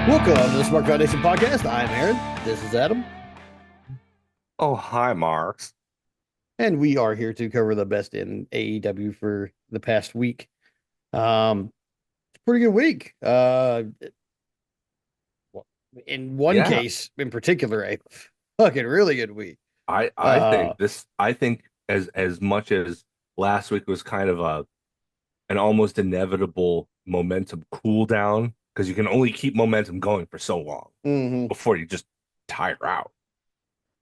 Welcome to the Smark Foundation podcast. I'm Aaron. This is Adam. Oh, hi, Marks. And we are here to cover the best in AEW for the past week. It's a pretty good week. In one Yeah, case in particular, a fucking really good week. I Uh, think this. I think as much as last week was kind of an almost inevitable momentum cool down because you can only keep momentum going for so long mhm. before you just tire out.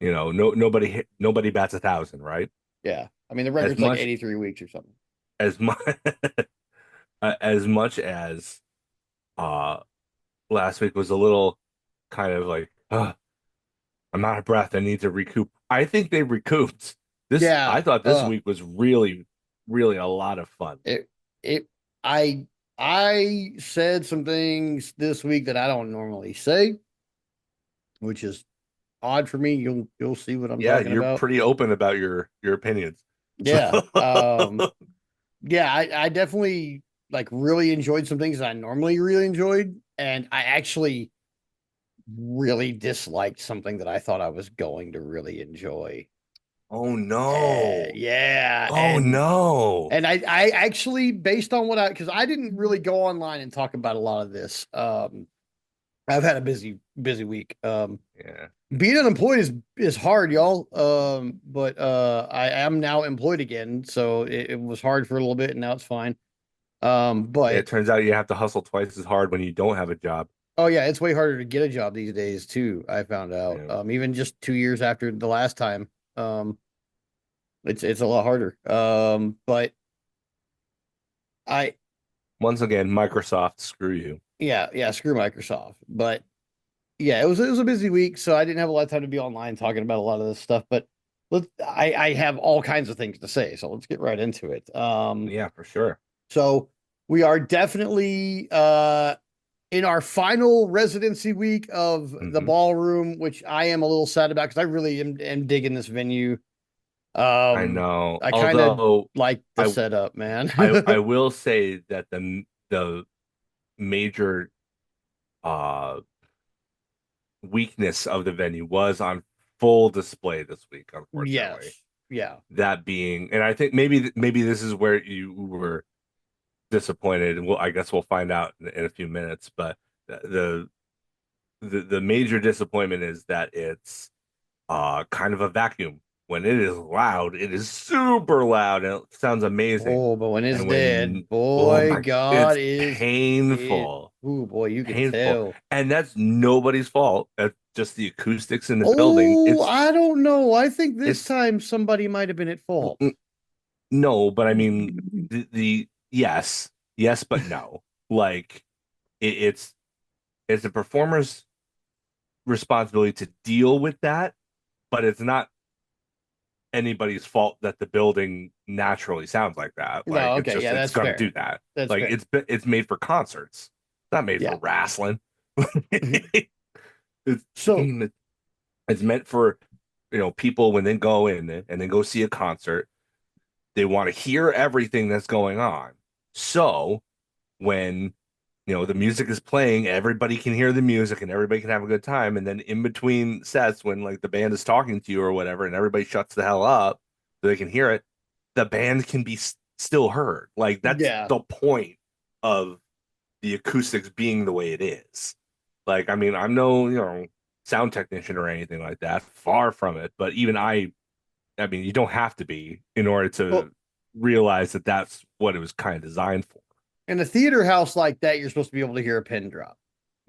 Nobody bats 1,000, right? Yeah. I mean, the As record's like much 83 weeks or something. as much as much as uh last week was a little kind of like, I'm out of breath. I need to recoup. I think they recouped. Yeah. I thought this week was really, really a lot of fun. It, it, I, I said some things this week that I don't normally say, which is odd for me. You'll see what I'm Yeah, talking you're about. pretty open about your opinions. So Yeah. Yeah, I definitely like really enjoyed some things that I normally really enjoyed. And I actually really disliked something that I thought I was going to really enjoy. oh no. Yeah. Oh no. And I actually, based on what because I didn't really go online and talk about a lot of this. I've had a busy week. Yeah. Being unemployed is hard, y'all. But I am now employed again, so it was hard for a little bit, and now it's fine. But It turns out you have to hustle twice as hard when you don't have a job. oh yeah, it's way harder to get a job these days too. I found out. Yeah. Even just 2 years after the last time, it's a lot harder. But I Once again, Microsoft, screw you. yeah, screw Microsoft. But yeah, it was a busy week, so I didn't have a lot of time to be online talking about a lot of this stuff. But I have all kinds of things to say, so let's get right into it. Yeah, for sure. So we are definitely in our final residency week of the Hmm. ballroom, which I am a little sad about because I really am digging this venue. I Um, know. I kind of Although like the I setup, man. I will say that the major uh weakness of the venue was on full display this week, unfortunately. Yes. Yeah. That being, and I think maybe this is where you were disappointed, and I guess we'll find out in a few minutes. But the the major disappointment is that it's kind of a vacuum. When it is loud, it is super loud and it sounds amazing. Oh, but when it's And dead, when oh boy, my, God it's is it. painful, Oh boy, you can painful, tell. and that's nobody's fault. That's just the acoustics in the building. Oh, I don't know. I think this It's time somebody might have been at fault. no, but I mean the yes, yes, but no. Like it's it's a performer's responsibility to deal with that, but it's not anybody's fault that the building naturally sounds like that. Like No, okay, yeah, it's that's gonna do fair. that. That's Like fair. it's made for concerts. It's not made for Yeah. wrestling. It's So, it's meant for people when they go in and then go see a concert. They want to hear everything that's going on. So when the music is playing, everybody can hear the music and everybody can have a good time. And then in between sets, when like the band is talking to you or whatever, and everybody shuts the hell up so they can hear it, the band can be still heard. Like that's yeah. the point of the acoustics being the way it is. Like, I mean, I'm no, sound technician or anything like that. Far from it. But even I mean, you don't have to be in order Well, to realize that that's what it was kind of designed for. in a theater house like that, you're supposed to be able to hear a pin drop.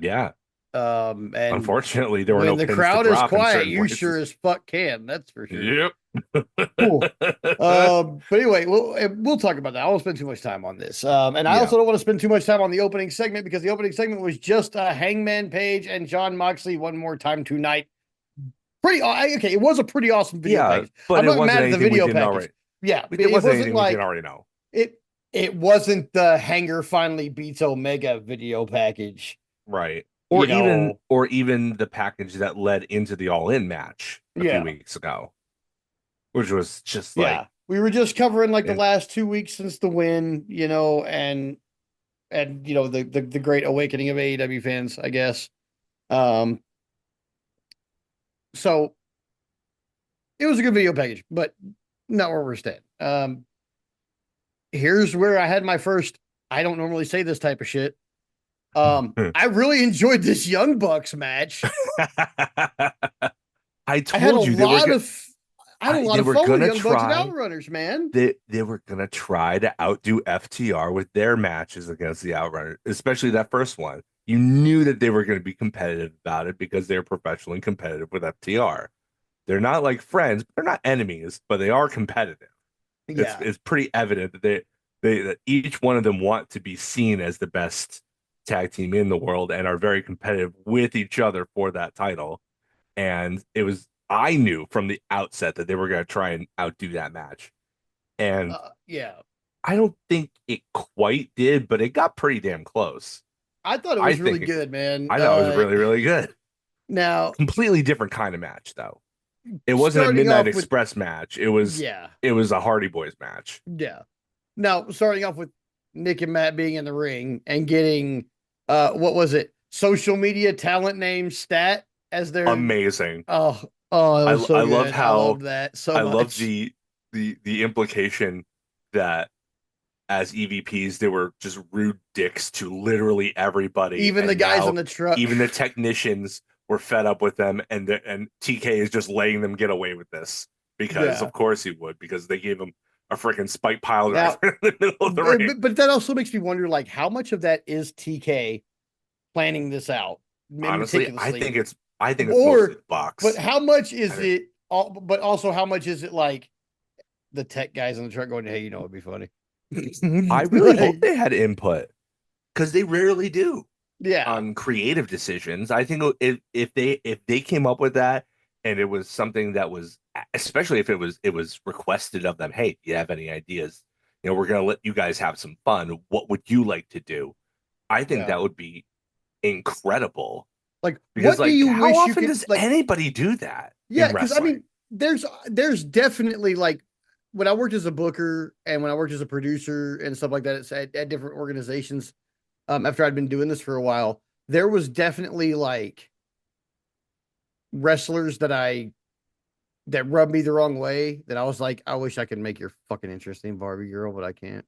Yeah. And Unfortunately, there were when no the pins to crowd is drop in quiet, certain you sure places. as fuck can. That's for sure. Yep. Cool. But anyway, we'll talk about that. I won't spend too much time on this. And I Yeah. also don't want to spend too much time on the opening segment because the opening segment was just a Hangman Page and John Moxley one more time tonight. Okay. It was a pretty awesome video Yeah, package. but I'm it not wasn't mad at the anything we video didn't package. already. Yeah, It it wasn't wasn't anything we didn't like already know. it. It wasn't the Hanger finally beats Omega video package. Right. You know, Or even the package that led into the All In match a few yeah, weeks ago, which was just like yeah. We were just covering like the and last 2 weeks since the win, and the great awakening of AEW fans, I guess. Um, so it was a good video package, but not where we're staying. Here's where I had my first. I don't normally say this type of shit. I really enjoyed this Young Bucks match. I I had a told you they were lot good. of I had a lot They of were fun with gonna Young Bucks and try. Outrunners, man. They were gonna try to outdo FTR with their matches against the Outrunners, especially that first one. You knew that they were going to be competitive about it because they're professionally competitive with FTR. They're not like friends, they're not enemies, but they are competitive. Yeah. It's pretty evident that that each one of them want to be seen as the best tag team in the world and are very competitive with each other for that title. And it was I knew from the outset that they were going to try and outdo that match. And Yeah. I don't think it quite did, but it got pretty damn close. I thought it I was really think it, good, man. I thought it was really, really good. Now Completely different kind of match, though. It wasn't a starting Midnight off with Express match. yeah, It was a Hardy Boys match. yeah. Now starting off with Nick and Matt being in the ring and getting what was it? Social media talent name stat as their Amazing. that was so I love good. I how loved that so I love much. the implication that as EVPs they were just rude dicks to literally everybody, Even the and guys in now the truck. even the technicians were fed up with them, and TK is just letting them get away with this because Yeah. of course he would because they gave him a freaking spike pile driver Now, in the middle of the ring. but that also makes me wonder, like, how much of that is TK planning this out Honestly, meticulously, I think it's mostly or, the but box. how much I is think it? But also, how much is it like the tech guys in the truck going, "Hey, you know, it'd be funny." I really hope Like, they had input because they rarely do yeah, on creative decisions. I think if they came up with that and it was something that was especially if it was requested of them, hey, do you have any ideas? You know, we're gonna let you guys have some fun. What would you like to do? I think yeah. that would be incredible Like, because what do like you how wish you often could does like? anybody do that Yeah, in because I wrestling? mean, there's definitely like when I worked as a booker and when I worked as a producer and stuff like that, it's at different organizations. After I'd been doing this for a while, there was definitely like wrestlers that rubbed me the wrong way that I was like, I wish I could make your fucking interesting Barbie girl, but I can't,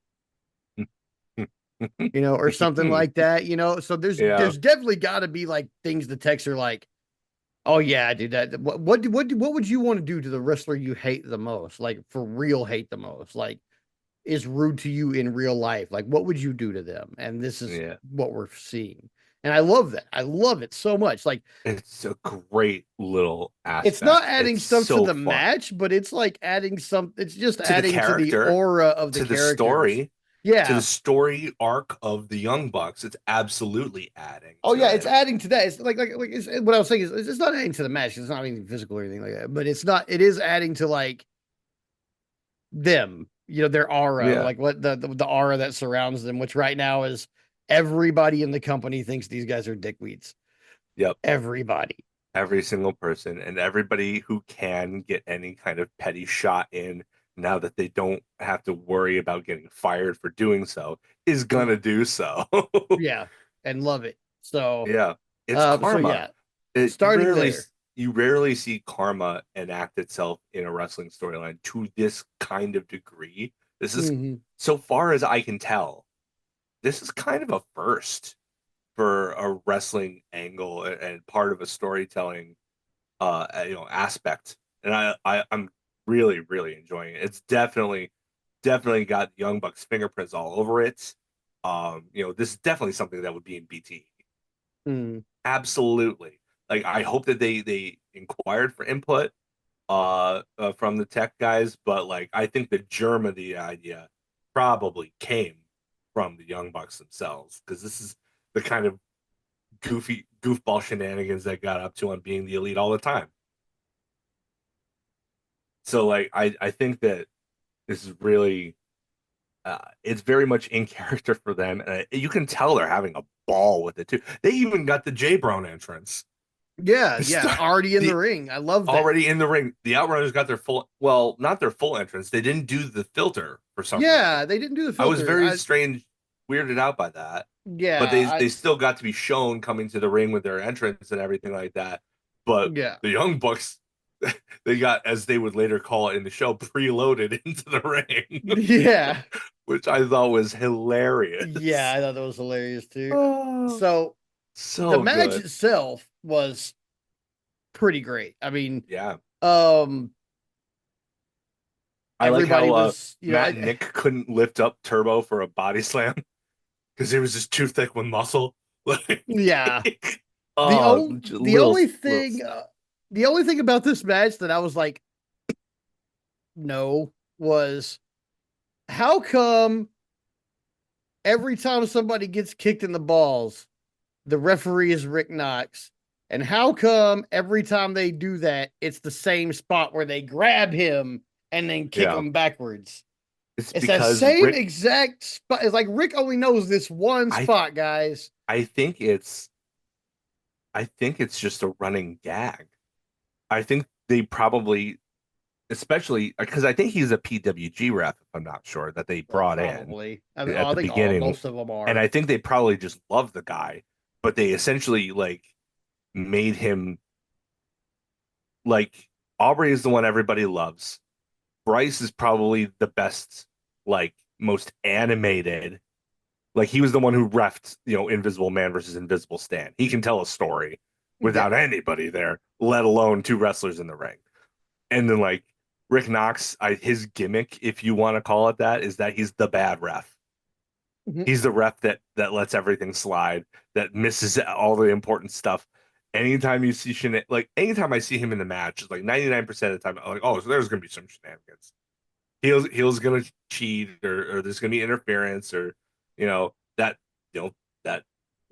you know, or something like that, you know. So Yeah, there's definitely got to be like things the techs are like, oh yeah, dude, that what would you want to do to the wrestler you hate the most, like for real hate the most, like is rude to you in real life, like what would you do to them? And this is yeah. what we're seeing, and I love that. I love it so much. Like It's a great little it's not aspect. adding It's stuff to so the fun match, but it's like adding some. It's just to the adding to the character, aura of the to the characters. story, to the Yeah. story arc of the Young Bucks. It's absolutely adding Oh to yeah, it's it. adding to that. It's like it's, what I was saying is it's not adding to the match. It's not anything physical or anything like that. But it's not. It is adding to like them. You know, their aura, Yeah. like what the aura that surrounds them. Which right now is everybody in the company thinks these guys are dickweeds. Yep. Everybody. Every single person and everybody who can get any kind of petty shot in now that they don't have to worry about getting fired for doing so is gonna do so. Yeah, and love it. So, Yeah. It's so karma. yeah, starting there. You rarely see karma enact itself in a wrestling storyline to this kind of degree. This is, Mhm. so far as I can tell, this is kind of a first for a wrestling angle and part of a storytelling aspect. And I'm really, really enjoying it. It's definitely got Young Bucks fingerprints all over it. This is definitely something that would be in BT. Mm. Absolutely. Like I hope that they inquired for input from the tech guys, but like I think the germ of the idea probably came from the Young Bucks themselves because this is the kind of goofball shenanigans that got up to on being the elite all the time. So like I think that this is really it's very much in character for them, and you can tell they're having a ball with it too. They even got the J Brown entrance. Yeah, The yeah, start, already in the the ring. I love that. already in the ring. The Outrunners got their full, well, not their full entrance. They didn't do the filter for some reason. Yeah, they didn't do the I was filter. very weirded out by that. but Yeah, they still got to be shown coming to the ring with their entrance and everything like that. But yeah, the Young Bucks, they got, as they would later call it in the show, preloaded into the ring, yeah, which I thought was yeah. hilarious. I thought that was hilarious too. Oh, So the so match good. itself was pretty great. I mean, Yeah. um, I like how everybody was, Matt and Nick couldn't lift up Turbo for a body slam because he was just too thick with muscle. yeah. Like, oh, The little only little thing, stuff. the only thing about this match that I was like, no, was how come every time somebody gets kicked in the balls, the referee is Rick Knox. And how come every time they do that, it's the same spot where they grab him and then kick Yeah, him backwards? it's It's that because same Rick. exact spot. It's like Rick only knows this one I spot, guys. I think it's just a running gag. I think they probably, especially because I think he's a PWG ref, if I'm not sure, that they brought in Probably. I mean, at I the think all beginning. most of them And are. I think they probably just love the guy, but they essentially like made him like Aubrey is the one everybody loves. Bryce is probably the best, like most animated. Like he was the one who refed, Invisible Man versus Invisible Stan. He can tell a story Yeah. without anybody there, let alone two wrestlers in the ring. And then like Rick Knox, his gimmick, if you want to call it that, is that he's the bad ref. Mhm. He's the ref that lets everything slide, that misses all the important stuff. Anytime you see like anytime I see him in the match, it's like 99% of the time, I'm like, oh, so there's gonna be some shenanigans. Heel's gonna cheat, or there's gonna be interference, or that that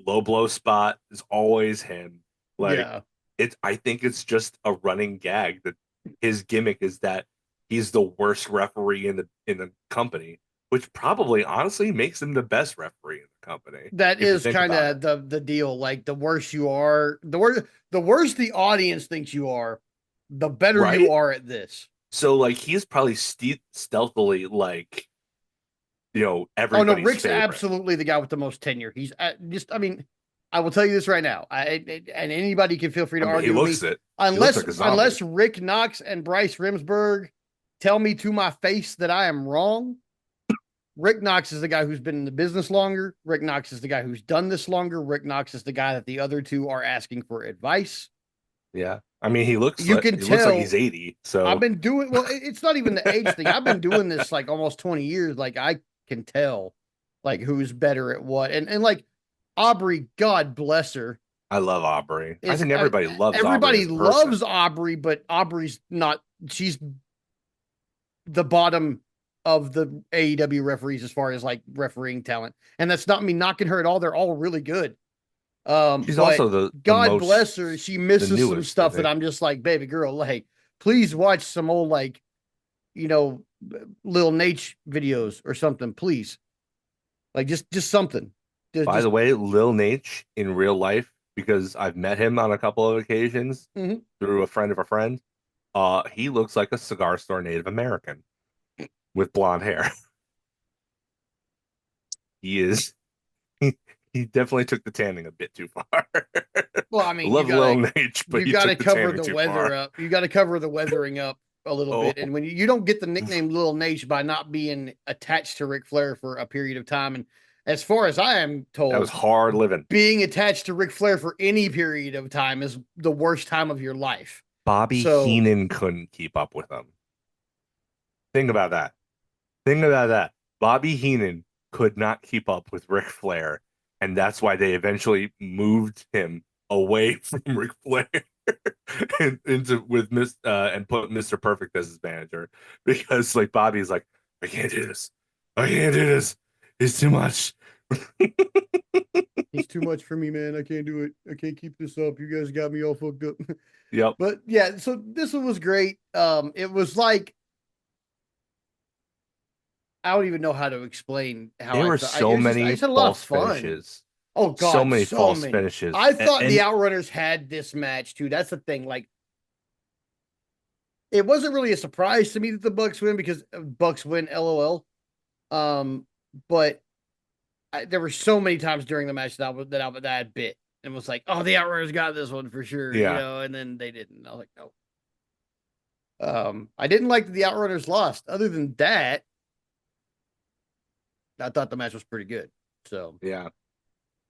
low blow spot is always him. Like Yeah. I think it's just a running gag that his gimmick is that he's the worst referee in the company, which probably honestly makes him the best referee in the company That if you is think kind about it. of the deal. Like the worse you are, the worse the audience thinks you are, the better you Right? are at this. So like he's probably stealthily like Oh no, everybody's Rick's favorite. absolutely the guy with the most tenure. He's just, I mean, I will tell you this right now. And anybody can feel free I to mean, argue with me. he looks Unless like a zombie. unless Rick Knox and Bryce Rimsberg tell me to my face that I am wrong, Rick Knox is the guy who's been in the business longer. Rick Knox is the guy who's done this longer. Rick Knox is the guy that the other two are asking for advice. Yeah. I mean, You can he looks like he's tell 80. I've So been doing well, it's not even the age thing. I've been doing this like almost 20 years. Like I can tell like who's better at what. And like Aubrey, God bless her, I love Aubrey. I is think everybody loves Aubrey everybody as a person. loves Aubrey, but Aubrey's not, she's the bottom of the AEW referees as far as like refereeing talent. And that's not me knocking her at all. They're all really good. She's But also the God most bless her, she the misses some newest, I stuff that think. I'm just like, baby girl, like, please watch some old like, you know, Lil Nate videos or something, please. Like just something. By Just the way, Lil Nate in real life, because I've met him on a couple of occasions mhm. through a friend of a friend, he looks like a cigar store Native American with blonde hair. He is he definitely took the tanning a bit too far. Well, I mean, Love Lil Nate, but you he gotta took the cover tanning the too weather far. up. You gotta cover the weathering up a little Oh, bit. And when you don't get the nickname Lil Nate by not being attached to Ric Flair for a period of time, and as far as I am that was told, hard living. being attached to Ric Flair for any period of time is the worst time of your life. Bobby So Heenan couldn't keep up with him. Think about that. Think about that. Bobby Heenan could not keep up with Ric Flair, and that's why they eventually moved him away from Ric Flair and into with and put Mr. Perfect as his manager because like Bobby's like, I can't do this. I can't do this. It's too much. he's too much for me, man. I can't do it. I can't keep this up. You guys got me all fucked up. Yep. But yeah, so this one was great. It was like I don't even know how to explain how There I were felt. so I many just had a lot of false fun. finishes. Oh So God, many so false many. finishes. I thought the And Outrunners had this match too. That's the thing. Like, it wasn't really a surprise to me that the Bucks win because Bucks win, LOL. But there were so many times during the match that I bit and was like, oh, the Outrunners got this one for sure, Yeah. and then they didn't. I was like, no. I didn't like that the Outrunners lost. Other than that, I thought the match was pretty good. So Yeah.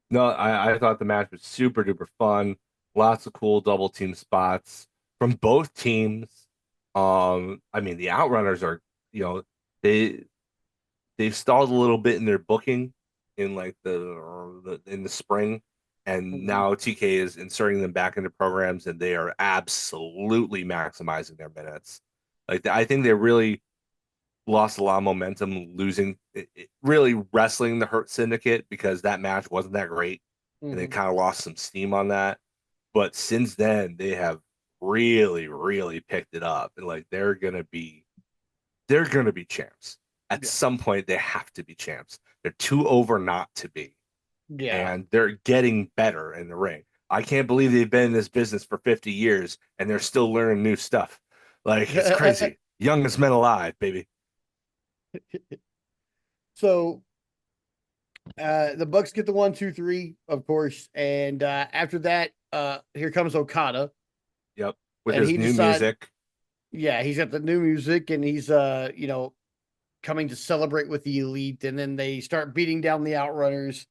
No, I thought the match was super duper fun. Lots of cool double team spots from both teams. I mean, the Outrunners are, you know, they they've stalled a little bit in their booking in like in the spring, and mhm. now TK is inserting them back into programs, and they are absolutely maximizing their minutes. Like I think they really lost a lot of momentum, losing really wrestling the Hurt Syndicate because that match wasn't that great, and they Mhm. kind of lost some steam on that. But since then, they have really, really picked it up, and like they're gonna be champs. At Yeah. some point, they have to be champs. They're too over not to be, Yeah. and they're getting better in the ring. I can't believe they've been in this business for 50 years and they're still learning new stuff. Like it's crazy. Youngest men alive, baby. So the Bucks get the 1, 2, 3, of course, and after that, here comes Okada, Yep. With and his he new decides, music. yeah, he's got the new music, and he's coming to celebrate with the elite, and then they start beating down the Outrunners,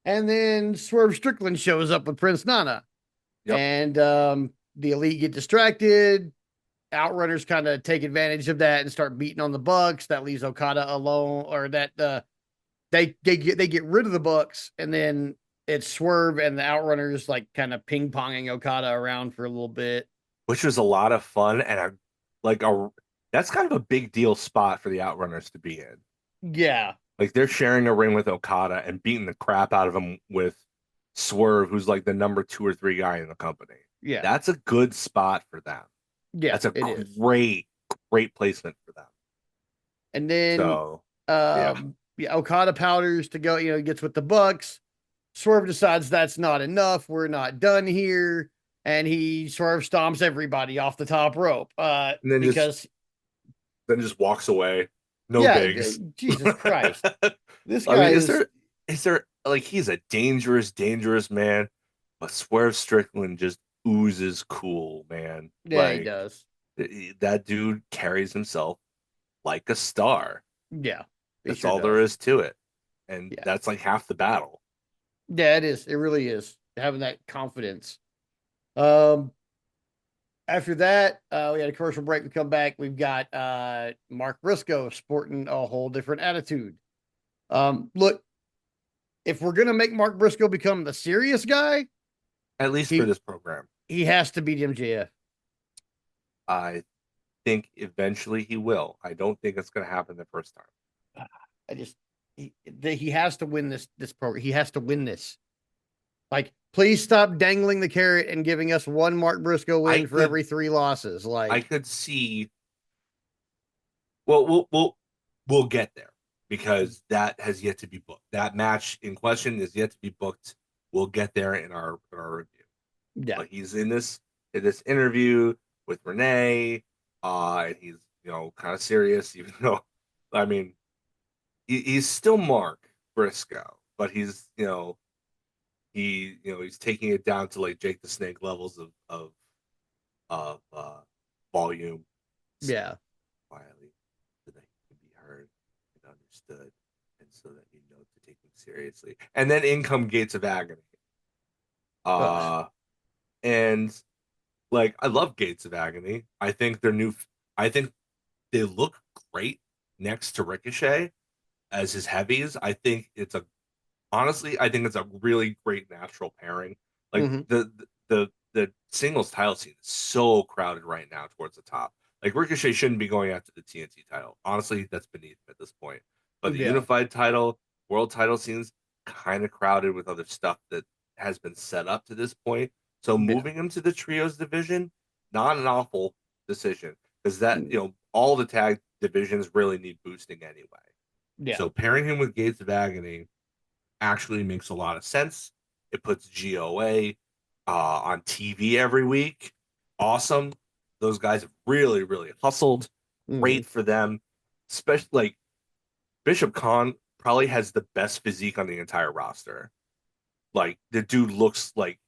and then Swerve Strickland shows up with Prince Nana, Yep. and the elite get distracted. Outrunners kind of take advantage of that and start beating on the Bucks. That leaves Okada alone, or that they get rid of the Bucks, and then it's Swerve and the Outrunners like kind of ping ponging Okada around for a little bit. Which was a lot of fun and like a that's kind of a big deal spot for the Outrunners to be in. Yeah, Like they're sharing a ring with Okada and beating the crap out of him with Swerve, who's like the number 2 or 3 guy in the company. yeah, That's a good spot for them. yeah. That's a It is. great, great placement for them. And then So, yeah. yeah, Okada powders to go. Gets with the Bucks. Swerve decides that's not enough. We're not done here, and he Swerve stomps everybody off the top rope. And then just Because then just walks away. No yeah, bigs. Jesus Christ, this I guy mean, is is there like he's a dangerous, dangerous man, but Swerve Strickland just oozes cool, man. yeah, he Like does. that dude carries himself like a star. Yeah, he That's sure all there does. is to it. And Yeah, that's like half the battle. yeah, it is. It really is having that confidence. Um, After that, we had a commercial break. We come back. We've got Mark Briscoe sporting a whole different attitude. Look, if we're gonna make Mark Briscoe become the serious guy, At least for he this program. he has to beat MJF. I think eventually he will. I don't think it's going to happen the first time. I just he has to win this program. He has to win this. Like, please stop dangling the carrot and giving us one Mark Briscoe I win for could every 3 losses. I Like, could see. Well, we'll get there because that has yet to be booked. That match in question is yet to be booked. We'll get there in our review. yeah, But he's in this interview with Renee, and he's kind of serious, even though I mean he's still Mark Briscoe, but he's taking it down to like Jake the Snake levels of volume, saying yeah, quietly so that he can be heard and understood, and so that you know to take him seriously. And then in come Gates of Agony. ugh, Uh and like I love Gates of Agony. I think they look great next to Ricochet as his heavies. I think it's a really great natural pairing. Like mm-hmm. the singles title scene is so crowded right now towards the top. Like Ricochet shouldn't be going after the TNT title. Honestly, that's beneath him at this point. But the Yeah, unified title, world title scenes kind of crowded with other stuff that has been set up to this point. So yeah, moving him to the trios division, not an awful decision because that, mm, all the tag divisions really need boosting anyway. yeah, So pairing him with Gates of Agony actually makes a lot of sense. It puts GOA on TV every week. Awesome. Those guys have really, really hustled. mm-hmm. Great for them. Especially like Bishop Khan probably has the best physique on the entire roster. Like the dude looks like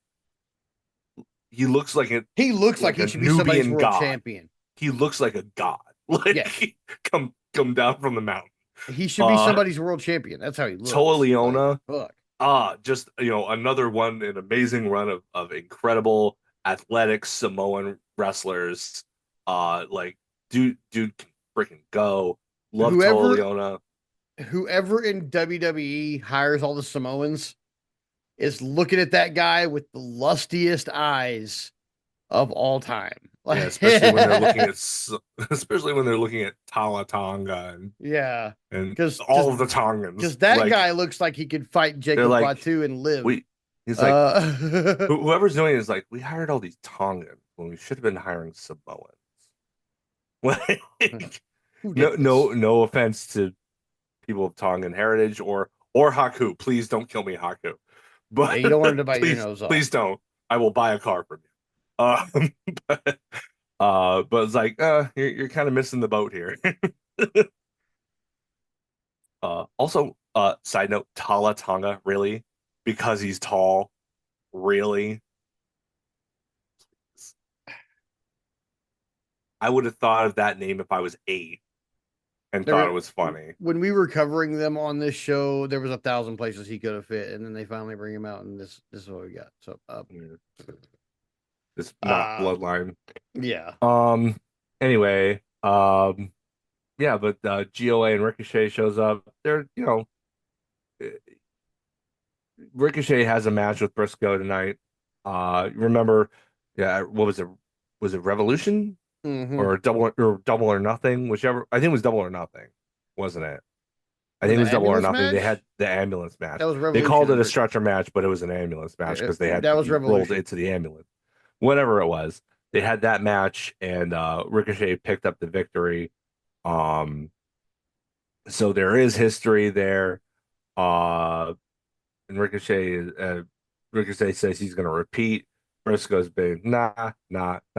he looks He looks like like he a should be somebody's Nubian world god. champion. He looks like a god. Yes. Like come down from the mountain. He should be Uh somebody's world champion. That's how he Toa looks. Like, Leona, fuck. just another one, an amazing run of incredible athletic Samoan wrestlers. Like dude can freaking go. Love Toa Whoever Leona. whoever in WWE hires all the Samoans is looking at that guy with the lustiest eyes of all time. Yeah, Like, especially when they're looking at especially when they're looking at Tala Tonga yeah, and because all of the Tongans. because that Like guy looks like he could fight they're Jacob like Fatu and live. we he's like Uh, whoever's doing it is like we hired all these Tongans when we should have been hiring Samoans. Like who no did this? no offense to people of Tongan heritage or Haku. Please don't kill me, Haku. Yeah, But you don't want him to bite your please nose off. please don't. I will buy a car from you. But but it's like you're kind of missing the boat here. Also, side note, Tala Tonga, really? Because he's tall, really? I would have thought of that name if I was 8 and thought it There, was funny. when we were covering them on this show, there was 1,000 places he could have fit, and then they finally bring him out, and this is what we got. So, Yeah. It's not uh, bloodline. yeah, Um, anyway, yeah, but GOA and Ricochet shows up. Ricochet has a match with Briscoe tonight. Remember, yeah, what was it? Was it Revolution mm-hmm. or Double or Nothing? Whichever. I think it was Double or Nothing, wasn't it? I For think it the was Double or ambulance Nothing. They had match, the ambulance that match. was They called it a Revolution. stretcher match, but it was an ambulance match because they had That to was be rolled Revolution. into the ambulance. Whatever it was, they had that match, and Ricochet picked up the victory. Um, so there is history there. Uh, and Ricochet says he's going to repeat. Briscoe's been not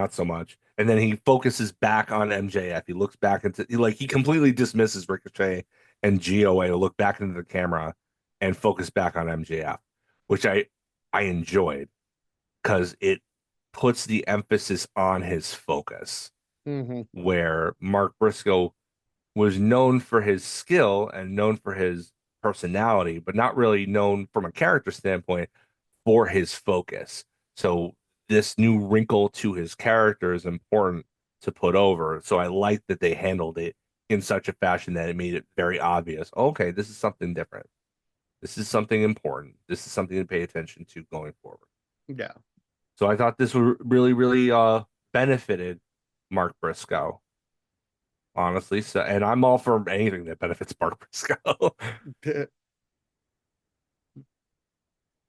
so much. And then he focuses back on MJF. He looks back into he completely dismisses Ricochet and GOA to look back into the camera and focus back on MJF, which I enjoyed because it puts the emphasis on his focus. Mm-hmm. Where Mark Briscoe was known for his skill and known for his personality, but not really known from a character standpoint for his focus. So this new wrinkle to his character is important to put over. So I like that they handled it in such a fashion that it made it very obvious. Okay, this is something different. This is something important. This is something to pay attention to going forward. Yeah. So I thought this would really benefited Mark Briscoe, honestly. So, and I'm all for anything that benefits Mark Briscoe.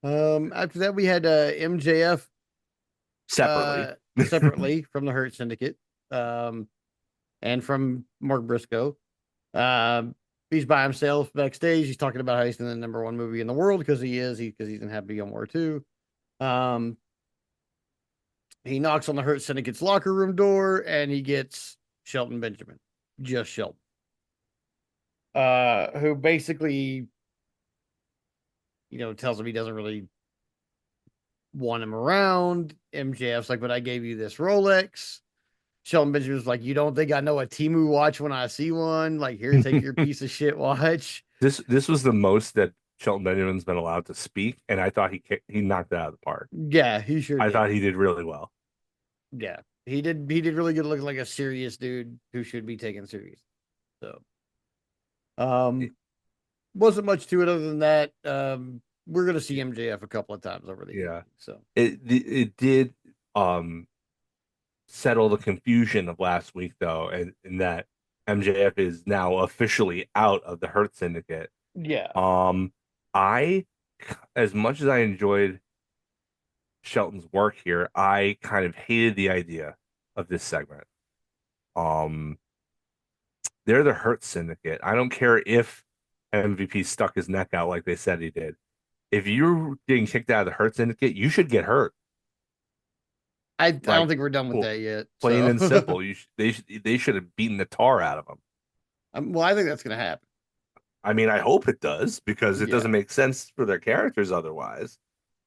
After that, we had MJF Separately. separately from the Hurt Syndicate, um, and from Mark Briscoe. Um, he's by himself backstage. He's talking about how he's in the #1 movie in the world because he is. Because he's in Happy Gilmore too. He knocks on the Hurt Syndicate's locker room door and he gets Shelton Benjamin, just Shelton, who basically, tells him he doesn't really want him around. MJF's like, but I gave you this Rolex. Shelton Benjamin's like, you don't think I know a Timu watch when I see one? Like, here, take your piece of shit watch. This was the most that Shelton Benjamin's been allowed to speak, and I thought he knocked it out of the park. Yeah, he sure I did. thought he did really well. Yeah, he did. He did really good, looking like a serious dude who should be taken serious. So, wasn't much to it other than that. We're gonna see MJF a couple of times over the year. Yeah. So It did settle the confusion of last week though, and in that MJF is now officially out of the Hurt Syndicate. yeah, I as much as I enjoyed Shelton's work here, I kind of hated the idea of this segment. Um, they're the Hurt Syndicate. I don't care if MVP stuck his neck out like they said he did. If you're getting kicked out of the Hurt Syndicate, you should get hurt. I don't Like think we're done with that yet. plain So, and simple. They should have beaten the tar out of him. well, I think that's gonna happen. I mean, I hope it does because it Yeah. doesn't make sense for their characters otherwise.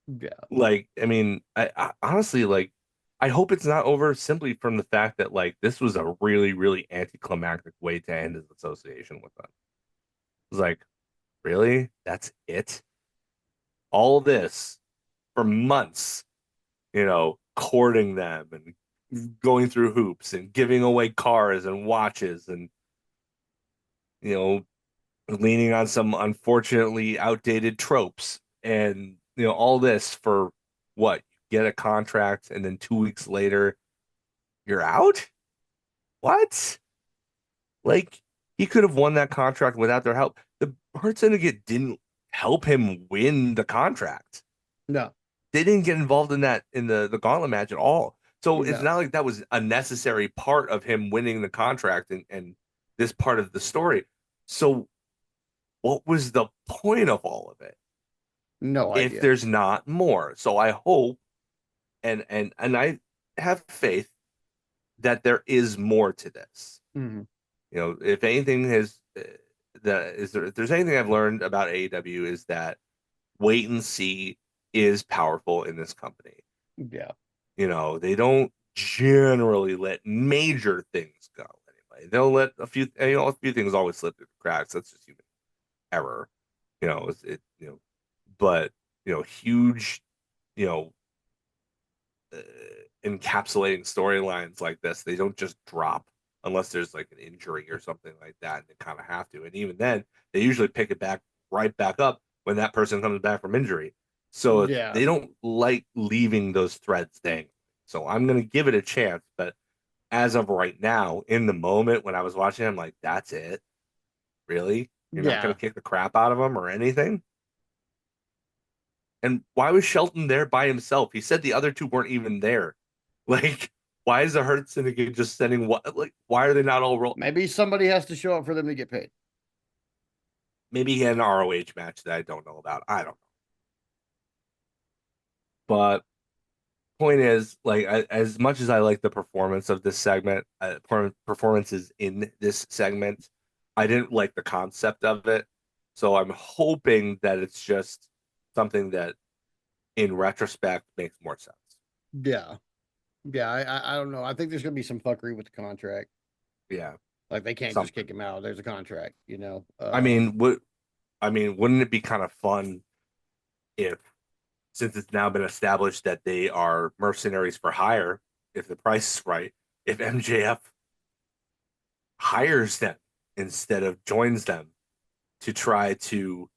Yeah. Like, I mean, I honestly like, I hope it's not over simply from the fact that like this was a really, really anticlimactic way to end his association with them. It's like, really? That's it? All this for months, courting them and going through hoops and giving away cars and watches and, you know, leaning on some unfortunately outdated tropes and, all this for what? You get a contract and then 2 weeks later you're out? What? Like he could have won that contract without their help. The Hurt Syndicate didn't help him win the contract. No. They didn't get involved in that in the gauntlet match at all. So it's No. not like that was a necessary part of him winning the contract and this part of the story. So what was the point of all of it No if idea. there's not more? So I hope and I have faith that there is more to this. Hmm. If anything has if there's anything I've learned about AEW is that wait and see is powerful in this company. Yeah. They don't generally let major things go anyway. They'll let a few things always slip through the cracks. That's just human error. But huge, you know, uh, encapsulating storylines like this, they don't just drop unless there's like an injury or something like that, and they kind of have to. And even then, they usually pick it back right back up when that person comes back from injury. So Yeah. they don't like leaving those threads dangling. So I'm gonna give it a chance, but as of right now, in the moment when I was watching, I'm like, that's it. Really? You're not gonna Yeah. kick the crap out of him or anything? And why was Shelton there by himself? He said the other two weren't even there. Like, why is the Hurt Syndicate just sending what? Like, why are they not all roll? Maybe somebody has to show up for them to get paid. Maybe he had an ROH match that I don't know about. I don't know. But point is, like, as much as I like the performance of this segment, performances in this segment, I didn't like the concept of it. So I'm hoping that it's just something that, in retrospect, makes more sense. Yeah. Yeah. I don't know. I think there's gonna be some fuckery with the contract. Yeah, Like they can't just something. kick him out. There's a contract, you know. I mean, wouldn't it be kind of fun if, since it's now been established that they are mercenaries for hire, if the price is right, if MJF hires them instead of joins them to try to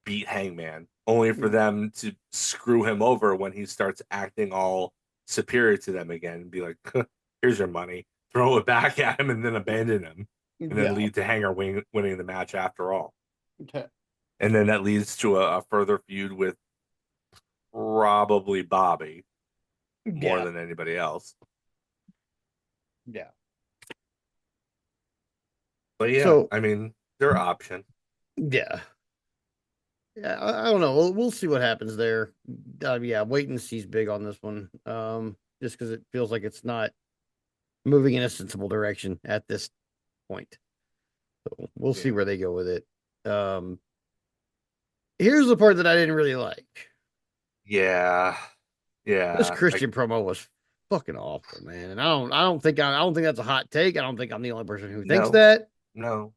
beat Hangman, only for them to screw him over when he starts acting all superior to them again and be like, here's your money, throw it back at him, and then abandon him, and then Yeah. lead to winning the match after all. Okay. And then that leads to a further feud with probably Bobby more Yeah. than anybody else. Yeah. But yeah, So I mean, their option. yeah. Yeah, I don't know. We'll see what happens there. Yeah, wait and see's big on this one. Just because it feels like it's not moving in a sensible direction at this point. So we'll see Yeah. where they go with it. Um, Here's the part that I didn't really like. Yeah. This Yeah. Christian promo was fucking awful, man. And I don't think that's a hot take. I don't think I'm the only person who thinks No, that. no.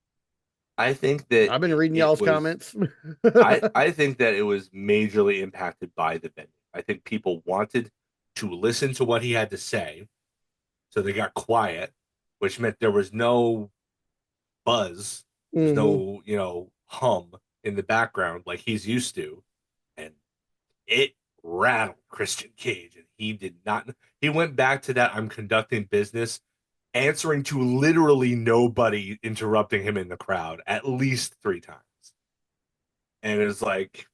I think that I've been reading it y'all's was comments. I think that it was majorly impacted by the venue. I think people wanted to listen to what he had to say, so they got quiet, which meant there was no buzz, there's Hmm. no, hum in the background like he's used to. And it rattled Christian Cage, and he did not. He went back to that I'm conducting business, answering to literally nobody interrupting him in the crowd at least 3 times. And it was like,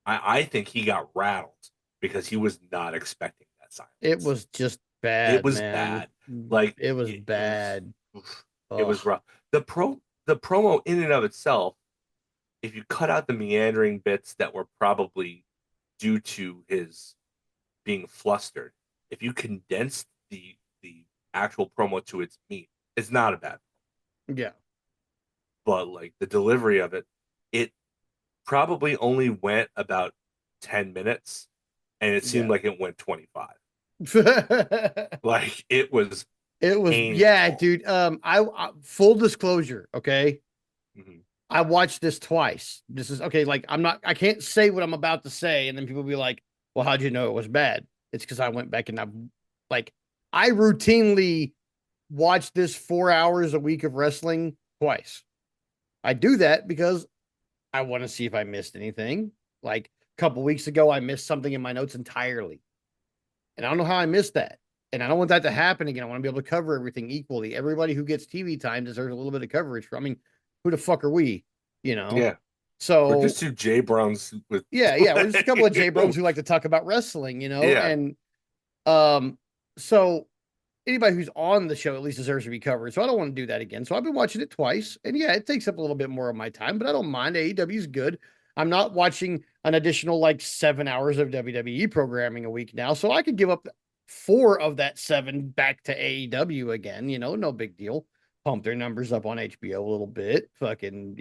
I think he got rattled because he was not expecting that It silence. was just It bad, was man. bad. Like It was it was, bad. it was Ugh. rough. The promo in and of itself, if you cut out the meandering bits that were probably due to his being flustered, if you condensed the actual promo to its meat, it's not a bad. Yeah. but like the delivery of it, it probably only went about 10 minutes and it seemed Yeah. like it went 25. It Like it was was, yeah, painful. dude. I full disclosure, okay. Mhm. I watched this twice. This is okay. Like, I can't say what I'm about to say, and then people be like, "Well, how'd you know it was bad?" It's because I went back and like, I routinely watch this 4 hours a week of wrestling twice. I do that because I want to see if I missed anything. Like a couple weeks ago, I missed something in my notes entirely. And I don't know how I missed that. And I don't want that to happen again. I want to be able to cover everything equally. Everybody who gets TV time deserves a little bit of coverage. I mean, who the fuck are we? You know? Yeah. We're So just two J Browns with yeah, we're just a couple of J Bros like, who like to talk about wrestling, yeah. and um, so anybody who's on the show at least deserves to be covered. So I don't want to do that again. So I've been watching it twice, and yeah, it takes up a little bit more of my time, but I don't mind. AEW is good. I'm not watching an additional like 7 hours of WWE programming a week now, so I could give up 4 of that 7 back to AEW again. No big deal. Pump their numbers up on HBO a little bit. Fucking,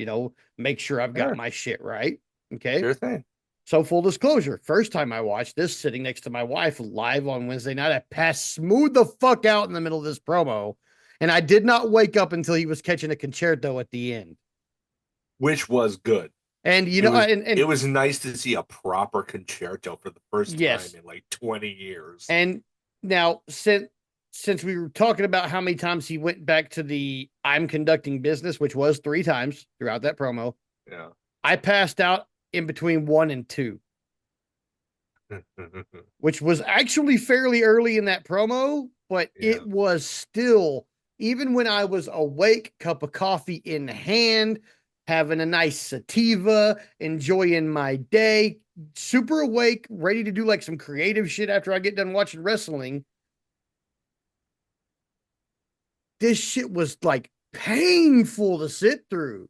make sure I've got Sure, my shit right. Okay. sure thing. So full disclosure, first time I watched this sitting next to my wife live on Wednesday night, I passed smooth the fuck out in the middle of this promo. And I did not wake up until he was catching a concerto at the end. Which was good. And It was it and was nice to see a proper concerto for the first time yes. in like 20 years. And now since we were talking about how many times he went back to the I'm conducting business, which was 3 times throughout that promo, Yeah. I passed out in between 1 and 2, which was actually fairly early in that promo, but Yeah. it was still, even when I was awake, cup of coffee in hand, having a nice sativa, enjoying my day, super awake, ready to do like some creative shit after I get done watching wrestling. This shit was like painful to sit through.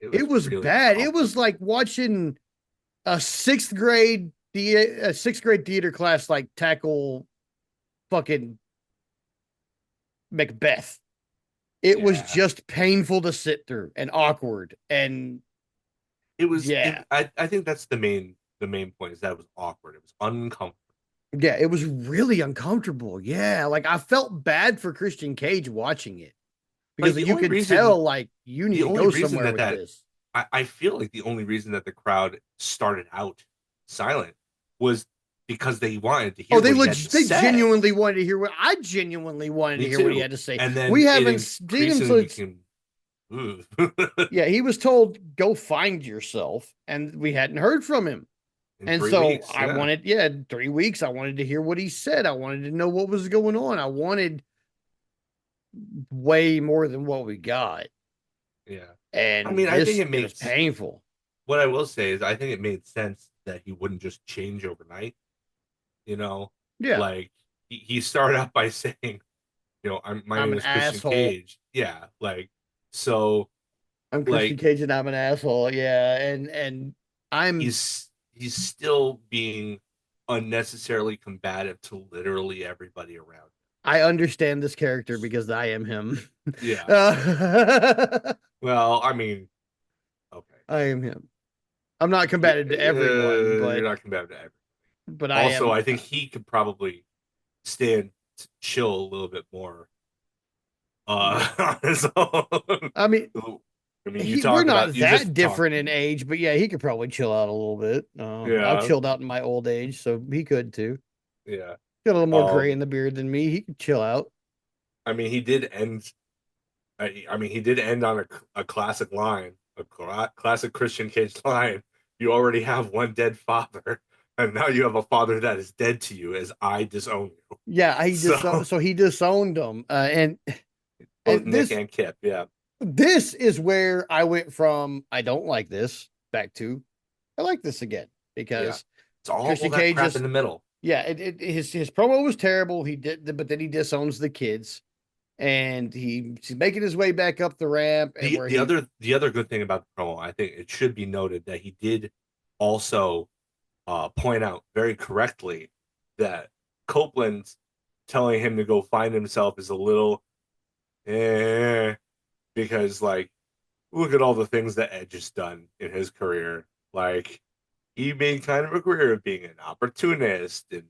It It was was really bad. It was uncomfortable. like watching a sixth grade theater class like tackle fucking Macbeth. It was Yeah. just painful to sit through and awkward. And It was yeah, I think that's the main point is that it was awkward. It was uncomfortable. yeah, it was really uncomfortable. Yeah, like I felt bad for Christian Cage watching it Like because you could tell, like, you need the to only go reason somewhere that with this. I feel like the only reason that the crowd started out silent was because they wanted to Oh, hear what he had to they say. genuinely wanted to hear what I genuinely wanted to Me hear what he too. had to say. And We then it haven't seen him, so increasingly it's became ugh. yeah. He was told go find yourself, and we hadn't heard from him. In And three so weeks. I Yeah. wanted, yeah, 3 weeks. I wanted to hear what he said. I wanted to know what was going on. I wanted way more than what we got. Yeah. I And mean, I think it was painful. what I will say is I think it made sense that he wouldn't just change overnight, you know, Yeah, like he started out by saying, my I'm name an is Christian asshole. Cage. Yeah. So, I'm Christian like, Cage and I'm an asshole. Yeah. And I'm, he's still being unnecessarily combative to literally everybody around. I understand this character because I am him. Yeah. uh, Well, I mean, okay. I am him. I'm not Yeah, combative to everyone, you're not combative to everything. but I Also, am. I think he could probably stand chill a little bit more Yeah. on his own. I mean, I mean, you we're talk not about you that just talk. different in age, but yeah, he could probably chill out a little bit. I've Yeah, chilled out in my old age, so he could too. yeah. Got a little more gray Um, in the beard than me. He could chill out. I mean, he did end. I mean, he did end on a classic line, classic Christian Cage line. You already have one dead father, and now you have a father that is dead to you as I disown you. Yeah, So he disowned them, both and Nick and Kip, yeah, this is where I went from I don't like this back to I like this again yeah. because It's all Christian that Cage crap in just the middle. yeah, his promo was terrible. He did, but then he disowns the kids, and he's making his way back up the ramp, and where he The other good thing about the promo, I think it should be noted that he did also point out very correctly that Copeland telling him to go find himself is a little because like look at all the things that Edge has done in his career. Like he made kind of a career of being an opportunist and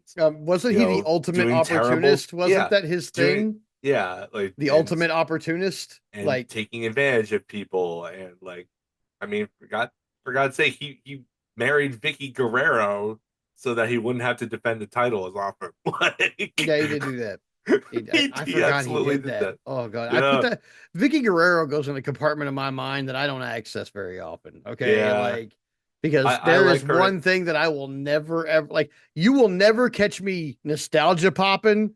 Wasn't he the ultimate doing terrible, opportunist? Wasn't that his doing thing? like The ultimate opportunist? and Like, taking advantage of people and like I mean for God's sake he married Vicky Guerrero so that he wouldn't have to defend the title as often. Like yeah, he did do that. I he forgot he absolutely did did that. that. Oh god, I put Yeah. that. Vicky Guerrero goes in a compartment of my mind that I don't access very often. Okay, Yeah. like because I there is like her. one thing that I will never ever like. You will never catch me nostalgia popping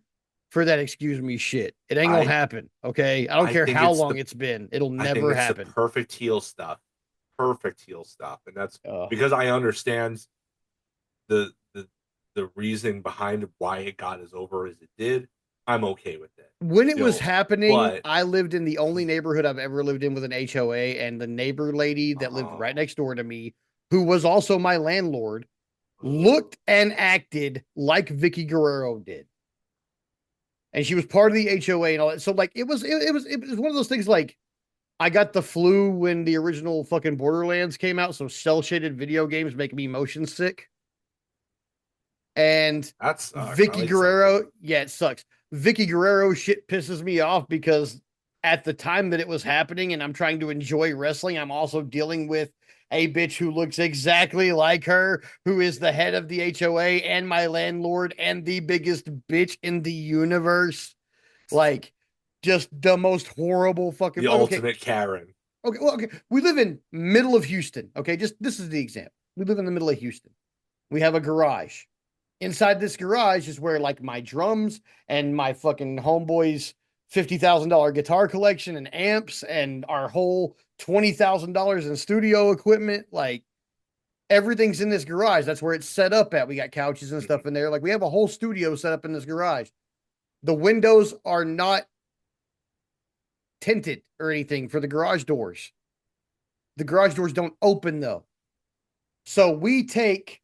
for that. Excuse me, shit. It ain't gonna I happen. Okay, I don't I care think how it's long the it's been. It'll I think never it's the happen. perfect heel stuff. Perfect heel stuff. And that's Uh, because I understand the the the reasoning behind why it got as over as it did. I'm okay with it. when it You was know, happening, but I lived in the only neighborhood I've ever lived in with an HOA, and the neighbor lady that lived right oh, next door to me, who was also my landlord, oh, looked and acted like Vicky Guerrero did. And she was part of the HOA and all that. So like it was one of those things like I got the flu when the original fucking Borderlands came out, so cell shaded video games make me motion sick. And that sucks. I Vicky like cell shading. Guerrero, yeah, it sucks. Vicky Guerrero shit pisses me off because at the time that it was happening and I'm trying to enjoy wrestling, I'm also dealing with a bitch who looks exactly like her, who is the head of the HOA and my landlord and the biggest bitch in the universe. Like, just the most horrible fucking. The Okay, ultimate Karen. okay, well, okay. We live in middle of Houston. Okay, just this is the example. We live in the middle of Houston. We have a garage. Inside this garage is where like my drums and my fucking homeboy's $50,000 guitar collection and amps and our whole $20,000 in studio equipment. Like everything's in this garage. That's where it's set up at. We got couches and Mhm. stuff in there. Like we have a whole studio set up in this garage. The windows are not tinted or anything for the garage doors. The garage doors don't open though. So we take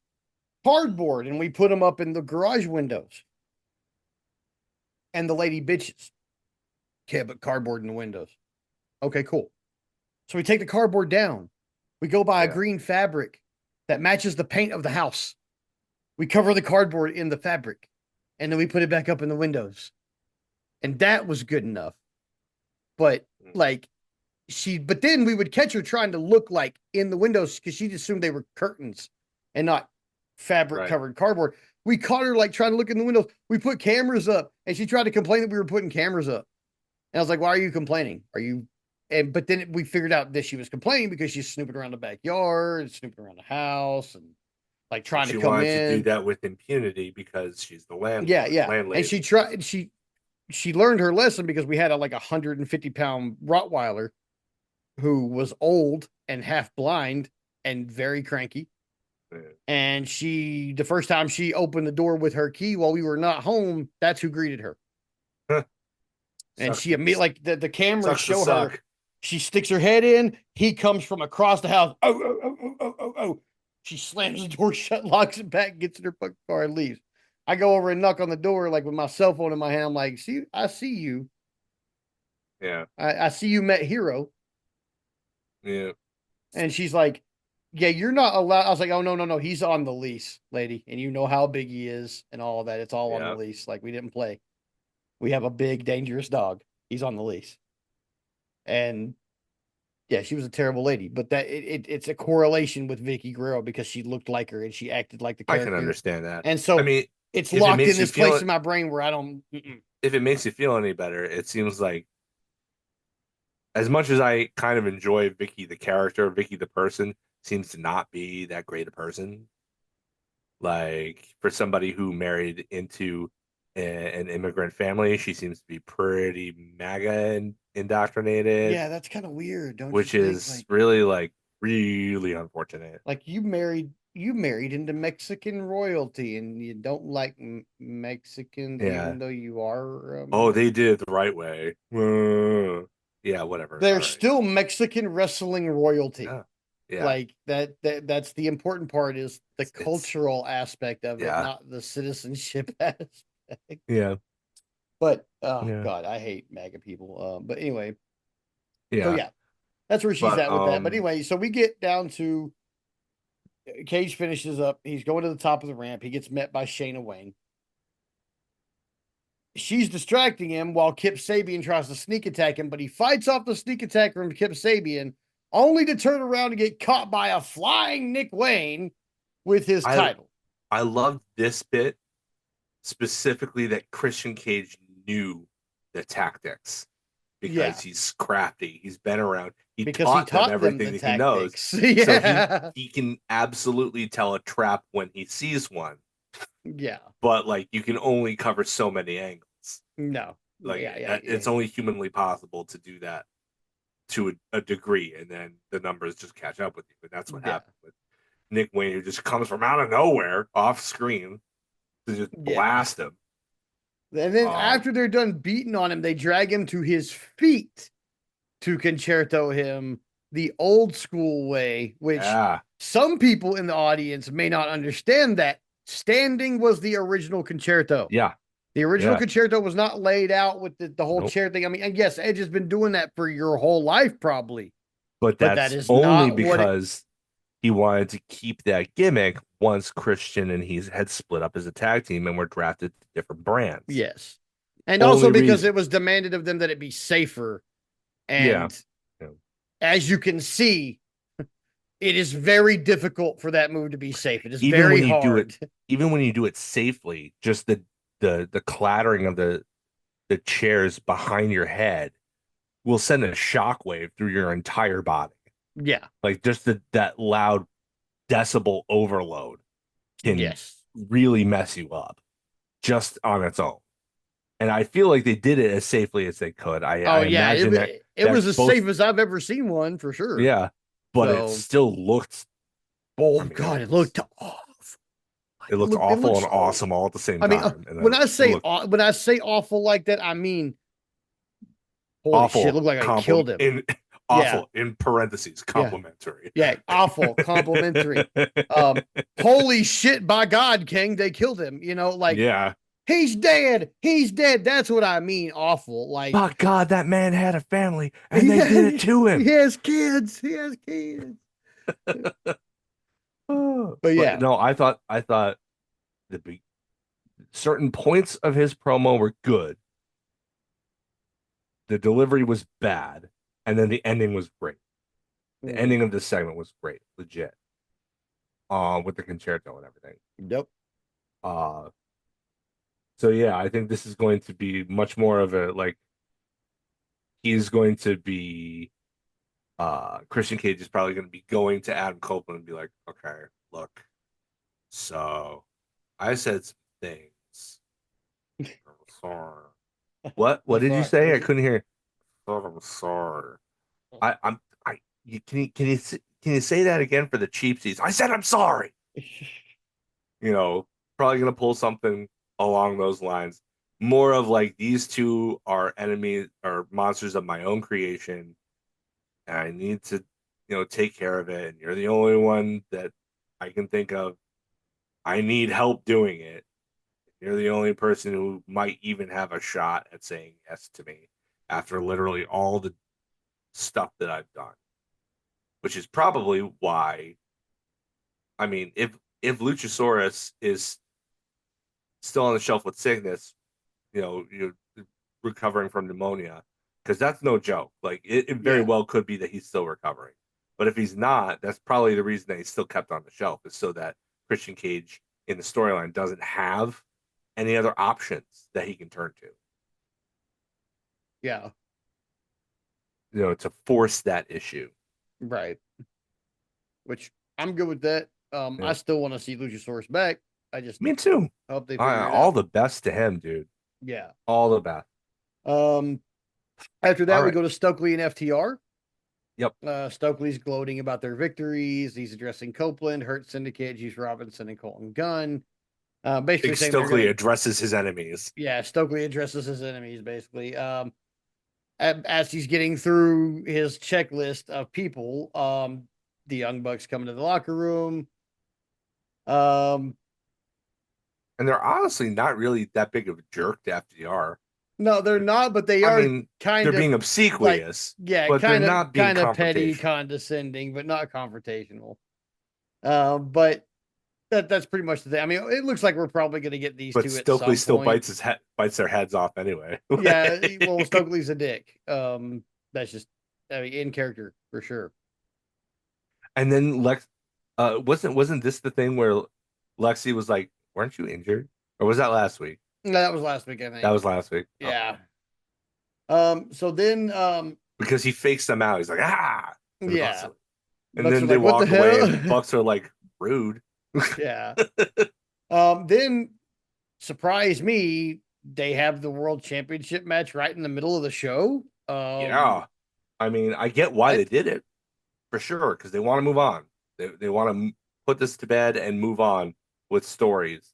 cardboard and we put them up in the garage windows. And the lady bitches. Okay, but cardboard in the windows. Okay, cool. So we take the cardboard down. We go buy a Yeah. green fabric that matches the paint of the house. We cover the cardboard in the fabric and then we put it back up in the windows. And that was good enough. But Mm. like but then we would catch her trying to look like in the windows because she assumed they were curtains and not fabric Right. covered cardboard. We caught her like trying to look in the windows. We put cameras up and she tried to complain that we were putting cameras up. And I was like, why are you complaining? Are you? And but then we figured out that she was complaining because she's snooping around the backyard, snooping around the house, and like And trying to she come wanted to do in. that with impunity because she's the Yeah, landlord, yeah. And she landlady. tried. She learned her lesson because we had a like 150-pound Rottweiler who was old and half blind and very cranky. Yeah. And the first time she opened the door with her key while we were not home, that's who greeted her. And Sucks she to immediately, like the cameras sucks to show her, suck. she sticks her head in. He comes from across the house. Oh, oh, oh, oh, oh, oh, oh. She slams the door shut, locks it back, gets in her fucking car, and leaves. I go over and knock on the door, like with my cell phone in my hand. I'm like, see, I see you. Yeah. I see you met Hero. Yeah. And she's like, yeah, you're not allowed. I was like, oh, no, no, no. He's on the lease, lady. And you know how big he is and all of that. It's all on the Yeah. lease. Like, we didn't play. We have a big, dangerous dog. He's on the lease. And yeah, she was a terrible lady, but it's a correlation with Vicky Guerrero because she looked like her and she acted like the I can character. understand that. And I so mean, it's if it locked in makes you this place feel in my brain where I don't. Mm-mm. if it makes you feel any better, it seems like as much as I kind of enjoy Vicky the character, Vicky the person seems to not be that great a person. Like for somebody who married into an immigrant family, she seems to be pretty MAGA indoctrinated, Yeah, that's kind of weird, don't you which think? is really like really unfortunate. Like you married into Mexican royalty and you don't like Mexicans Yeah. even though you are Oh, they American. did it the right way. Yeah, whatever. They're All right. still Mexican wrestling royalty. Yeah. Yeah. Like that's the important part is the It's cultural aspect of it, yeah. not the citizenship aspect. Yeah. But oh Yeah. god, I hate MAGA people. But anyway, so Yeah. yeah, That's where she's But at with that. But anyway, so we get down to Cage finishes up. He's going to the top of the ramp. He gets met by Shayna Wayne. She's distracting him while Kip Sabian tries to sneak attack him, but he fights off the sneak attack from Kip Sabian, only to turn around and get caught by a flying Nick Wayne with his I title. I love this bit specifically that Christian Cage knew the tactics Yeah, because he's crafty. He's been around. He because he taught them taught them everything the that he knows. tactics. So Yeah. he can absolutely tell a trap when he sees one, Yeah. but like you can only cover so many angles. No. Like Yeah, yeah, yeah. it's only humanly possible to do that to a degree, and then the numbers just catch up with you. And that's what Yeah. happened with Nick Wayne, who just comes from out of nowhere off screen to just Yeah. blast him. And then after they're done beating on him, they drag him to his feet to concerto him the old school way, which Yeah, some people in the audience may not understand that standing was the original concerto. yeah, The original yeah. concerto was not laid out with the whole Nope. chair thing. I mean, and yes, Edge has been doing that for your whole life, probably, But but that that's is only not what it. because he wanted to keep that gimmick once Christian and he had split up as a tag team and were drafted to different brands. Yes. And also Only because reason. it was demanded of them that it be safer. Yeah. And Yeah. as you can see, it is very difficult for that move to be safe. It is Even very when you do it, hard. even when you do it safely, just the clattering of the chairs behind your head will send a shockwave through your entire body. Yeah. Like just that loud decibel overload can Yes. really mess you up just on its own. And I feel like they did it as safely as they could. Oh I yeah, imagine that it that was as both, safe as I've ever seen one for sure. yeah, but it So, still looked. oh I mean, god, it looked awful. it looked It awful looked and so. awesome all at the same I mean, time, and then it looked when I say awful like that, I mean holy shit, it awful. looked like I Compliment killed him. in Yeah, awful in parentheses yeah, complimentary. yeah, awful, complimentary. Um, Holy shit, by God, King, they killed him. Like Yeah. he's dead. He's dead. That's what I mean. Awful. Like By God, that man had a family, and he they did it has, to he him. has kids. He has kids. But But yeah, no, I thought the certain points of his promo were good. The delivery was bad, and then the ending was great. The mhm. ending of this segment was great, legit. With the concerto and everything. Yep. Uh, so yeah, I think this is going to be much more of a like he's going to be Christian Cage is probably going to be going to Adam Copeland and be like, okay, look, so I said some things. I'm sorry. What did you Sorry. say? I couldn't hear. Oh, I'm sorry. I'm I can you say that again for the cheapsies? I said I'm sorry. You know, probably gonna pull something along those lines. More of like these two are enemies or monsters of my own creation, and I need to, take care of it. And you're the only one that I can think of. I need help doing it. You're the only person who might even have a shot at saying yes to me after literally all the stuff that I've done. Which is probably why, I mean, if Luchasaurus is still on the shelf with sickness, you're recovering from pneumonia, because that's no joke. Like it very Yeah. well could be that he's still recovering. But if he's not, that's probably the reason that he's still kept on the shelf, is so that Christian Cage in the storyline doesn't have any other options that he can turn to, Yeah. to force that issue. Right. Which I'm good with that. I Yeah. still want to see Luchasaurus back. I just Me too. hope they figure it All out. the best to him, dude. Yeah. All the best. Um, After All that, we right. go to Stokely and FTR. Yep. Stokely's gloating about their victories. He's addressing Copeland, Hurt Syndicate, Juice Robinson, and Colton Gunn. Basically Big saying they're Stokely gonna. addresses his enemies. Yeah, Stokely addresses his enemies basically. As he's getting through his checklist of people, the Young Bucks come into the locker room. Um, And they're honestly not really that big of a jerk to FDR. No, they're not, but they I are mean, they're kind being of like, obsequious, yeah, but they're kind of not being kind of petty, confrontational. condescending, but not confrontational. But that's pretty much the thing. I mean, it looks like we're probably going to get these But two at Stokely some still point. bites their heads off anyway. Yeah, well, Stokely's a dick. That's just, I mean, in character for sure. And then Lex, wasn't this the thing where Lexi was like, "Weren't you injured?" Or was that last week? No, that was last week, I That think. was last week. Yeah. Okay. So then, Because he fakes them out. He's like, "Ah," to the Bucks, yeah, and Bucks are then they like, "What the walk away, hell?" and the Bucks are like, "Rude." Yeah. Then surprise me, they have the world championship match right in the middle of the show. Yeah, I mean, I get why they What? did it for sure because they want to move on. They want to put this to bed and move on with stories.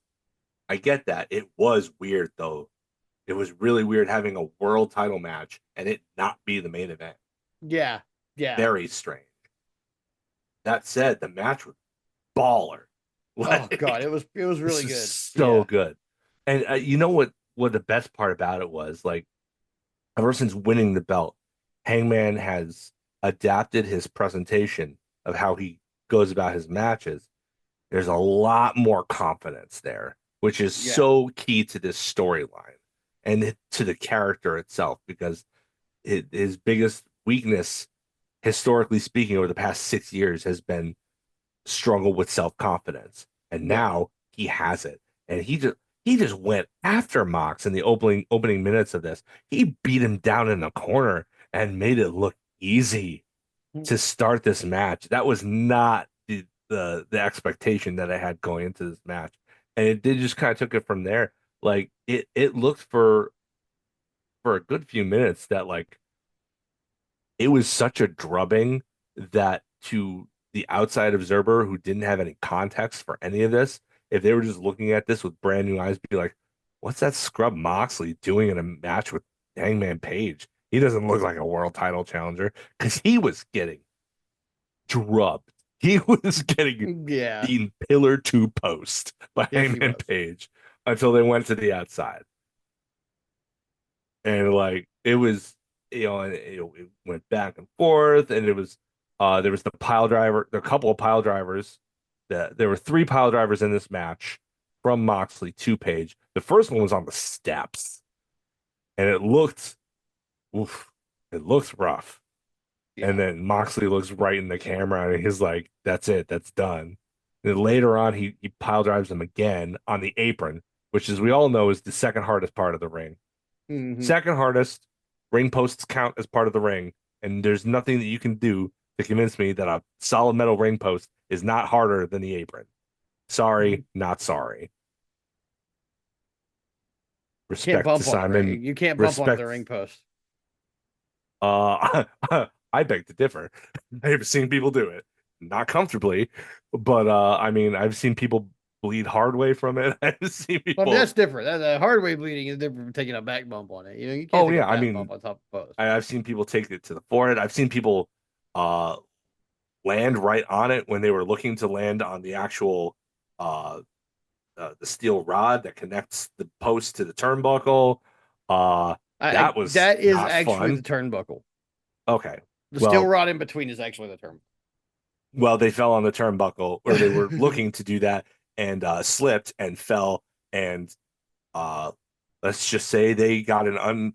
I get that. It was weird though. It was really weird having a world title match and it not be the main event. Yeah, yeah. Very strange. That said, the match was baller. Oh god, Like it was this really is good. so Yeah, good. And you know what the best part about it was? Like ever since winning the belt, Hangman has adapted his presentation of how he goes about his matches. There's a lot more confidence there, which is yeah, so key to this storyline and to the character itself because his biggest weakness, historically speaking, over the past 6 years has been struggle with self-confidence. And yeah. now he has it. And he just went after Mox in the opening minutes of this. He beat him down in the corner and made it look easy to start this match. That was not the expectation that I had going into this match. And it did just kind of took it from there. Like it looked for a good few minutes that like it was such a drubbing that to the outside observer who didn't have any context for any of this, if they were just looking at this with brand new eyes, be like, what's that scrub Moxley doing in a match with Hangman Page? He doesn't look like a world title challenger because he was getting drubbed. He was getting Yeah. beaten pillar to post by Yes, he Hangman was. Page until they went to the outside. And like it was, and it went back and forth, and it was, there was the pile driver, there were a couple of pile drivers. That there were three pile drivers in this match from Moxley to Page. The first one was on the steps, and oof, it looked rough. And Yeah. then Moxley looks right in the camera, and he's like, "That's it, that's done." And then later on, he pile drives him again on the apron, which, as we all know, is the second hardest part of the ring. Hmm. Second hardest. Ring posts count as part of the ring, and there's nothing that you can do to convince me that a solid metal ring post is not harder than the apron. Sorry, not sorry. Can't Respect to bump on the Simon. ring. You can't bump onto the Respect. ring post. Uh, I beg to differ. I've seen people do it, not comfortably, but I mean, I've seen people bleed hard way from it. I've seen Well, I mean, people. that's different. The hard way bleeding is different from taking a back bump on it. You know, you can't Oh take a yeah, I back bump mean, on top of post. I've seen people take it to the forehead. I've seen people uh land right on it when they were looking to land on the actual uh, the steel rod that connects the post to the turnbuckle. That was That is not actually the fun. turnbuckle. Okay. The steel Well, rod in between is actually the turnbuckle. they fell on the turnbuckle, or they were looking to do that and slipped and fell, and uh, let's just say they got an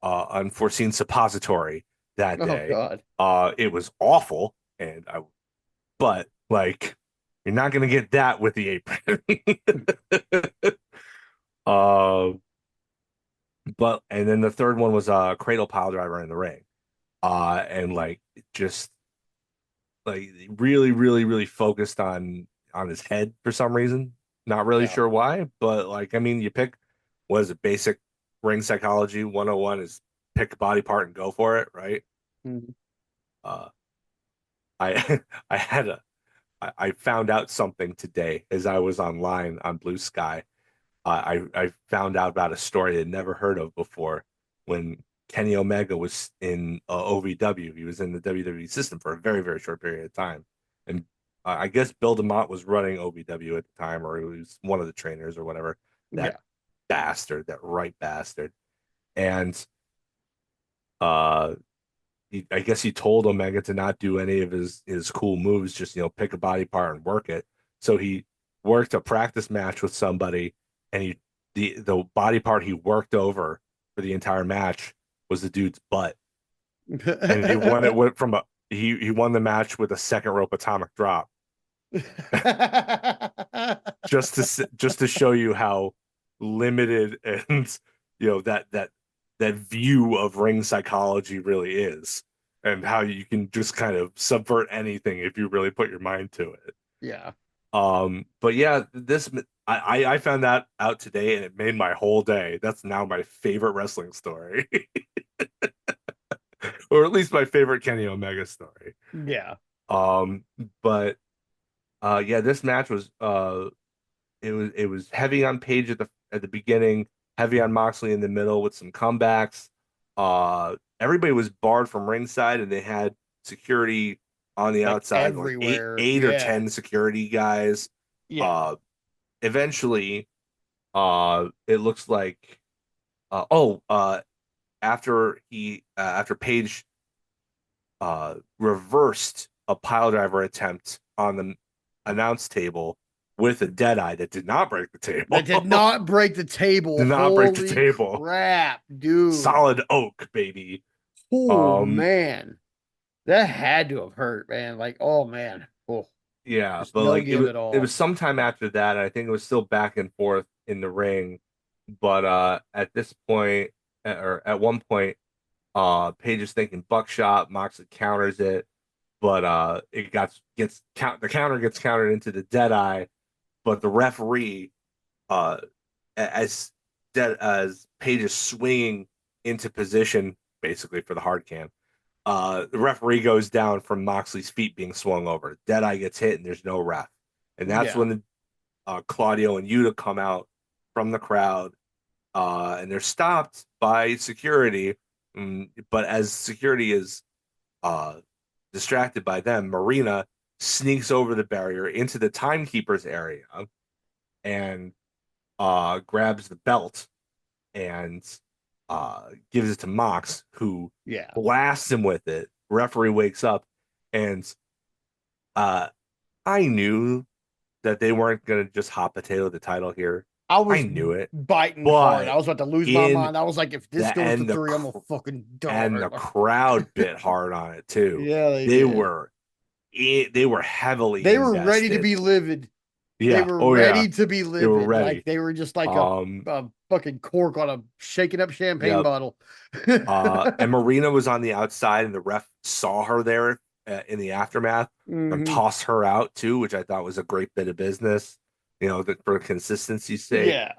unforeseen suppository that Oh day. God. It was awful, but like you're not gonna get that with the apron. uh, but and then the third one was a cradle pile driver in the ring. And like just like really, really, really focused on his head for some reason. Not really Yeah. sure why, but like I mean, you pick what is it, basic ring psychology 101 is pick a body part and go for it, right? Mhm. Uh, I I had a I found out something today as I was online on Blue Sky. I found out about a story I'd never heard of before. When Kenny Omega was in OVW, he was in the WWE system for a very, very short period of time. And I guess Bill DeMott was running OVW at the time, or he was one of the trainers or whatever. That Yeah. bastard, that right bastard. and uh I guess he told Omega to not do any of his cool moves, just pick a body part and work it. So he worked a practice match with somebody, and the body part he worked over for the entire match was the dude's butt, and he won it with from a he won the match with a second rope atomic drop, just to show you how limited and that view of ring psychology really is, and how you can just kind of subvert anything if you really put your mind to it. Yeah. But yeah, this I found that out today, and it made my whole day. That's now my favorite wrestling story, or at least my favorite Kenny Omega story. Yeah. Um, but yeah, this match was it was heavy on Page at the beginning, heavy on Moxley in the middle with some comebacks. Everybody was barred from ringside, and they had security on the Like outside, like eight everywhere. eight or Yeah. 10 security guys. Yeah. Uh, Eventually, it looks like after Page reversed a pile driver attempt on the announce table with a dead eye that did not break the That table. did not break the table. Did not break the Holy table. crap, dude. Solid oak, baby. Oh Um, man. That had to have hurt, man. Like, oh man. Oh, yeah, just but no like it give was at it all. was sometime after that. I think it was still back and forth in the ring. But at this point, or at one point, Page is thinking buckshot, Moxley counters it, but it the counter gets countered into the dead eye, but the referee, uh as Page is swinging into position basically for the hard cam, the referee goes down from Moxley's feet being swung over. Deadeye gets hit, and there's no ref, and that's Yeah. when Claudio and Yuta come out from the crowd, and they're stopped by security. But as security is uh, distracted by them, Marina sneaks over the barrier into the timekeeper's area and grabs the belt and gives it to Mox, who Yeah. blasts him with it. Referee wakes up, and uh, I knew that they weren't going to just hot potato the title here. I I was knew it, biting hard. I but was about to lose my in mind. I was like, if this the goes to and the three, I'm gonna fucking and die. the crowd bit hard on it too. Yeah, they They did. were they were heavily They were ready to invested. be livid. They Yeah, were oh yeah, ready to be they were livid. Like ready. they were just like Um, a fucking cork on a shaking up champagne yeah. bottle. And Marina was on the outside, and the ref saw her there in the aftermath and Hmm. tossed her out too, which I thought was a great bit of business. That for consistency's sake. Yeah.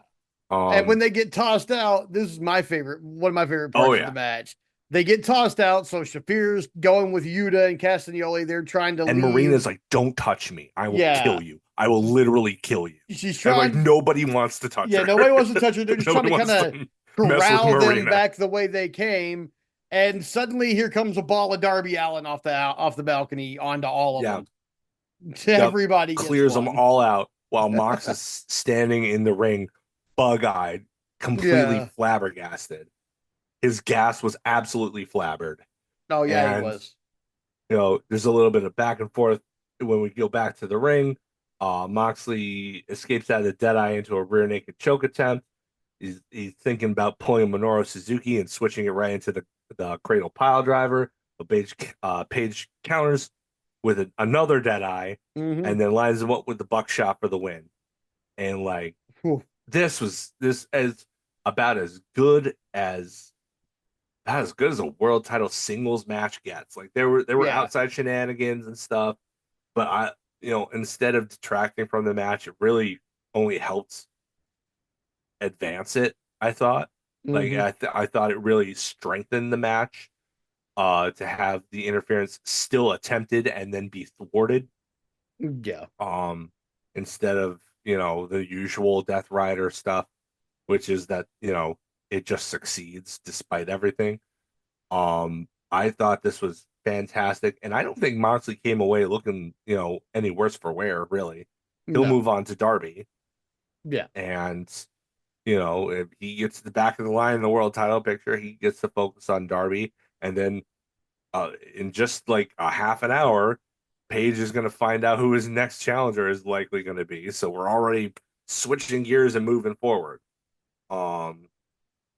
And when Um, they get tossed out, this is my favorite, one of my favorite oh parts of the yeah, match. They get tossed out, so Shafir's going with Yuta and Castagnoli. They're trying to and leave. Marina's like, "Don't touch me! I will Yeah. kill you! I will literally kill you!" She's And like trying, nobody wants to touch yeah, her. nobody wants to touch her. They're just trying Nobody to kind wants of to mess with corral them Marina. back the way they came. And suddenly here comes a ball of Darby Allin off the balcony onto all of Yeah, them. yep. Everybody gets Clears them one. all out while Mox is standing in the ring, bug-eyed, completely Yeah. flabbergasted. His gas was absolutely flabbered. Oh yeah, he And was. there's a little bit of back and forth when we go back to the ring. Moxley escapes out of the Deadeye into a rear naked choke attempt. He's thinking about pulling Minoru Suzuki and switching it right into the cradle pile driver. But Page counters with another Deadeye, Mm-hmm. and then lines him up with the buckshot for the win. And like this as about as good as about as good as a world title singles match gets. Like there were Yeah. outside shenanigans and stuff, but instead of detracting from the match, it really only helped advance it. I thought, like Mm-hmm. I thought it really strengthened the match. To have the interference still attempted and then be thwarted. Yeah. Um, Instead of the usual Death Rider stuff, which is that it just succeeds despite everything. I thought this was fantastic, and I don't think Moxley came away looking, any worse for wear, really. He'll No. move on to Darby, Yeah. and If he gets the back of the line in the world title picture, he gets to focus on Darby, and then in just like a half an hour, Paige is going to find out who his next challenger is likely going to be. So we're already switching gears and moving forward. Um,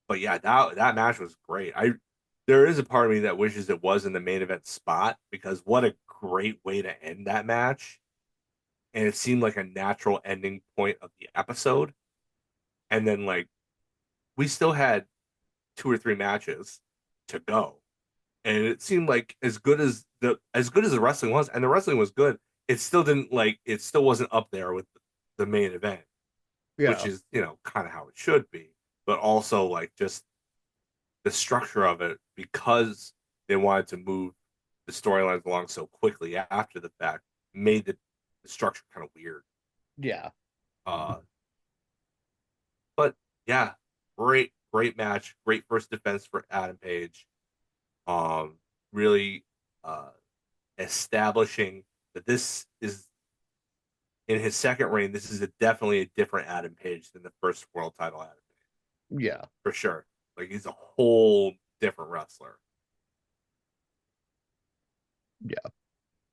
but yeah, that match was great. There is a part of me that wishes it was in the main event spot because what a great way to end that match. And it seemed like a natural ending point of the episode. And then like we still had 2 or 3 matches to go. And it seemed like as good as the wrestling was, and the wrestling was good, it still wasn't up there with the main event, which Yeah. is, kind of how it should be. But also like just the structure of it because they wanted to move the storylines along so quickly after the fact made the structure kind of weird. Yeah. Uh, but yeah, great match, great first defense for Adam Page. Really establishing that this is in his second reign. This is definitely a different Adam Page than the first world title Adam Page Yeah. for sure. Like he's a whole different wrestler. Yeah.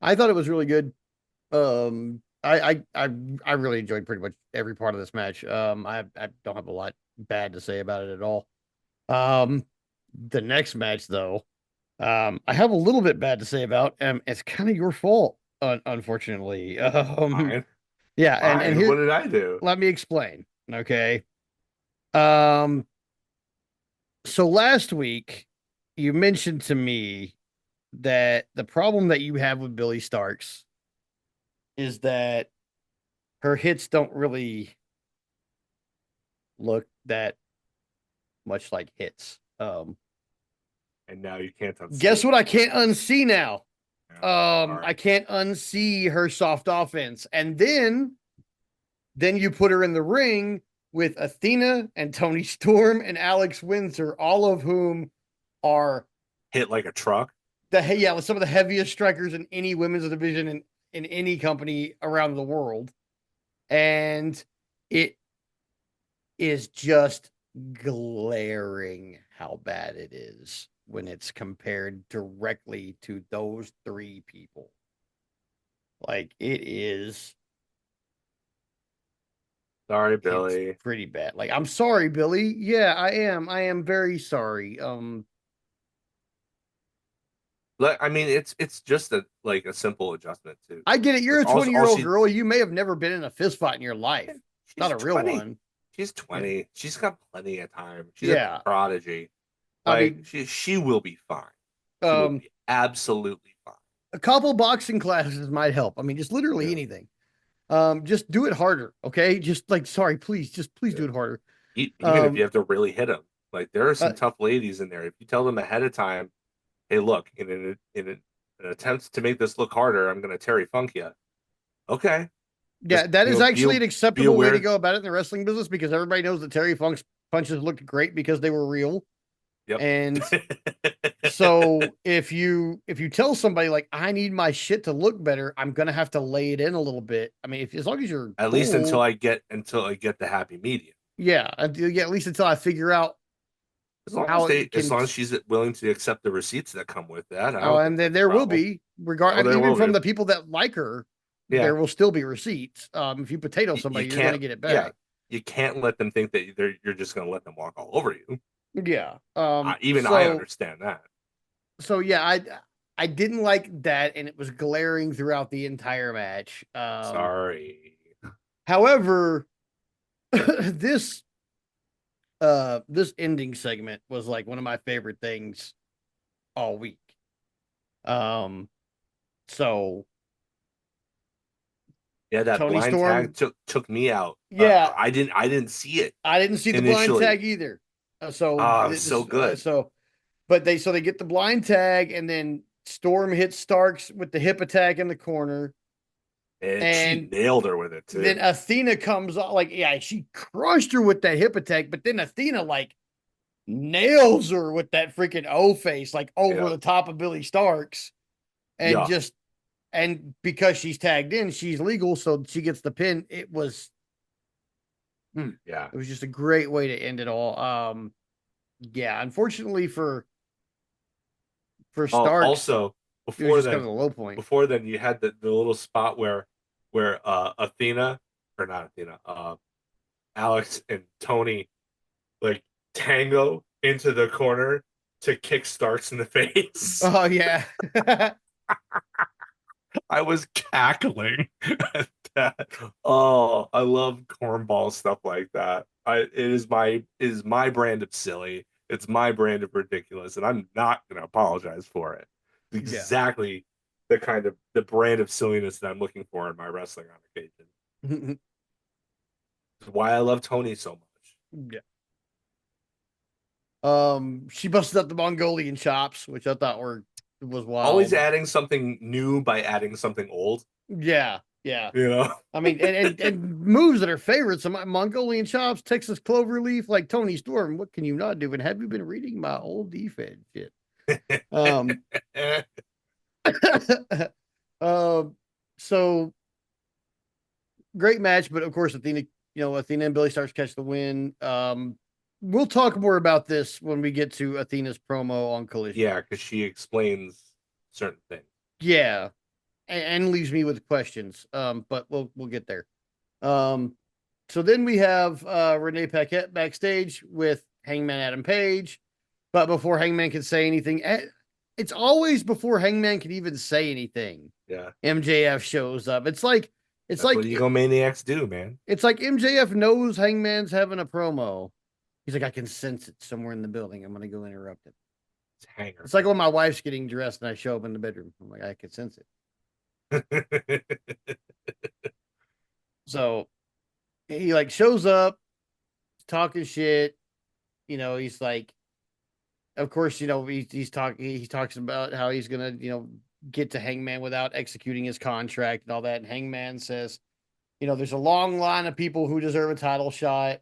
I thought it was really good. I really enjoyed pretty much every part of this match. I don't have a lot bad to say about it at all. Um, the next match though, I have a little bit bad to say about. It's kind of your fault, unfortunately. Fine, Yeah, and fine. What here, did I do? let me explain. Okay. Um, so last week you mentioned to me that the problem that you have with Billy Starks is that her hits don't really look that much like hits. And now you can't Guess unsee what? it. I can't unsee now. Yeah. All I right. can't unsee her soft offense, and then you put her in the ring with Athena and Tony Storm and Alex Windsor, all of whom are Hit like a truck. with some of the heaviest strikers in any women's division in any company around the world, and it is just glaring how bad it is when it's compared directly to those three people. Like Sorry, it's Billy. pretty bad. Like I'm sorry, Billy. Yeah, I am. I am very sorry. I mean, it's just a simple adjustment too. I get it. You're Like a all 20-year-old she girl. You may have never been in a fist fight in your life. Not she's a real 20. one. She's Yeah. 20. She's got plenty of time. She's a Yeah. prodigy. I Like mean, she will be fine. She will um, be absolutely fine. a couple boxing classes might help. I mean, just literally Yeah. anything. Just do it harder, okay? Just like sorry, please, just please Yeah. do it harder. Even if you Um, have to really hit them. Like there are uh, some tough ladies in there. If you tell them ahead of time, hey, look, in an attempt to make this look harder, I'm gonna Terry Funk you. Okay. yeah, Just that is actually an be acceptable way to aware. go about it in the wrestling business because everybody knows that Terry Funk's punches looked great because they were real. Yep. And so if you tell somebody like I need my shit to look better, I'm gonna have to lay it in a little bit. I mean, if as long as you're At least cool, until I get the happy medium. yeah, yeah, at least until I figure out how it As can. long as she's willing to accept the receipts that come with that, I Oh, don't think and then that's a there will problem. be Oh, regard there even will from be. the people that like her, Yeah. there will still be receipts. If you potato You somebody, you're gonna can't. get it Yeah. back. You can't let them think that you're just going to let them walk all over you. Yeah. Even I understand that. So yeah, I didn't like that, and it was glaring throughout the entire match. Sorry. However, this this ending segment was like one of my favorite things all week. Um, so Yeah, that Tony blind tag Storm, took me out. yeah, I didn't see it I didn't see the blind initially. tag either. So Ah, it was so this, good. but they get the blind tag, and then Storm hits Starks with the hip attack in the corner, And she and nailed her with it then too. Athena comes on like yeah, she crushed her with that hip attack, but then Athena like nails her with that freaking O face like over Yeah. the top of Billy Starks, and Yeah. just and because she's tagged in, she's legal, so she gets the pin. Yeah. It was just a great way to end it all. Yeah, unfortunately for Starks, Also, it was before just kind of then, the low point. you had the little spot where Athena, or not Athena, Alex and Tony like tango into the corner to kick Starks in the face. Oh yeah. I was cackling at that. Oh, I love cornball stuff like that. It is my brand of silly. It's my brand of ridiculous, and I'm not gonna apologize for it. It's Yeah. exactly the brand of silliness that I'm looking for in my wrestling on occasion. It's why I love Tony so much. Yeah. She busted up the Mongolian chops, which I thought was Always wild. adding something new by adding something old. Yeah, yeah. You know? I mean, and moves that are favorites. Some Mongolian chops, Texas cloverleaf, like Tony Storm. What can you not do? And have you been reading my old defense shit? Um, um, so great match, but of course, Athena and Billy starts to catch the win. We'll talk more about this when we get to Athena's promo on Collision. Yeah, because she explains certain things. Yeah, and leaves me with questions. But we'll get there. Um, so then we have Renee Paquette backstage with Hangman Adam Page. But before Hangman can say anything, it's always before Hangman can even say anything. Yeah. MJF shows up. It's That's like what egomaniacs do, man. it's like MJF knows Hangman's having a promo. He's like, I can sense it somewhere in the building. I'm gonna go interrupt it. It's hanger. It's like when my wife's getting dressed and I show up in the bedroom. I'm like, I can sense it. So he like shows up, talking shit. He's like, of course, he talks about how he's gonna, get to Hangman without executing his contract and all that. And Hangman says, there's a long line of people who deserve a title shot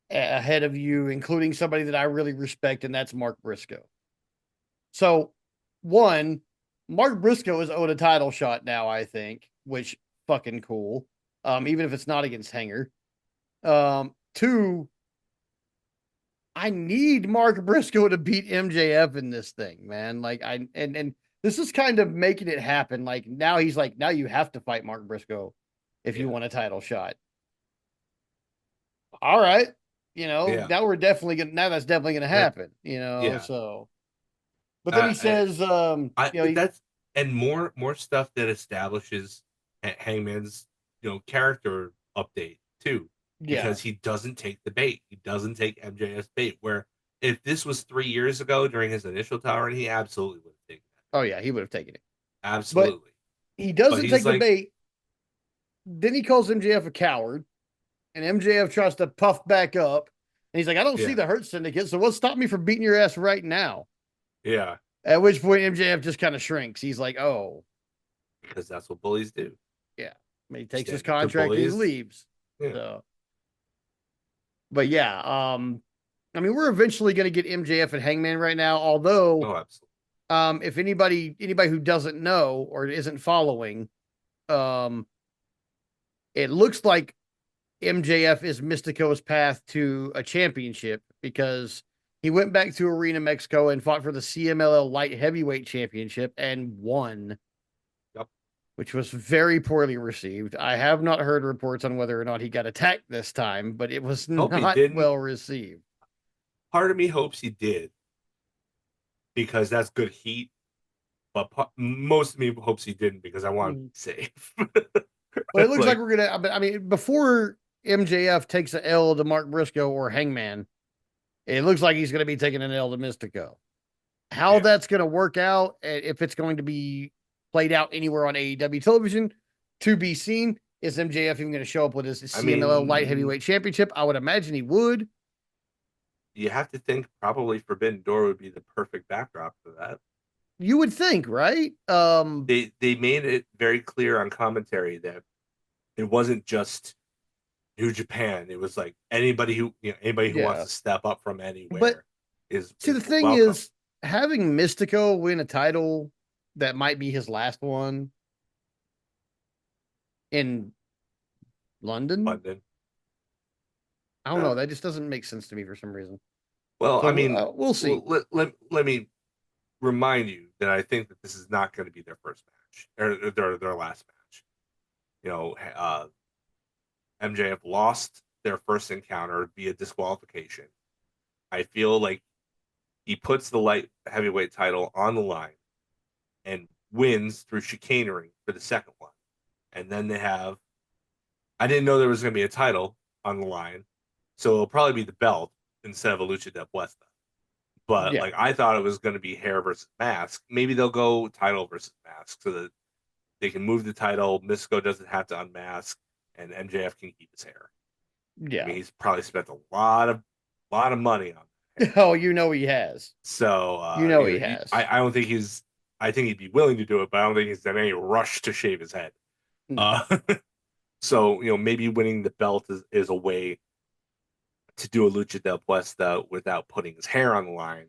ahead of you, including somebody that I really respect, and that's Mark Briscoe. So, one, Mark Briscoe is owed a title shot now, I think, which fucking cool. Even if it's not against Hanger. Two, I need Mark Briscoe to beat MJF in this thing, man. Like and this is kind of making it happen. Like now he's like, now you have to fight Mark Briscoe if you want a title shot. All right. Yeah. Now that's definitely gonna happen, Yeah. so but then he says, that's and more stuff that establishes Hangman's character update too, yeah. because he doesn't take the bait. He doesn't take MJF's bait. Where if this was 3 years ago during his initial tower, he absolutely would have taken it. Oh yeah, he would have taken it. But Absolutely. he But doesn't he's take the like, bait. Then he calls MJF a coward, and MJF tries to puff back up. And he's like, I don't see yeah, the Hurt Syndicate, so what's stopping me from beating your ass right now? yeah, At which point MJF just kind of shrinks. He's like, oh, because that's what bullies do. yeah. He takes his Stand up to contract and he bullies. leaves. Yeah. So, but yeah, I mean, we're eventually going to get MJF and Hangman right now. Although, Oh, absolutely. if anybody who doesn't know or isn't following, um, it looks like MJF is Mystico's path to a championship because he went back to Arena Mexico and fought for the CMLL Light Heavyweight Championship and won. Yep. Which was very poorly received. I have not heard reports on whether or not he got attacked this time, but it was Hope he not didn't. well received. Part of me hopes he did because that's good heat. But most of me hopes he didn't because I want him to be safe. But it looks like Like, we're gonna. I mean, before MJF takes an L to Mark Briscoe or Hangman, it looks like he's going to be taking an L to Mystico. How that's going to work out, if it's going to be played out anywhere on AEW television, to be seen. Is MJF even going to show up with his CMLL Light Heavyweight Championship? I would imagine he would. You have to think probably Forbidden Door would be the perfect backdrop for that. You would think, right? They made it very clear on commentary that it wasn't just New Japan. It was like anybody who wants to step up from anywhere. But is the thing welcome. is, having Mystico win a title that might be his last one in London. I don't know. That just doesn't make sense to me for some reason. Well, I So mean, we'll see. let me remind you that I think that this is not going to be their first match or their last match. MJF lost their first encounter via disqualification. I feel like he puts the light heavyweight title on the line and wins through chicanery for the second one. And then they have, I didn't know there was going to be a title on the line. So it'll probably be the belt instead of a lucha de puesta. But Yeah, like I thought it was going to be hair versus mask. Maybe they'll go title versus mask so that they can move the title. Mystico doesn't have to unmask, and MJF can keep his hair. I yeah. mean, he's probably spent a lot of money on hair. Oh, you know he has. So You know he has. I don't think he's. I think he'd be willing to do it, but I don't think he's in any rush to shave his head. No. Uh, so maybe winning the belt is a way to do a lucha del puesta without putting his hair on the line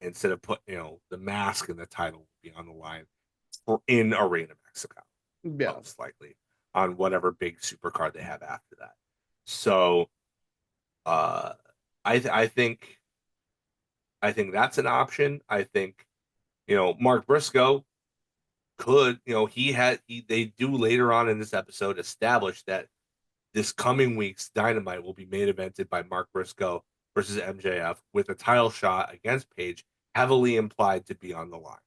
instead of put the mask and the title will be on the line for in Arena Mexico, Yeah. most likely on whatever big supercard they have after that. So uh I think that's an option. I think Mark Briscoe could they do later on in this episode establish that this coming week's Dynamite will be main evented by Mark Briscoe versus MJF with a title shot against Page heavily implied to be on the line.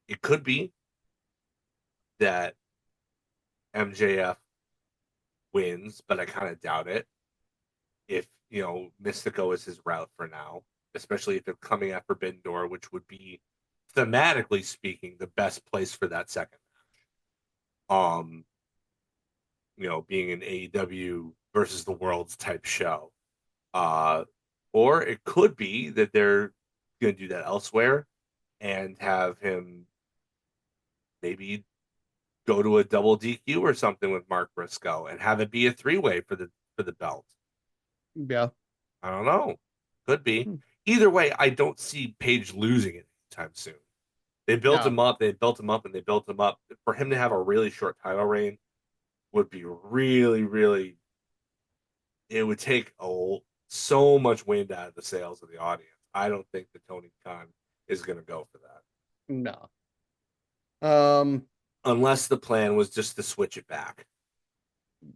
It could be that MJF wins, but I kind of doubt it. If Mystico is his route for now, especially if they're coming at Forbidden Door, which would be thematically speaking the best place for that second match. Being an AEW versus the world's type show. Uh, or it could be that they're going to do that elsewhere and have him maybe go to a double DQ or something with Mark Briscoe and have it be a three-way for the belt. Yeah. I don't know. Could be. Hmm. Either way, I don't see Page losing it anytime soon. They built No. him up, they built him up, and they built him up. For him to have a really short title reign would be really, really. It would take so much wind out of the sails of the audience. I don't think that Tony Khan is going to go for that, No. Um. unless the plan was just to switch it back,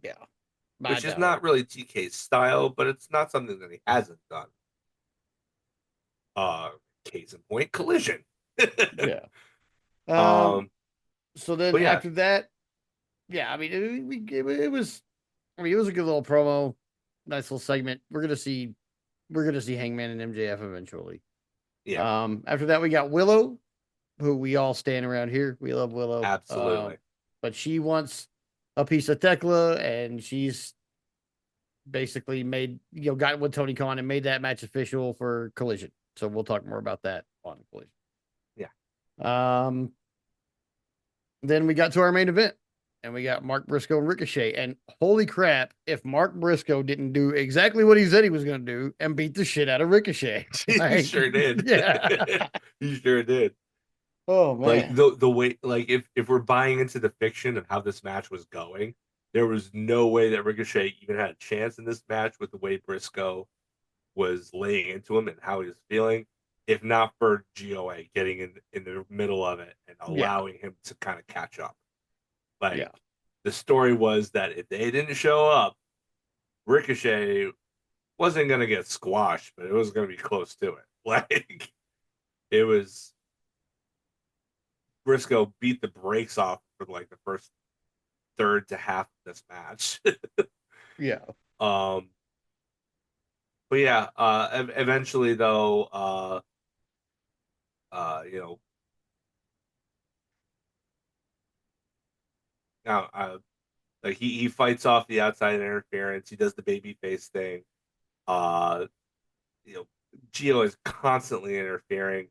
Yeah. I which is doubt it. not really TK's style, but it's not something that he hasn't done. Uh, Case in point, Collision. Yeah. Um. um, So then but yeah, after that, yeah. I mean, it was. I mean, it was a good little promo. Nice little segment. We're gonna see. We're gonna see Hangman and MJF eventually. yeah, After that, we got Willow, who we all stand around here. We love Willow. absolutely. But she wants a piece of Tekla, and she's basically made got with Tony Khan and made that match official for Collision. So we'll talk more about that on Collision. Yeah, Um, then we got to our main event, and we got Mark Briscoe and Ricochet. And holy crap, if Mark Briscoe didn't do exactly what he said he was going to do and beat the shit out of Ricochet, he like, sure did. yeah. He sure did. Oh Like man, the way, like if we're buying into the fiction of how this match was going, there was no way that Ricochet even had a chance in this match with the way Briscoe was laying into him and how he was feeling, if not for GOA getting in the middle of it and yeah, allowing him to kind of catch up. Like yeah, the story was that if they didn't show up, Ricochet wasn't gonna get squashed, but it was gonna be close to it. Like it was Briscoe beat the brakes off for like the first third to half of this match. yeah. um but yeah, eventually though, you know, now like he fights off the outside interference. He does the baby face thing. Uh, you know, Gio is constantly interfering,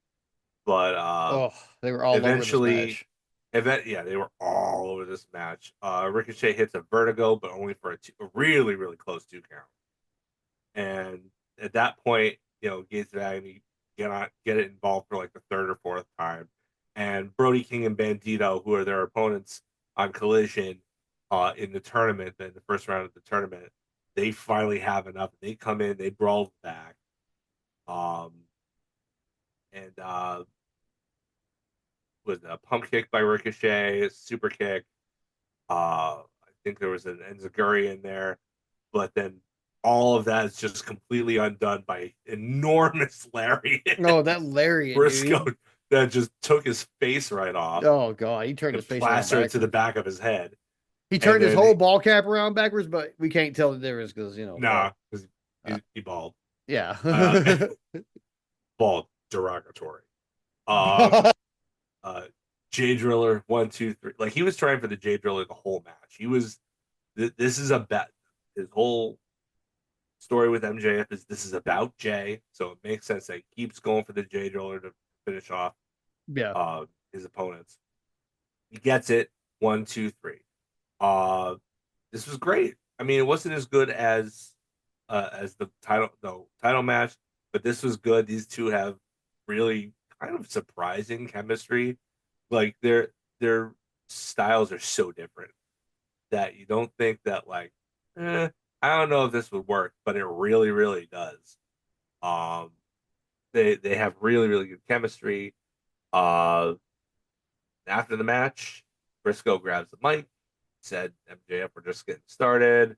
but Oh, they were all over this eventually, match. yeah, they were all over this match. Ricochet hits a vertigo, but only for a really, really close 2 count. And at that point, Gates of Agony get it involved for like the third or fourth time. And Brody King and Bandito, who are their opponents on Collision, in the tournament, in the first round of the tournament, they finally have enough. They come in, they brawl back, um, and was a pump kick by Ricochet, super kick. I think there was an enziguri in there, but then all of that is just completely undone by enormous lariat. Oh, that lariat, Briscoe dude. that just took his face right off Oh god, he turned his and face around plastered it to the backwards. back of his head. He And turned his then whole ball cap around backwards, but we can't tell the difference because bald. nah, because Uh, he bald. yeah. Uh, bald derogatory. Um, uh, J Driller 1, 2, 3. Like he was trying for the J Driller the whole match. He was. This is a bet. His whole story with MJF is this is about Jay, so it makes sense that he keeps going for the J Driller to finish off Yeah. his opponents. He gets it 1, 2, 3. Uh, this was great. I mean, it wasn't as good as the title match, but this was good. These two have really kind of surprising chemistry. Like their styles are so different that you don't think that like, I don't know if this would work, but it really, really does. Um, they have really, really good chemistry. Uh, After the match, Briscoe grabs the mic, said, "MJF, we're just getting started."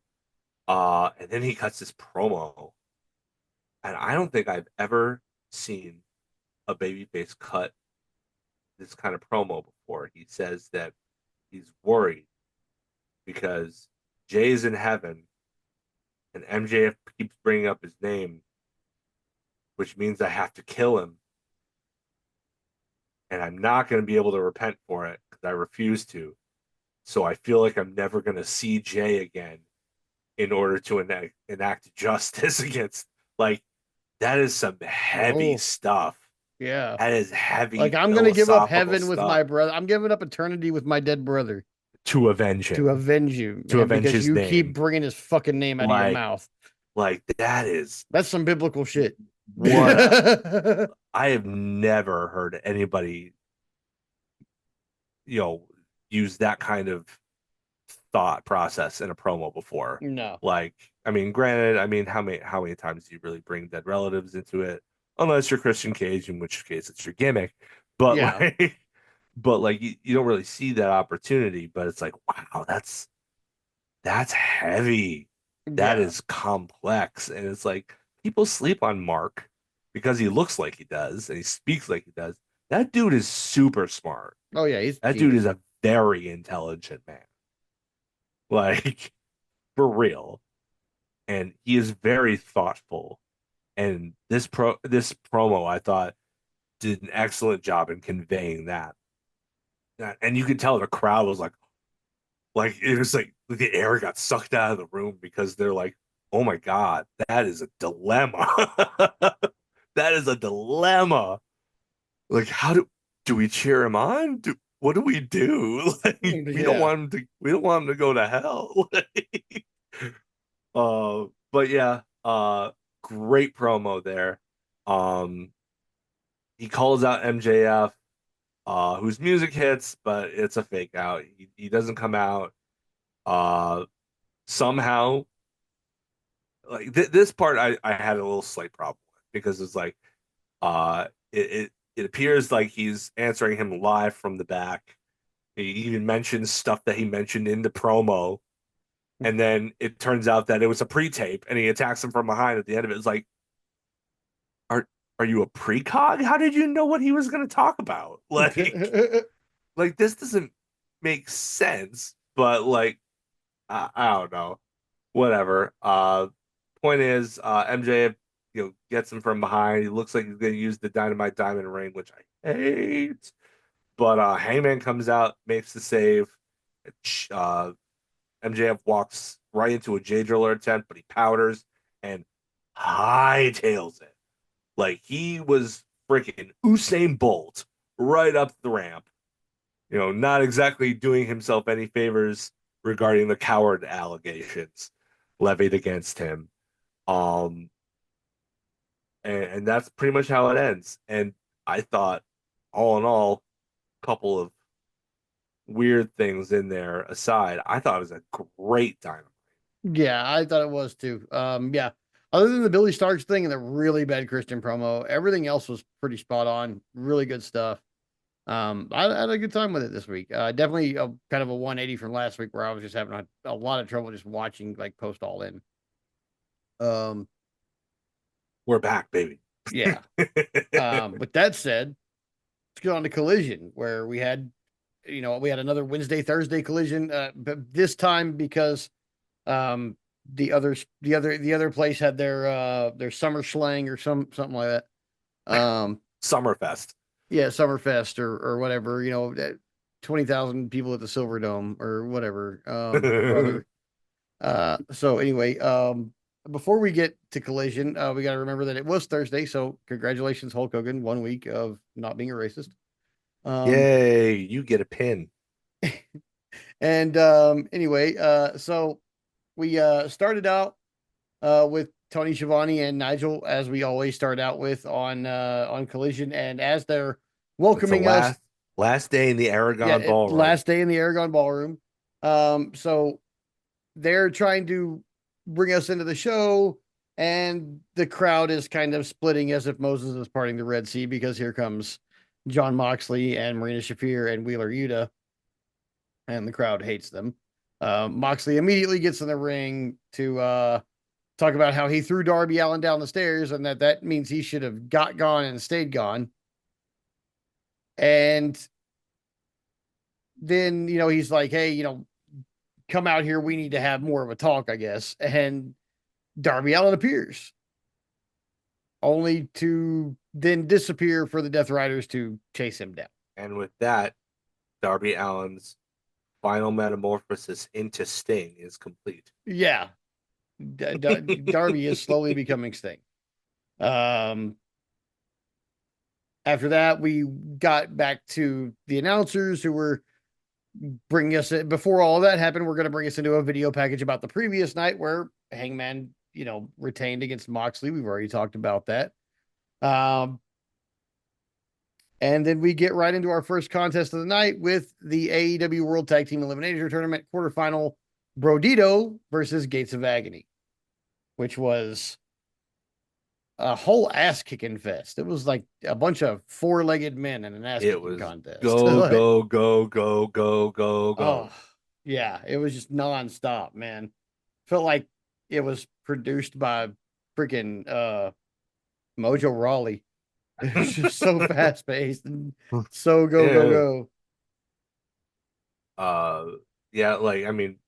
And then he cuts this promo, and I don't think I've ever seen a babyface cut this kind of promo before. He says that he's worried because Jay's in heaven and MJF keeps bringing up his name, which means I have to kill him. And I'm not going to be able to repent for it because I refuse to. So I feel like I'm never going to see Jay again in order to enact justice against, like, that is some heavy Oh, stuff. yeah. That is Like heavy I'm gonna give up philosophical heaven with stuff my brother. I'm giving up eternity with my dead brother to avenge to him, avenge you, to man, avenge because his you keep name. bringing his fucking name out of your Like, mouth. that is That's some biblical shit. what I have never heard anybody, you know, use that kind of thought process in a promo before. No. Like, I mean, granted, I mean, how many times do you really bring dead relatives into it? Unless you're Christian Cage, in which case it's your gimmick. But Yeah. like, but like you don't really see that opportunity. But it's like, wow, that's heavy. That Yeah. is complex. And it's like people sleep on Mark because he looks like he does and he speaks like he does. That dude is super smart. Oh yeah, he's That dude is genius. a very intelligent man. Like for real. And he is very thoughtful. And this promo I thought did an excellent job in conveying that. And you could tell the crowd was like it was like the air got sucked out of the room because they're like, oh my God, that is a dilemma. That is a dilemma. Like, do we cheer him on? What do we do? Like, Yeah. we don't want him to go to hell. But yeah, great promo there. Um, he calls out MJF, whose music hits, but it's a fake out. He doesn't come out. Uh, Somehow, like this part, I had a little slight problem with because it's like, it appears like he's answering him live from the back. He even mentions stuff that he mentioned in the promo, and then it turns out that it was a pre-tape, and he attacks him from behind at the end of it. It's like, are are you a precog? How did you know what he was going to talk about? Like this doesn't make sense. But like, I don't know. Whatever. Point is, MJF, gets him from behind. He looks like he's going to use the Dynamite Diamond Ring, which I hate. But Hangman comes out, makes the save. Uh, MJF walks right into a J Driller attempt, but he powders and hightails it. Like he was freaking Usain Bolt right up the ramp. Not exactly doing himself any favors regarding the coward allegations levied against him. Um, and that's pretty much how it ends. And I thought, all in all, couple of weird things in there aside, I thought it was a great Dynamite. Yeah, I thought it was too. Yeah. Other than the Billy Starks thing and the really bad Christian promo, everything else was pretty spot on. Really good stuff. I had a good time with it this week. Definitely a kind of a 180 from last week where I was just having a lot of trouble just watching like post all in. Um, We're back, baby. yeah. With that said, let's get on to Collision where we had another Wednesday Thursday collision. But this time because um the other place had their summer slang or something like that. Summerfest. Yeah, Summerfest or whatever, 20,000 people at the Silver Dome or whatever. Brother. So anyway, before we get to Collision, we got to remember that it was Thursday. So congratulations, Hulk Hogan, 1 week of not being a racist. Um, Yay, you get a pin. and anyway, so we started out with Tony Schiavone and Nigel, as we always start out with on Collision, and as they're It's the welcoming us, last day in the yeah, Aragon Ballroom. last day in the Aragon Ballroom. So they're trying to bring us into the show, and the crowd is kind of splitting as if Moses is parting the Red Sea because here comes John Moxley and Marina Shafir and Wheeler Yuta, and the crowd hates them. Moxley immediately gets in the ring to talk about how he threw Darby Allin down the stairs and that means he should have got gone and stayed gone. And then, he's like, hey, come out here. We need to have more of a talk, I guess. And Darby Allin appears only to then disappear for the Death Riders to chase him down. And with that, Darby Allin's final metamorphosis into Sting is complete. Yeah. Darby is slowly becoming Sting. Um, After that, we got back to the announcers who were bringing us in. Before all of that happened, we're going to bring us into a video package about the previous night where Hangman, retained against Moxley. We've already talked about that. And then we get right into our first contest of the night with the AEW World Tag Team Eliminator Tournament quarterfinal, Brodito versus Gates of Agony, which was a whole ass kicking fest. It was like a bunch of four-legged men in an ass It kicking was contest. go, go, go, go, go, go, Oh, go. yeah, it was just nonstop, man. Felt like it was produced by freaking Mojo Rawley. It was just so fast paced and so go go Yeah. go. Uh, yeah, like I mean,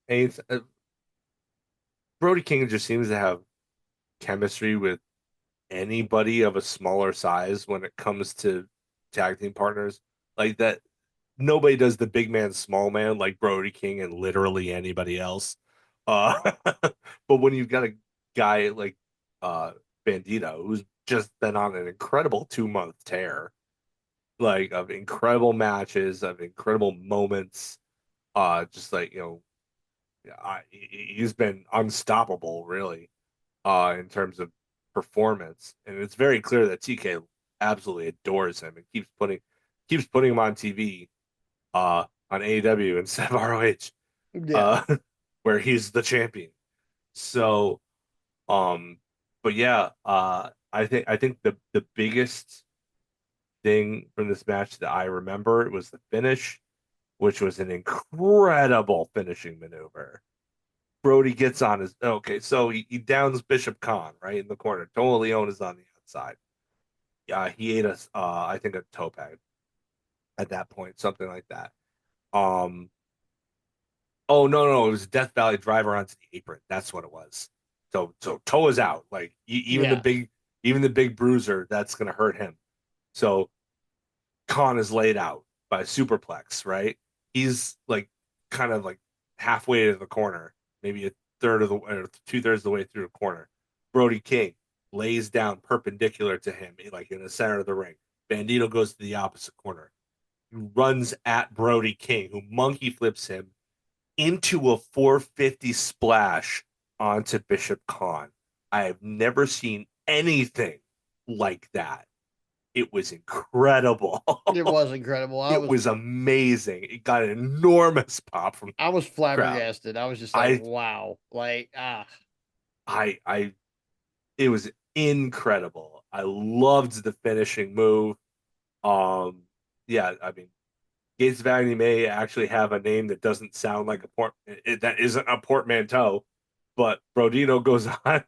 Brody King just seems to have chemistry with anybody of a smaller size when it comes to tag team partners. Like that, nobody does the big man, small man like Brody King and literally anybody else. But when you've got a guy like uh Bandito who's just been on an incredible 2 month tear, like of incredible matches, of incredible moments, just like he's been unstoppable, really, in terms of performance, and it's very clear that TK absolutely adores him and keeps putting him on TV, on AEW instead of ROH, Yeah, uh, where he's the champion. So, um, but yeah, I think the biggest thing from this match that I remember was the finish, which was an incredible finishing maneuver. Brody gets on his okay, so he downs Bishop Khan right in the corner. Toa Leone is on the outside. Yeah, he ate us. I think a toe tag at that point, something like that. Um, oh no, it was Death Valley driver onto the apron. That's what it was. So Toa's out. Like yeah, even the big bruiser, that's gonna hurt him. So Khan is laid out by a superplex, right? He's like kind of like halfway to the corner, maybe a third of the way or 2/3 of the way through the corner. Brody King lays down perpendicular to him, like in the center of the ring. Bandito goes to the opposite corner, runs at Brody King, who monkey flips him into a 450 splash onto Bishop Khan. I have never seen anything like that it was incredible. It was incredible. It was amazing. It got an enormous pop from the I was crowd. flabbergasted. I was just like, I wow. Like, I it was incredible. I loved the finishing move. Um, yeah, I mean, Gates of Agony may actually have a name that doesn't sound like that isn't a portmanteau, but Brodino goes on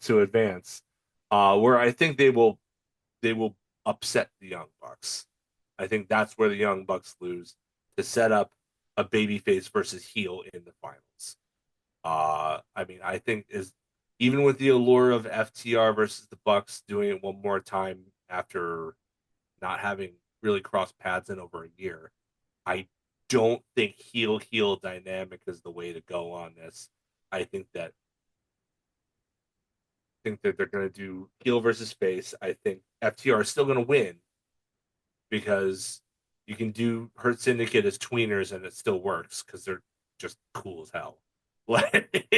to advance, where I think they will upset the Young Bucks. I think that's where the Young Bucks lose to set up a babyface versus heel in the finals. I mean, I think is even with the allure of FTR versus the Bucks doing it one more time after not having really crossed paths in over a year, I don't think heel dynamic is the way to go on this. I think that they're going to do heel versus face. I think FTR is still going to win because you can do Hurt Syndicate as tweeners and it still works because they're just cool as hell. Like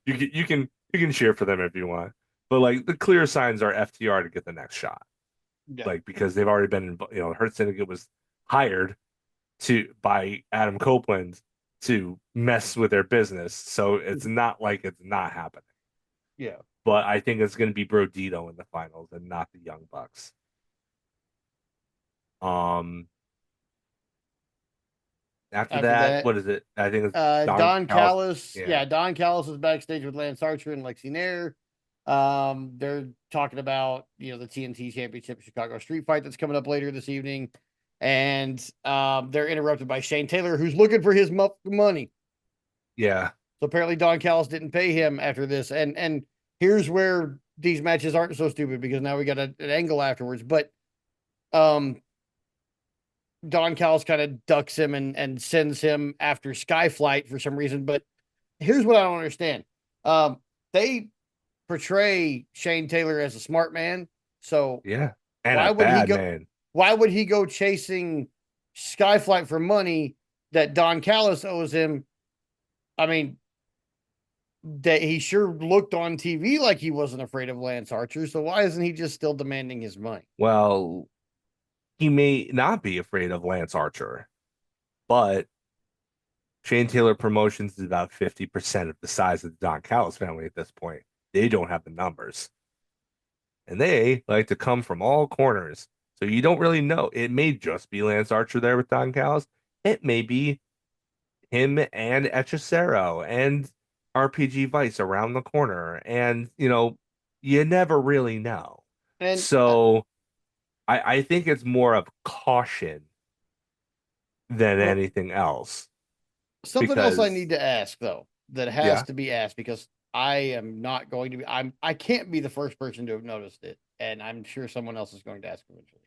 you can cheer for them if you want, but like the clear signs are FTR to get the next shot. yeah, Like because they've already been, Hurt Syndicate was hired by Adam Copeland to mess with their business, so it's not like it's not happening. yeah. But I think it's going to be Brodito in the finals and not the Young Bucks. Um, After After that, that, what is it? I think it's Don Don Callis. Callis, Yeah, yeah, Don Callis is backstage with Lance Archer and Lexi Nair. They're talking about the TNT Championship Chicago Street Fight that's coming up later this evening, and they're interrupted by Shane Taylor, who's looking for his money. yeah, So apparently Don Callis didn't pay him after this, and here's where these matches aren't so stupid because now we got an angle afterwards, but um Don Callis kind of ducks him and sends him after Skyflight for some reason. But here's what I don't understand. They portray Shane Taylor as a smart man. So yeah, and why a would he bad go man. why would he go chasing Skyflight for money that Don Callis owes him? I mean, that he sure looked on TV like he wasn't afraid of Lance Archer. So why isn't he just still demanding his money? Well, he may not be afraid of Lance Archer, but Shane Taylor Promotions is about 50% of the size of the Don Callis family at this point. They don't have the numbers. And they like to come from all corners. So you don't really know. It may just be Lance Archer there with Don Callis. It may be him and Echecero and RPG Vice around the corner. And, you never really know. And So I think it's more of caution than well, anything else something else I because, need to ask though that has yeah, to be asked because I am not going to be I can't be the first person to have noticed it, and I'm sure someone else is going to ask eventually.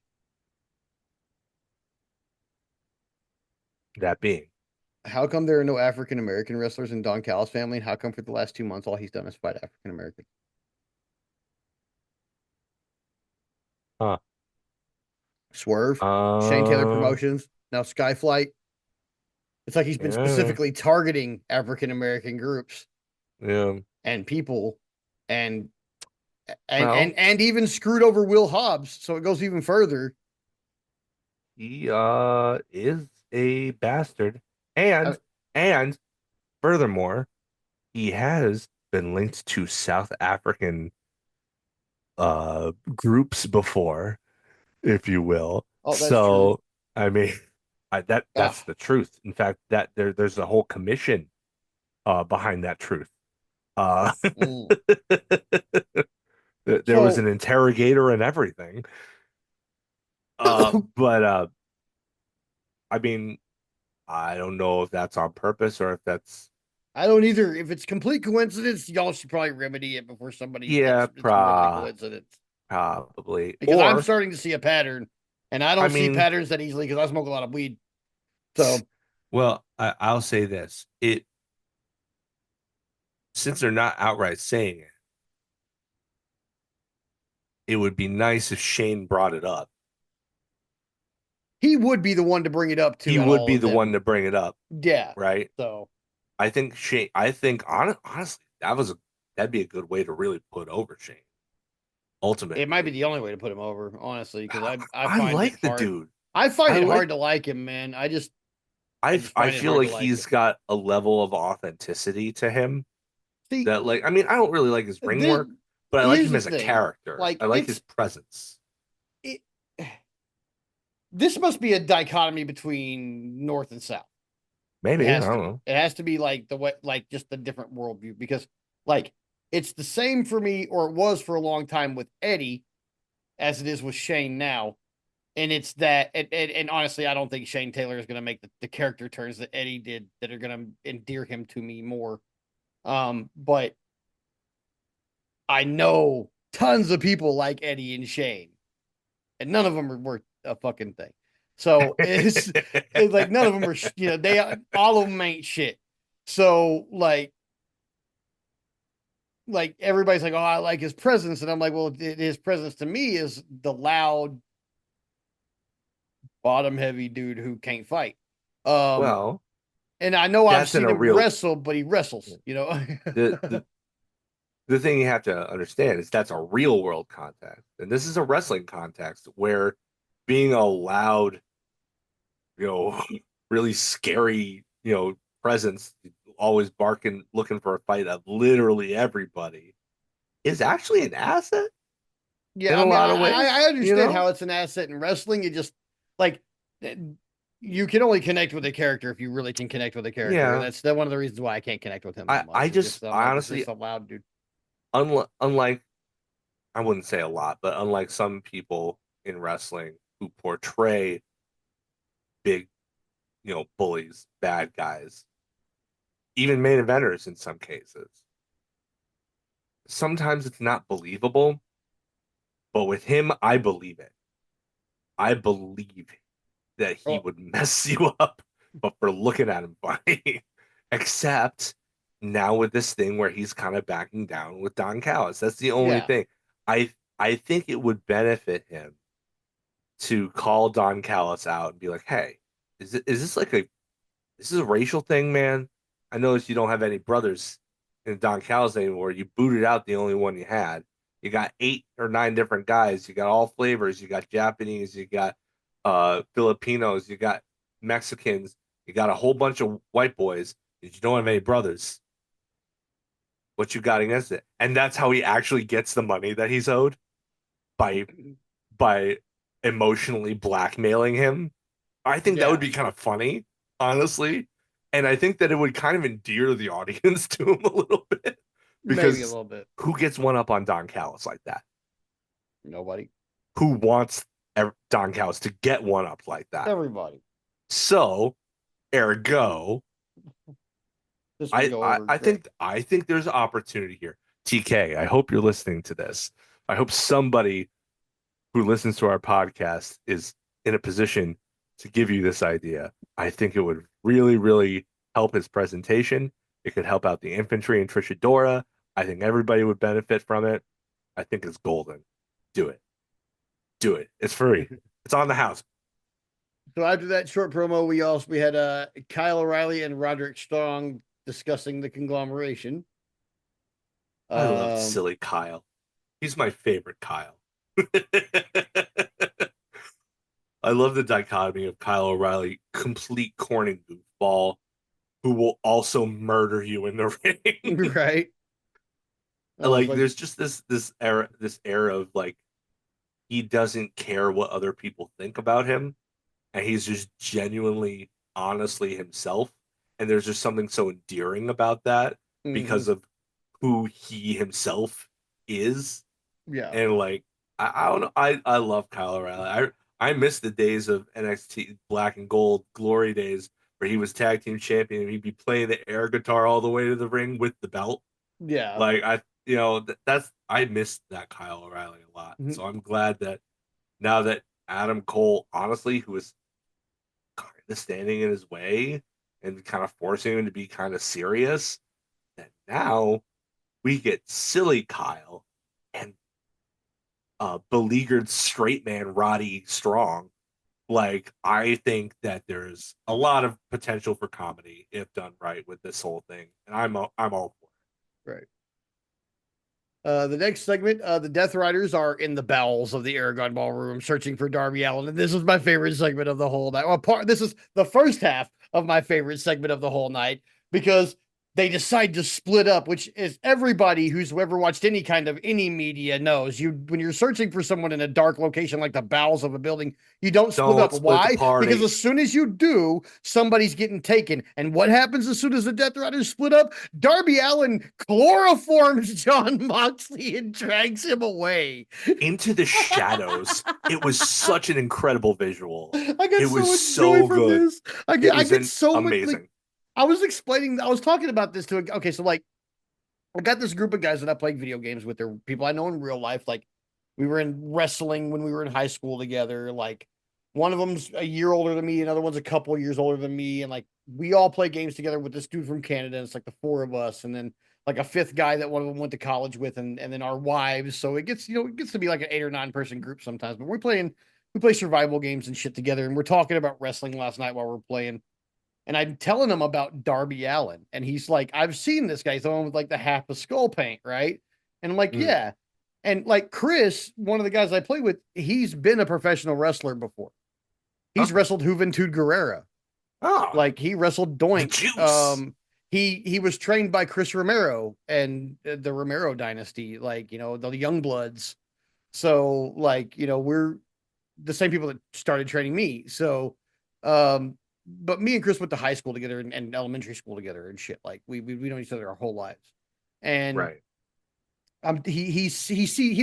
that being. How come there are no African American wrestlers in Don Callis family, and how come for the last 2 months all he's done is fight African American? Huh. Swerve, Shane Taylor Uh, Promotions, now Skyflight. It's like he's been yeah, specifically targeting African American groups yeah. and people, and Well, and even screwed over Will Hobbs. So it goes even further. he is a bastard. I, And furthermore, he has been linked to South African groups before, if you will. oh, that's true. So, I mean, that's Ah, the truth. In fact, that there's a whole commission behind that truth. Uh mm. there was So an interrogator and everything. But I mean, I don't know if that's on purpose or if that's, I don't either. If it's complete coincidence, y'all should probably remedy it before somebody yeah, thinks it's more than a coincidence. probably. Because I'm Or, starting to see a pattern, and I I don't see mean, patterns that easily because I smoke a lot of weed. So well, I'll say this. Since they're not outright saying it, it would be nice if Shane brought it up. he would be the one to bring it up He to at would all be of the one them. to bring it up, Yeah. right? So I think honestly, that'd be a good way to really put over Shane. Ultimate. It might be the only way to put him over, honestly, because I I find it like the hard. dude. I find I it like hard to like him, man. I just I find it feel hard like to like he's him. got a level of authenticity to him See, that, like, I mean, I don't really like his ring this work, but I like here's him the as a thing. character. Like I like his presence. it, this must be a dichotomy between North and South. It Maybe, I has to don't be. know. It has to be like the way, like just the different worldview, because like it's the same for me, or it was for a long time with Eddie, as it is with Shane now. And it's that, and honestly, I don't think Shane Taylor is going to make the character turns that Eddie did that are going to endear him to me more. But I know tons of people like Eddie and Shane, and none of them are worth a fucking thing. So it's like none of them are, they all of them ain't shit. So like everybody's like, oh, I like his presence, and I'm like, well, his presence to me is the loud, bottom heavy dude who can't fight. Um, Well, and I know I've that's in seen a him real wrestle, but he wrestles, the the thing you have to understand is that's a real world context, and this is a wrestling context where being a loud, you know, really scary, presence, always barking, looking for a fight of literally everybody, is actually an asset Yeah, in I a mean, lot of ways. I understand how it's an asset in wrestling. It just like eh, you can only connect with a character if you really can connect with a character, and Yeah, that's one of the reasons why I can't connect with him that I much. It's just just I'm I like, it's honestly, just a loud dude. unlike, I wouldn't say a lot, but unlike some people in wrestling who portray big, bullies, bad guys, even main eventers in some cases, sometimes it's not believable. But with him, I believe it. I believe that he Oh, would mess you up, but for looking at him funny. Except now with this thing where he's kind of backing down with Don Callis. That's the only yeah, thing. I think it would benefit him to call Don Callis out and be like, "Hey, is this like this is a racial thing, man? I noticed you don't have any brothers in Don Callis anymore. You booted out the only one you had. You got 8 or 9 different guys. You got all flavors. You got Japanese. You got Filipinos. You got Mexicans. You got a whole bunch of white boys. You don't have any brothers. What you got against it?" And that's how he actually gets the money that he's owed, by by emotionally blackmailing him. I think that would yeah, be kind of funny, honestly. And I think that it would kind of endear the audience to him a little bit, maybe a because little bit. who gets one up on Don Callis like that? Nobody, Who wants Don Callis to get one up like that? everybody. So, ergo, This would go over great. I think there's opportunity here. TK, I hope you're listening to this. I hope somebody who listens to our podcast is in a position to give you this idea. I think it would really, really help his presentation. It could help out the infantry and Trishadora. I think everybody would benefit from it. I think it's golden. Do it. Do it. It's free. It's on the house. So after that short promo, we had Kyle O'Reilly and Roderick Strong discussing the conglomeration. I love Um, silly Kyle. He's my favorite Kyle. I love the dichotomy of Kyle O'Reilly, complete corny goofball who will also murder you in the ring. right. It's Like, like, there's just this era of, like, he doesn't care what other people think about him, and he's just genuinely, honestly himself. And there's just something so endearing about that mhm, because of who he himself is. yeah, And, like, I don't know, I love Kyle O'Reilly. I miss the days of NXT Black and Gold glory days where he was tag team champion and he'd be playing the air guitar all the way to the ring with the belt. yeah. Like, that's, I missed that Kyle O'Reilly a lot. Mhm. So I'm glad that now that Adam Cole, honestly, who is kind of standing in his way and kind of forcing him to be kind of serious, that now we get silly Kyle and beleaguered straight man Roddy Strong. Like, I think that there's a lot of potential for comedy if done right with this whole thing, and I'm all for Right. The next segment, the Death Riders are in the bowels of the Aragon Ballroom searching for Darby Allin. And this is my favorite segment of the whole night. Well, this is the first half of my favorite segment of the whole night because they decide to split up, which is everybody who's ever watched any kind of any media knows. When you're searching for someone in a dark location like the bowels of a building, you don't split Don't up. split the Why? Because party as soon as you do, somebody's getting taken. And what happens as soon as the Death Riders split up? Darby Allin chloroforms John Moxley and drags him away. into the shadows. It was such an incredible visual. I got It so was much so joy from good. this. I It get was so much. amazing. Like, I was talking about this to. Okay, so like, I got this group of guys that I play video games with. They're people I know in real life. Like, we were in wrestling when we were in high school together. Like, one of them's a year older than me, another one's a couple years older than me, and like we all play games together with this dude from Canada. And it's like the four of us, and then like a fifth guy that one of them went to college with, and then our wives. So it gets it gets to be like an 8 or 9 person group sometimes. But we play survival games and shit together, and we're talking about wrestling last night while we're playing. And I'm telling him about Darby Allin. And he's like, I've seen this guy. He's the one with like the half of skull paint, right? And I'm like, Mm. yeah. And like Chris, one of the guys I play with, he's been a professional wrestler before. He's Okay. wrestled Juventud Guerrera. Oh, Like he wrestled the Doink. juice. He was trained by Chris Romero and the Romero dynasty, like, the young bloods. So like, we're the same people that started training me. So but me and Chris went to high school together and elementary school together and shit. Like we know each other our whole lives. And Right. he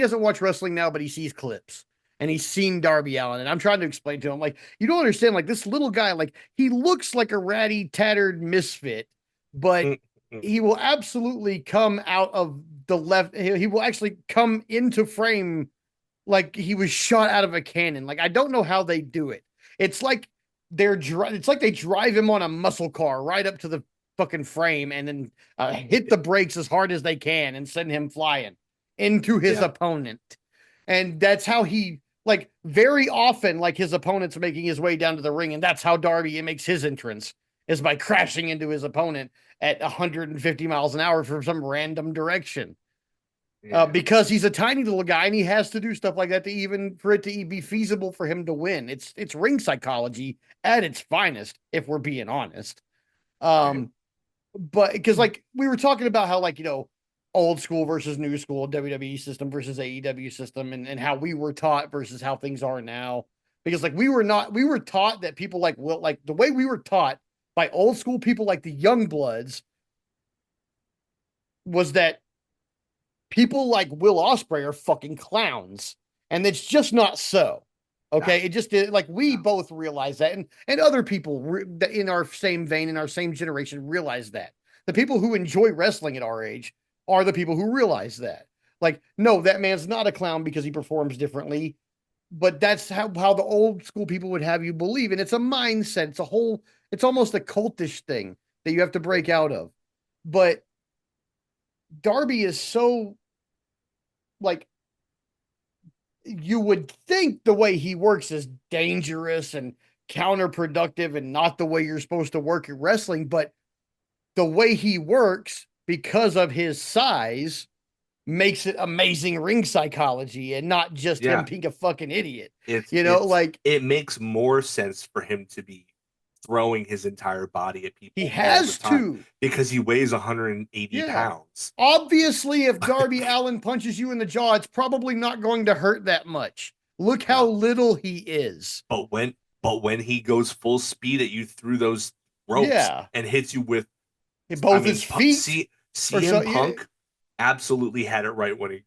doesn't watch wrestling now, but he sees clips and he's seen Darby Allin. And I'm trying to explain to him, like, you don't understand, like this little guy, like he looks like a ratty, tattered misfit, but Mm, mm. he will absolutely come out of the left. He will actually come into frame like he was shot out of a cannon. Like I don't know how they do it. It's like it's like they drive him on a muscle car right up to the fucking frame and then hit the brakes as hard as they can and send him flying into his Yeah. opponent. And that's how he, like, very often, like his opponent's making his way down to the ring, and that's how Darby makes his entrance is by crashing into his opponent at 150 miles an hour from some random direction. Yeah. Because he's a tiny little guy and he has to do stuff like that to even for it to be feasible for him to win. It's ring psychology at its finest, if we're being honest. Right. But because like we were talking about how, like, old school versus new school, WWE system versus AEW system, and how we were taught versus how things are now. Because like we were taught that people like the way we were taught by old school people like the young bloods was that people like Will Ospreay are fucking clowns, and it's just not so. Okay, No. it just did. Like we No. both realize that, and other people in our same vein, in our same generation, realize that the people who enjoy wrestling at our age are the people who realize that. Like, no, that man's not a clown because he performs differently, but that's how the old school people would have you believe, and it's a mindset. It's almost a cultish thing that you have to break out of. But Darby is so, like, you would think the way he works is dangerous and counterproductive and not the way you're supposed to work at wrestling, but the way he works because of his size makes it amazing ring psychology and not just him Yeah. being a fucking idiot. It's Like it makes more sense for him to be throwing his entire body at he people all the has time to. because he weighs 180 Yeah. pounds. Obviously, if Darby Allin punches you in the jaw, it's probably not going to hurt that much. Look how No. little he is. But when he goes full speed at you through those ropes Yeah. and hits you with, Both his feet or so. CM Punk absolutely had it right when he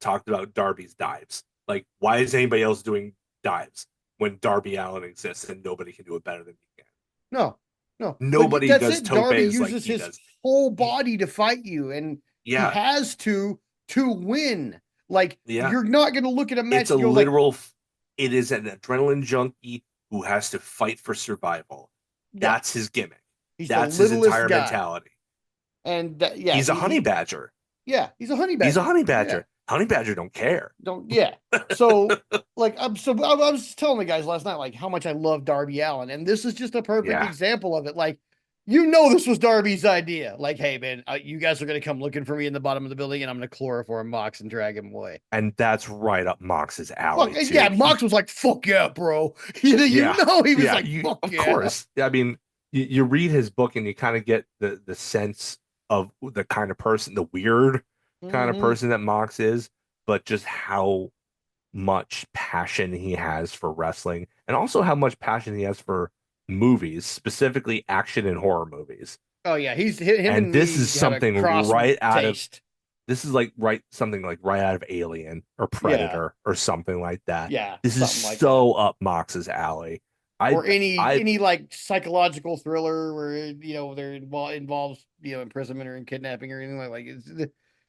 talked about Darby's dives. Like, why is anybody else doing dives when Darby Allin exists and nobody can do it better than he can? No, no. But Nobody that's does it. Darby topes like uses he his does. whole body to fight you, and he Yeah, has to win. Like, yeah. you're not going to look at a match It's a and go like, literal. It is an adrenaline junkie who has to fight for survival. yeah, That's his gimmick. he's That's the his littlest entire guy. mentality. And yeah, He's a honey badger. Yeah, he's a honey badger. He's a honey badger. Yeah. Honey badger don't care. So like I was telling the guys last night like how much I love Darby Allin, and this is just a perfect Yeah. example of it. Like, You know this was Darby's idea. Like, hey man, you guys are gonna come looking for me in the bottom of the building, and I'm gonna chloroform Mox and drag him away. And that's right up Mox's Fuck alley yeah, too. Mox was like, "Fuck yeah, bro." You Yeah, know, he was yeah, like, you "Fuck of yeah." course. I mean, you read his book and you kind of get the sense of the kind of person, the weird kind of Mm-hmm. person that Mox is, but just how much passion he has for wrestling and also how much passion he has for movies, specifically action and horror movies. Oh yeah, he's him And and this is me have a something cross right out of taste. this is like right something like right out of Alien or Yeah, Predator or something like that. yeah, This is something like that. so up Mox's alley. I Or any I like psychological thriller where there involves imprisonment or kidnapping or anything like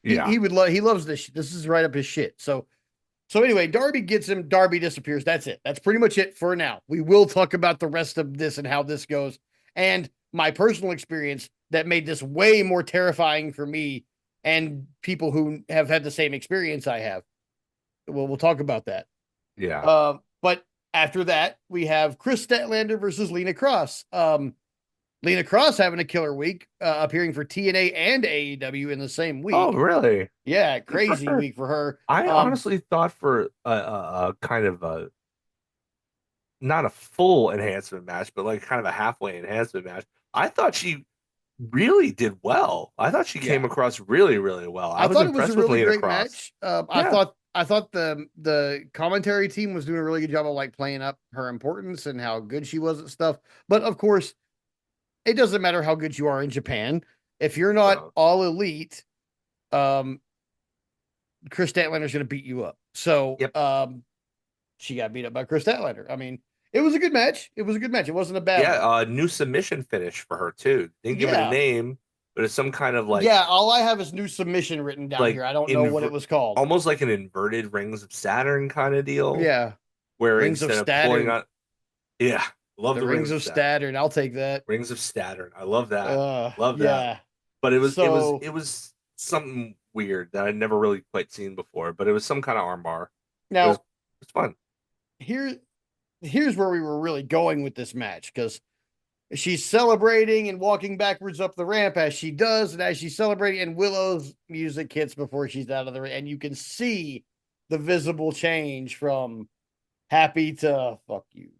yeah, he loves this shit. This is right up his shit. So anyway, Darby gets him. Darby disappears. That's it. That's pretty much it for now. We will talk about the rest of this and how this goes, and my personal experience that made this way more terrifying for me and people who have had the same experience I have. We'll talk about that. yeah. But after that, we have Chris Statlander versus Lena Cross. Lena Cross having a killer week, appearing for TNA and AEW in the same Oh, week. really? Yeah, Good for crazy her. week for her. I honestly thought for a kind of a not a full enhancement match, but like kind of a halfway enhancement match. I thought she really did well. I thought she came Yeah, across really, really well. I I was thought it was a impressed with really Lena great Cross. match. Yeah, I thought the commentary team was doing a really good job of like playing up her importance and how good she was at stuff. But of course, it doesn't matter how good you are in Japan if you're not no, all elite. Um, Chris Statlander's going to beat you up. So yep, she got beat up by Chris Statlander. I mean, it was a good match. It was a good match. It wasn't a bad yeah. one. New submission finish for her too. Didn't give it a Yeah. name, but it's some kind of Yeah. All I have is new submission written down like here. I don't know what inver it was called. almost like an inverted Rings of Saturn kind of deal, Yeah. where Rings of instead of pulling Saturn. on, yeah, love The the Rings Rings of of Saturn. Saturn. I'll take that. Rings of Saturn. I love that. Love that. Yeah. But So it was something weird that I'd never really quite seen before. But it was some kind of armbar. It now was fun. here here's where we were really going with this match because she's celebrating and walking backwards up the ramp as she does, and as she's celebrating, and Willow's music hits before she's out of the ramp, and you can see the visible change from happy to fuck you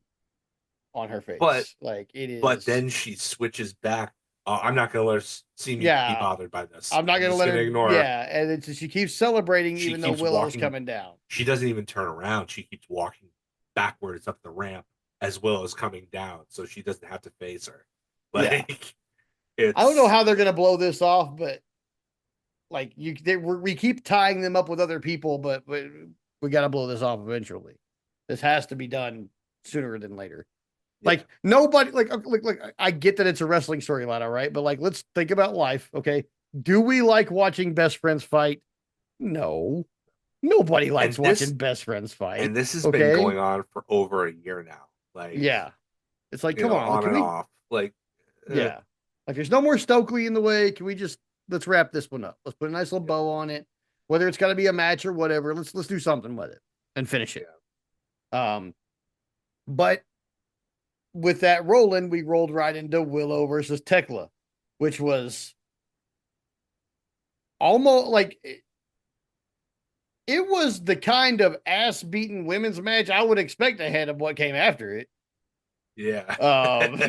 on her But face. Like it but is, then she switches back. I'm not gonna let her see me be yeah. bothered by this. I'm not I'm gonna just let gonna her, ignore her. yeah. And she keeps celebrating She even though keeps Willow's walking. coming down. She doesn't even turn around. She keeps walking backwards up the ramp as well as coming down, so she doesn't have to face her. Yeah. Like I don't know it's how they're gonna blow this off, but like we keep tying them up with other people, but we got to blow this off eventually. This has to be done sooner than later. yeah, Like nobody, like I get that it's a wrestling storyline, all right, but like let's think about life, okay? Do we like watching best friends fight? No, nobody likes and watching best friends fight. this has been Okay, going on for over a year now. Like yeah, it's like come on, like on can and we? off. Like Yeah, like there's no more Stokely in the way. Can we just let's wrap this one up? Let's put a nice little bow on it. Whether it's got to be a match or whatever, let's do something with it and finish it. yeah. Um, but with that rolling, we rolled right into Willow versus Tekla, which was almost like it was the kind of ass beating women's match I would expect ahead of what came after it. Yeah. Um,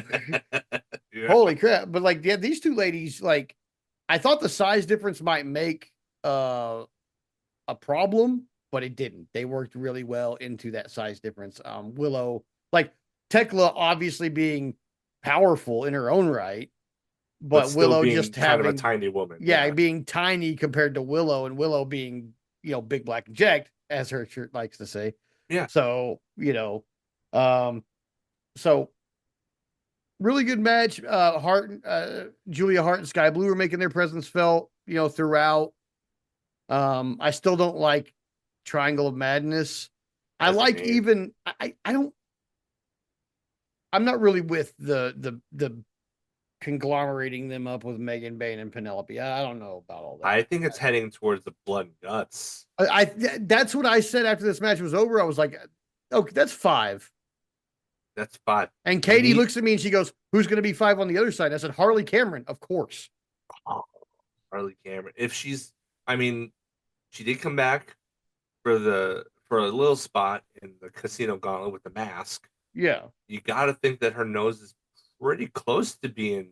Yeah. holy crap! But like, yeah, these two ladies, like, I thought the size difference might make a problem, but it didn't. They worked really well into that size difference. Willow, like Tekla, obviously being powerful in her own right, But but still Willow being just kind of a having, tiny woman. yeah, Yeah. being tiny compared to Willow, and Willow being, big black and jacked, as her shirt likes to say. Yeah. So, um, so really good match. Julia Hart and Sky Blue were making their presence felt, throughout. I still don't like Triangle of Madness. I As a like name. even I don't I'm not really with the conglomerating them up with Megan Bain and Penelope. I don't know about all I that. think it's heading towards the blood and guts. That's what I said after this match was over. I was like, okay, that's five. That's 5. And You Katie need looks at me and she goes, "Who's going to be 5 on the other side?" I said, "Harley Cameron, of course." oh, Harley Cameron. If she's, I mean, she did come back for a little spot in the Casino Gauntlet with the mask. Yeah. You got to think that her nose is pretty close to being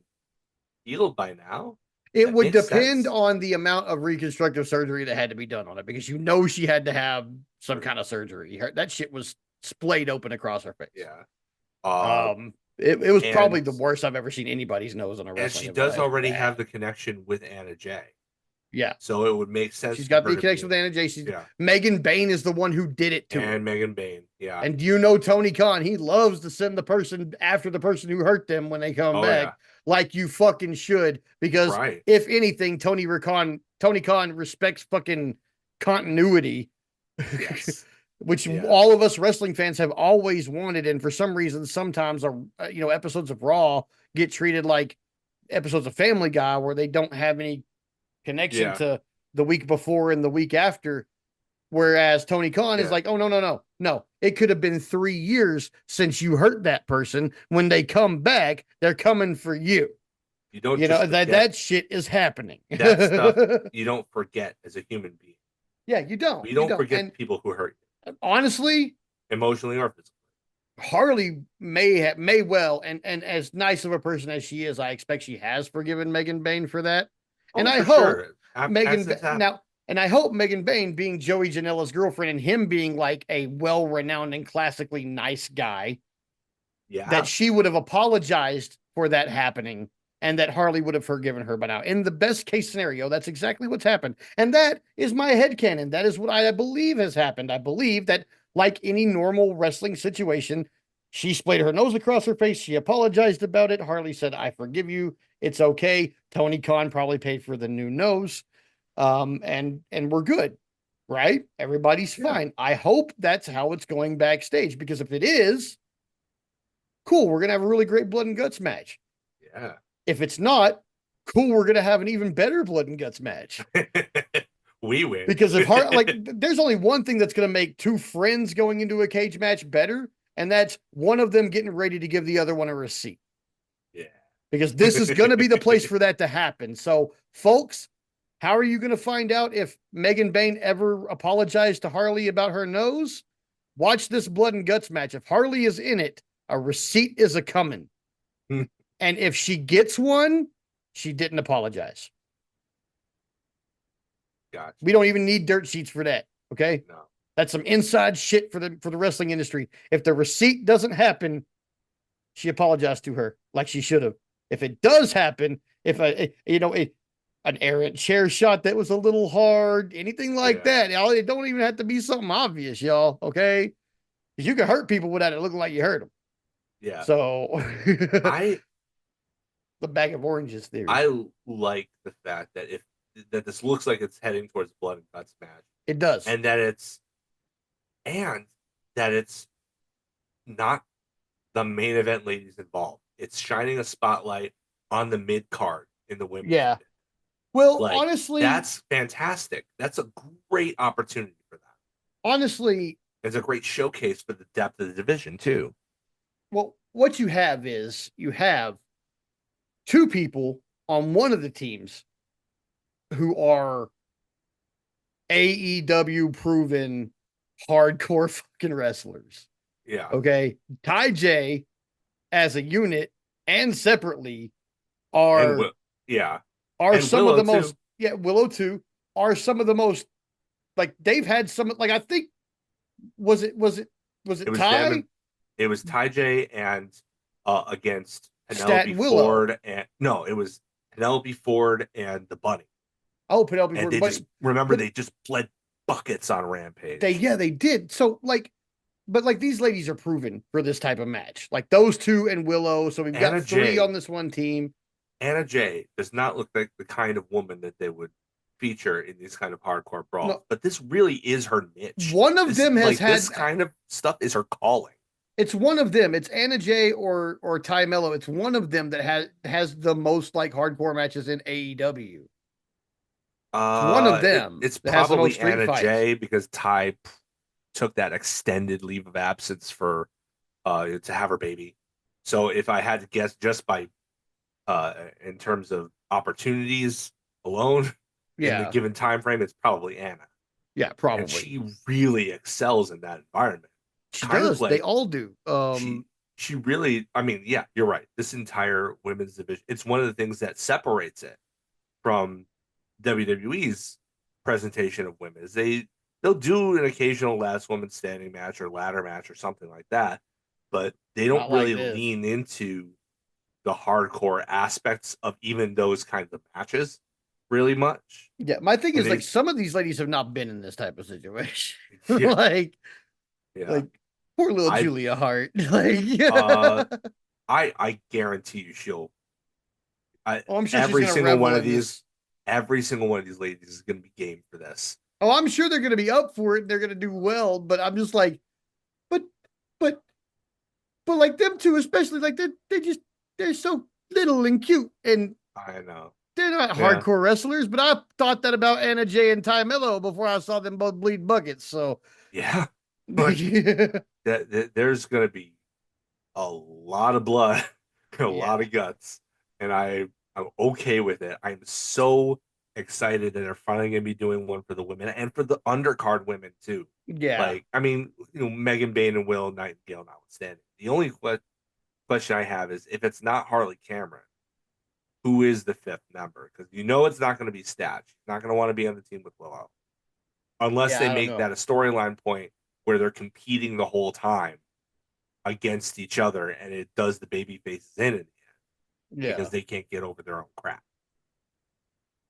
healed by now. It That would makes depend sense. on the amount of reconstructive surgery that had to be done on it because she had to have some kind of surgery. That shit was splayed open across her face. Yeah. Uh, It was probably and the worst I've ever seen anybody's nose on a and wrestling she event. does already have the connection with Anna Jay, Yeah. so it would make sense She's for got her the to be connection in. with Anna Jay. She's Yeah, Megan Bain is the one who did it to her. and Megan Bain. Yeah. And Tony Khan? He loves to send the person after the person who hurt them when they come Oh yeah. back, like you fucking should. Because Right. if anything, Tony Khan respects fucking continuity, Yes. which Yeah. all of us wrestling fans have always wanted. And for some reason, sometimes episodes of Raw get treated like episodes of Family Guy, where they don't have any connection Yeah. to the week before and the week after. Whereas Tony Khan is Yeah. like, "Oh, no, no, no, no. It could have been 3 years since you hurt that person. When they come back, they're coming for you." You don't just That forget shit is happening. that stuff. You don't forget as a human being. Yeah, you don't. We You don't don't. forget the And people who hurt honestly, you, emotionally or physically. Harley may well, and as nice of a person as she is, I expect she has forgiven Megan Bain for that. And Oh, I for hope sure. Megan Accidents happen. now, and I hope Megan Bain, being Joey Janela's girlfriend and him being like a well-renowned and classically nice guy, that Yeah. she would have apologized for that happening and that Harley would have forgiven her by now. In the best case scenario, that's exactly what's happened. And that is my headcanon. That is what I believe has happened. I believe that, like any normal wrestling situation, she splayed her nose across her face. She apologized about it. Harley said, "I forgive you. It's okay." Tony Khan probably paid for the new nose. And we're good, right? Everybody's Yeah. fine. I hope that's how it's going backstage, because if it is, cool, we're gonna have a really great blood and guts match. Yeah. If it's not, cool, we're gonna have an even better blood and guts match. We win. Because if there's only one thing that's gonna make two friends going into a cage match better, and that's one of them getting ready to give the other one a receipt. Yeah. Because this is gonna be the place for that to happen. So, folks, how are you gonna find out if Megan Bain ever apologized to Harley about her nose? Watch this blood and guts match. If Harley is in it, a receipt is a coming. And if she gets one, she didn't apologize. Gotcha. We don't even need dirt sheets for that. Okay. No. That's some inside shit for the wrestling industry. If the receipt doesn't happen, she apologized to her like she should have. If it does happen, if an errant chair shot that was a little hard, anything like that, y'all, it don't even have to be something obvious, y'all. Okay. Because you can hurt people without it looking like you hurt them. Yeah. So I the bag of oranges theory. I like the fact that this looks like it's heading towards blood and guts match. It does. And that it's not the main event ladies involved. It's shining a spotlight on the mid card in the women's. Yeah. Well, like, honestly, that's fantastic. That's a great opportunity for that. Honestly, it's a great showcase for the depth of the division too. Well, what you have is you have two people on one of the teams who are AEW proven hardcore fucking wrestlers. Yeah. Okay. Ty J as a unit and separately are some Willow of the too. most Willow too are some of the most, like, they've had some, like, I think was it Ty? It was Ty J and against Stat Penelope Willow. Ford it was Penelope Ford and the Bunny. Oh, Penelope Ford and and Bunny. They just bled buckets on Rampage. They did. So, like, but like, these ladies are proven for this type of match. Like those two and Willow. So we've got three on this one team. Anna Jay does not look like the kind of woman that they would feature in these kind of hardcore brawls. No. But this really is her niche. One of them has had this kind of stuff is her calling. It's one of them. It's Anna Jay or Ty Mello. It's one of them that has the most, like, hardcore matches in AEW. It's one of them. It's probably Anna Jay because Ty took that extended leave of absence for to have her baby. So if I had to guess just by in terms of opportunities alone in the Yeah. given time frame, it's probably Anna. Yeah, And probably. she really excels in that environment. She Kind of does. They like all do. she she really, I mean, yeah, you're right. This entire women's division, it's one of the things that separates it from WWE's presentation of women is they'll do an occasional last woman standing match or ladder match or something like that, but they don't Not like really this. lean into the hardcore aspects of even those kinds of matches really much. Yeah, my thing And is like they, some of these ladies have not been in this type of situation. yeah, like yeah. like poor little I Julia Hart. Like uh I guarantee you oh, I'm sure she's every gonna single one revel of in these this. every single one of these ladies is going to be game for this. Oh, I'm sure they're gonna be up for it. They're gonna do well, but I'm just like, but but but like them two, especially like they just they're so little and cute and I know. they're not Yeah. hardcore wrestlers, but I thought that about Anna Jay and Ty Mello before I saw them both bleed buckets. So Yeah. Like there's going to be a lot of blood and a lot yeah. of guts, and I'm okay with it. I'm so excited that they're finally going to be doing one for the women and for the undercard women too. Yeah. Like, I mean, Megan Bain and Will Nightingale notwithstanding. The only question I have is if it's not Harley Cameron, who is the fifth member? Because it's not going to be Statch. She's not going to want to be on the team with Willow unless Yeah, they I don't make that know. a storyline point where they're competing the whole time against each other, and it does the baby faces in it because Yeah. they can't get over their own crap.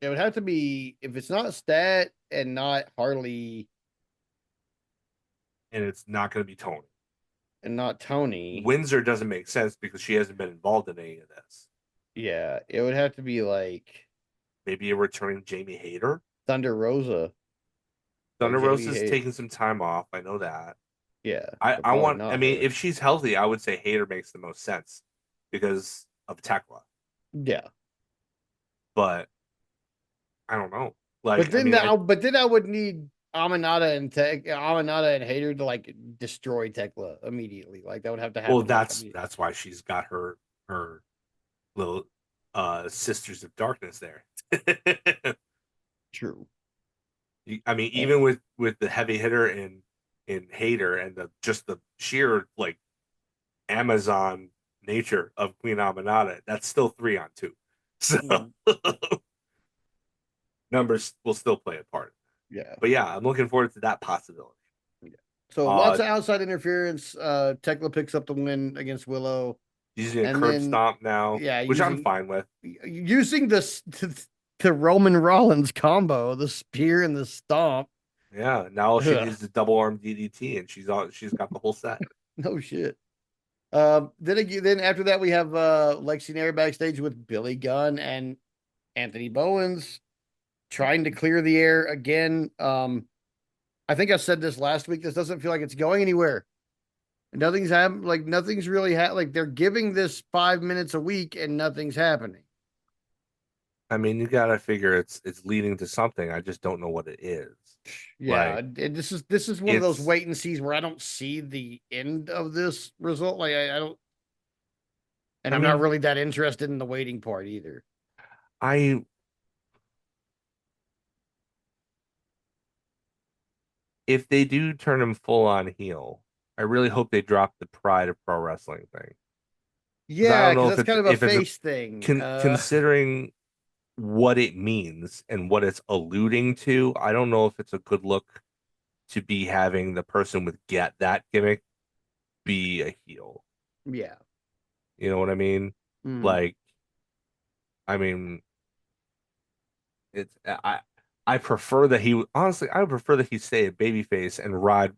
It would have to be if it's not Stat and not Harley And it's not going to be Tony. and not Tony. Windsor doesn't make sense because she hasn't been involved in any of this. Yeah, it would have to be like Maybe a returning Jamie Hayter. Thunder Rosa, like Thunder Jamie Rosa's Hay. taking some time off. I know that. Yeah, I, but I probably want, I not mean, her. if she's healthy, I would say Hayter makes the most sense because of Tekla. Yeah, But I don't know. Like, but I then mean, I, I would need Aminata and Hater to like destroy Tekla immediately. Like that would have to well, happen. Like I that's mean, that's why she's got her little Sisters of Darkness there. true. I mean, And, even with the heavy hitter in Hater and the sheer like Amazon nature of Queen Aminata, that's still 3-on-2. So mm, numbers will still play a part. yeah. But yeah, I'm looking forward to that possibility. Yeah. So lots Uh of outside interference. Tekla picks up the win against Willow, Using a and curb then stomp now, yeah, which I'm using fine with. using this the Roman Rollins combo, the spear and the stomp. Yeah, now all she Ugh, needs is a double arm DDT and she's got the whole set. no shit. Then after that we have Lexi Nair backstage with Billy Gunn and Anthony Bowens trying to clear the air again. I think I said this last week. This doesn't feel like it's going anywhere. Nothing's happening. Like nothing's really like they're giving this 5 minutes a week and nothing's happening. I mean, you gotta figure it's leading to something. I just don't know what it is. Yeah, Like this is one of those it's wait and sees where I don't see the end of this result. Like I don't, and I I'm not mean, really that interested in the waiting part either. I if they do turn him full on heel, I really hope they drop the pride of pro wrestling thing. Because I Yeah, don't because know that's kind of a if it's a face thing. considering what it means and what it's alluding to, I don't know if it's a good look to be having the person with get that gimmick be a heel. Yeah. You know what I mean? Mm, Like, I mean, it's I prefer that he honestly I would prefer that he stay a babyface and ride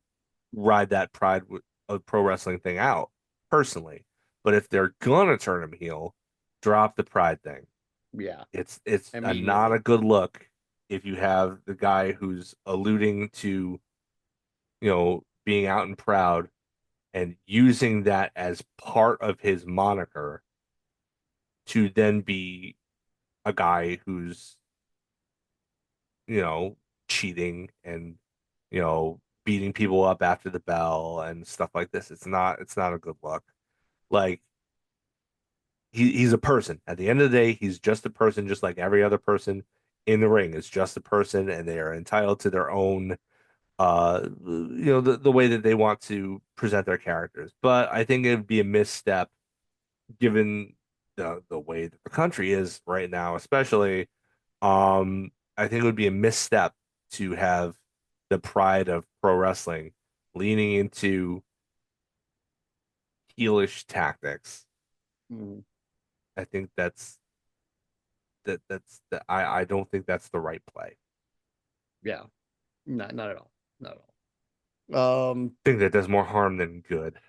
that pride of pro wrestling thing out personally. But if they're gonna turn him heel, drop the pride thing. yeah. It's not a Immediately. good look if you have the guy who's alluding to, being out and proud and using that as part of his moniker to then be a guy who's, you know, cheating and, beating people up after the bell and stuff like this. It's not a good look. Like he's a person. At the end of the day, he's just a person, just like every other person in the ring is just a person, and they are entitled to their own the way that they want to present their characters. But I think it would be a misstep given the way that the country is right now, especially. I think it would be a misstep to have the pride of pro wrestling leaning into heelish tactics. Mhm. I think I don't think that's the right play. Yeah, not at all, not at all. I think that does more harm than good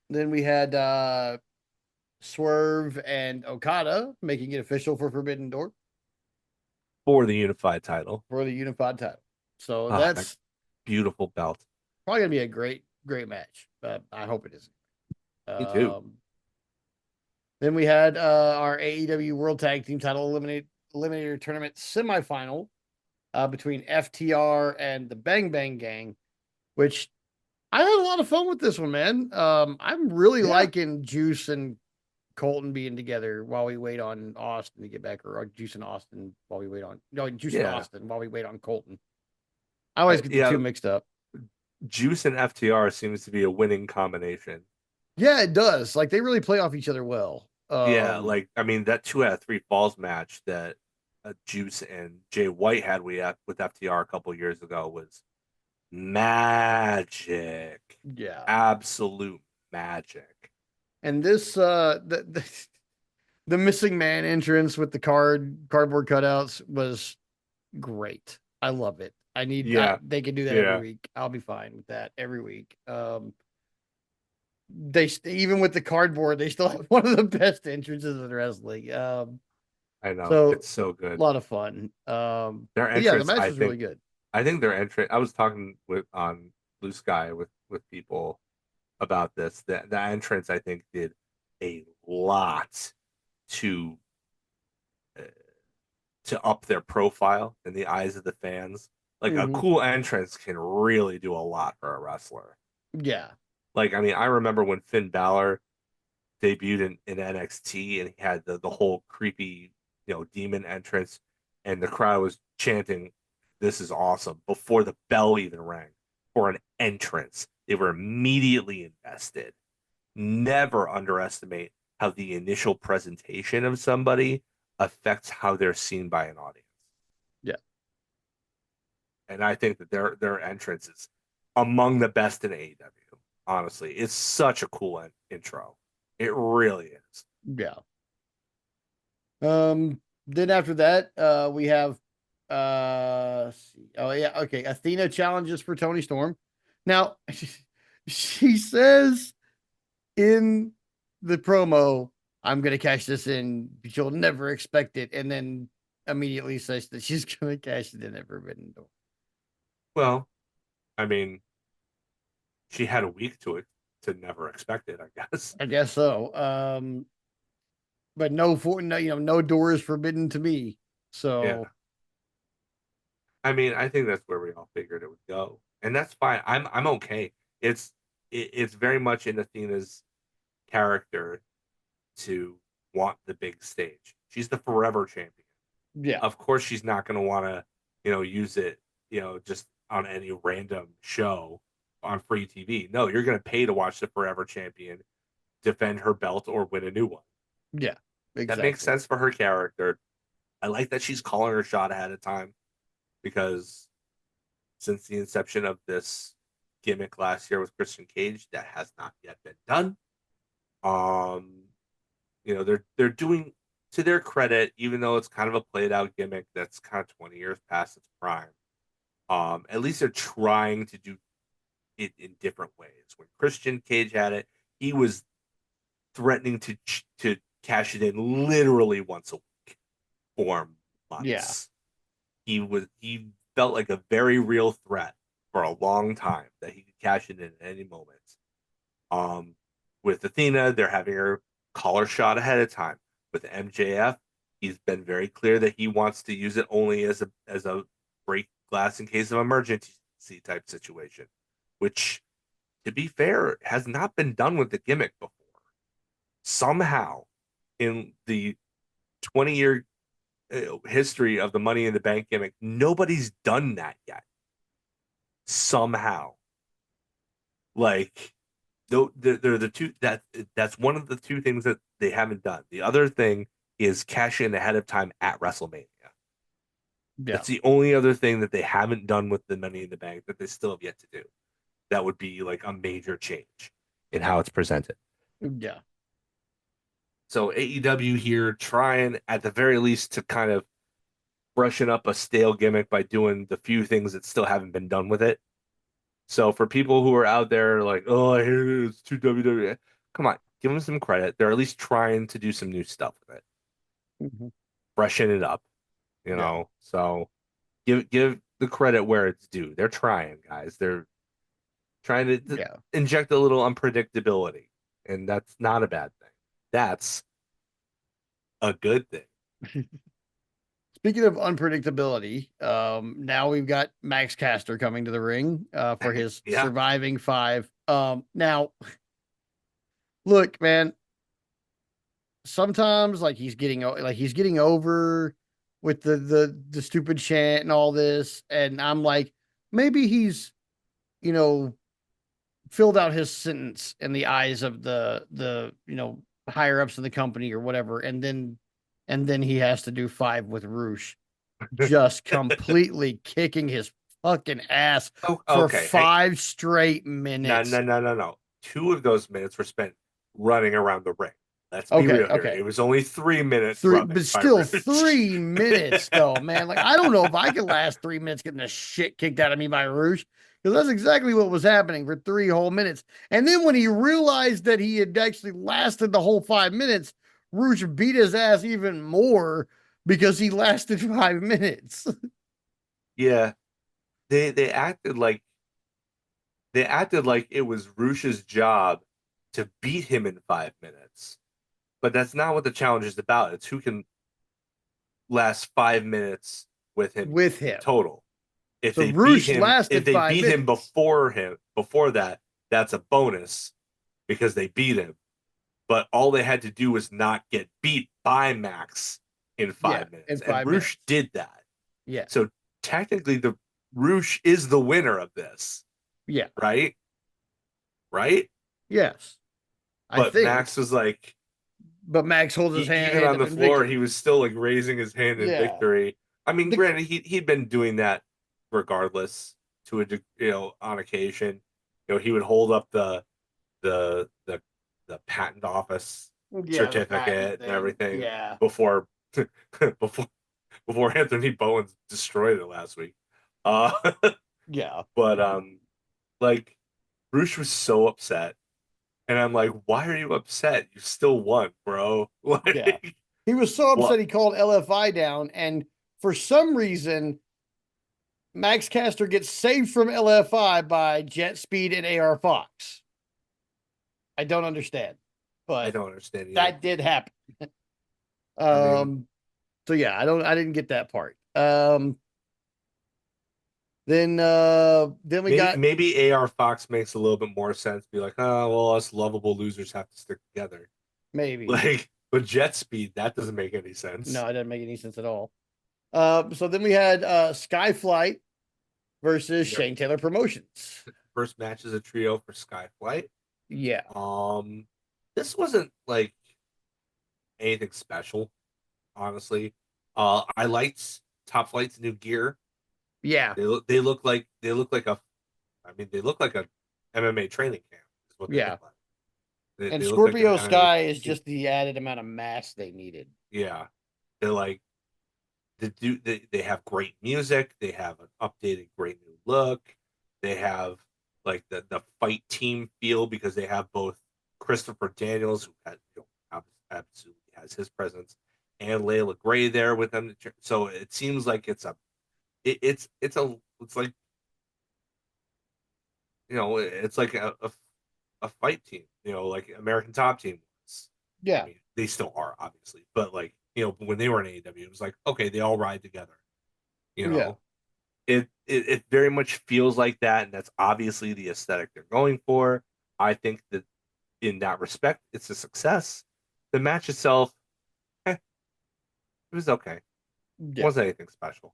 Then we had Swerve and Okada making it official for Forbidden Door for the unified title. for the unified title. So Ah, that that's beautiful belt. probably gonna be a great match. I hope it is. Me too. Um, then we had our AEW World Tag Team Title Eliminator Tournament semifinal between FTR and the Bang Bang Gang, which I had a lot of fun with this one, man. I'm really Yeah, liking Juice and Colton being together while we wait on Austin to get back, or Juice and Austin while we wait on no Juice and yeah, Austin while we wait on Colton. I always get the yeah. two mixed up. Juice and FTR seems to be a winning combination. Yeah, it does. Like they really play off each other well. Yeah, like I mean that 2 out of 3 falls match that Juice and Jay White had with FTR a couple years ago was magic, Yeah, absolute magic. and this the missing man entrance with the cardboard cutouts was great. I love it. Yeah, They can do that every yeah, week. I'll be fine with that every week. They even with the cardboard, they still have one of the best entrances in wrestling. I know So it's so a good. lot of fun. Their But yeah, the entrance, match was really good. I think their entrance. I was talking with on Blue Sky with people about this. That the entrance, I think, did a lot to uh, to up their profile in the eyes of the fans. Like a Hmm. cool entrance can really do a lot for a wrestler. Yeah, Like I mean, I remember when Finn Balor debuted in NXT and he had the whole creepy, demon entrance, and the crowd was chanting, "This is awesome!" before the bell even rang for an entrance. They were immediately invested. Never underestimate how the initial presentation of somebody affects how they're seen by an audience. yeah, And I think that their entrance is among the best in AEW. Honestly, it's such a cool intro. It really is. yeah. Then after that, we have let's see. Oh yeah, okay. Athena challenges for Tony Storm. Now she says in the promo, I'm gonna cash this in, but you'll never expect it, and then immediately says that she's gonna cash it in at Forbidden Door. Well, I mean, she had a week to never expect it, I guess. I guess so. But no, no door is forbidden to me. Yeah. So I mean, I think that's where we all figured it would go. And that's fine. I'm okay. It's it's very much in Athena's character to want the big stage. She's the forever champion. yeah, Of course she's not going to want to, use it, just on any random show on free TV. No, you're going to pay to watch the forever champion defend her belt or win a new one. yeah, That makes exactly. sense for her character. I like that she's calling her shot ahead of time because since the inception of this gimmick last year with Christian Cage, that has not yet been done. Um, they're doing, to their credit, even though it's kind of a played out gimmick that's kind of 20 years past its prime. At least they're trying to do it in different ways. When Christian Cage had it, he was threatening to cash it in literally once a week for Yeah, months. He felt like a very real threat for a long time that he could cash it in at any moment. Um, with Athena, they're having her call her shot ahead of time. With MJF, he's been very clear that he wants to use it only as a break glass in case of emergency type situation. which, to be fair, has not been done with the gimmick before. Somehow, in the 20-year history of the Money in the Bank gimmick, nobody's done that yet. Somehow, like, they're the two that's one of the two things that they haven't done. The other thing is cash in ahead of time at WrestleMania. Yeah. That's the only other thing that they haven't done with the Money in the Bank that they still have yet to do. That would be like a major change in how it's presented. Yeah. So AEW here trying at the very least to kind of freshen up a stale gimmick by doing the few things that still haven't been done with it. So for people who are out there like, oh, I hate it, it's too WWE, come on, give them some credit. They're at least trying to do some new stuff with it, Mhm. freshen it up, Yeah. So give the credit where it's due. They're trying, guys. They're trying to Yeah. inject a little unpredictability, and that's not a bad thing. That's a good thing. Speaking of unpredictability, now we've got Max Caster coming to the ring for his Yeah. surviving five. Now, look, man, sometimes he's getting over with the stupid chant and all this, and I'm like, maybe he's you know filled out his sentence in the eyes of the higher ups of the company or whatever, and then he has to do five with Roosh, just completely kicking his fucking ass Oh, for okay. Hey, 5 straight no, minutes. no, no, no, no. 2 of those minutes were spent running around the ring. Let's be Okay, real here. okay. It was only 3 minutes Three, rubbing but by still Rouge. 3 minutes though, man. Like, I don't know if I could last 3 minutes getting the shit kicked out of me by Roosh. Because that's exactly what was happening for 3 whole minutes. And then when he realized that he had actually lasted the whole 5 minutes, Roosh beat his ass even more because he lasted 5 minutes. Yeah, they acted like it was Rouge's job to beat him in 5 minutes. But that's not what the challenge is about. It's who can last 5 minutes with him With in him. total. So Roosh If lasted they five beat him minutes. before that, that's a bonus because they beat him. But all they had to do was not get beat by Max in Yeah, five in minutes, and five Roosh minutes. did that. Yeah. So technically, the Roosh is the winner of this, Yeah. right? Right? Yes. I But think. Max was like, But Max holds his even hand on up the in floor, victory. he was still like raising his hand in Yeah. victory. I mean, The granted, he'd been doing that regardless to on occasion. He would hold up the the the patent office Yeah, the patent certificate and thing. everything Yeah. before before before Anthony Bowens destroyed it last week. Uh, Yeah. but like Bruce was so upset, and I'm like, why are you upset? You still won, bro. Yeah. Like, He was so what? upset he called LFI down, and for some reason, Max Caster gets saved from LFI by Jet Speed and AR Fox. I don't understand, I but don't understand either. that did happen. I mean, Um, so yeah, I didn't get that part. Then we got maybe AR Fox makes a little bit more sense. Be like, oh well, us lovable losers have to stick together. maybe. Like, but jet speed, that doesn't make any No, sense. it doesn't make any sense at all. So then we had Skyflight versus Their Shane Taylor Promotions. first match is a trio for Skyflight. Yeah. Um, this wasn't like anything special, honestly. I liked Top Flight's new gear. Yeah. They look like a I mean they look like a MMA training camp is what they look Yeah. like. And They look like an Scorpio MMA Sky is team. just the added amount of mass they needed. Yeah. They're like they have great music, they have an updated great new look. They have like the fight team feel because they have both Christopher Daniels, who has, absolutely has his presence, and Layla Gray there with them. So it seems like it's like it's like a fight team, like American Top Team was. I Yeah. mean, they still are obviously, but like when they were in AEW, it was like okay, they all ride together, you Yeah. know. it very much feels like that, and that's obviously the aesthetic they're going for. I think that in that respect, it's a success. The match itself, it was okay. It Yeah. wasn't anything special.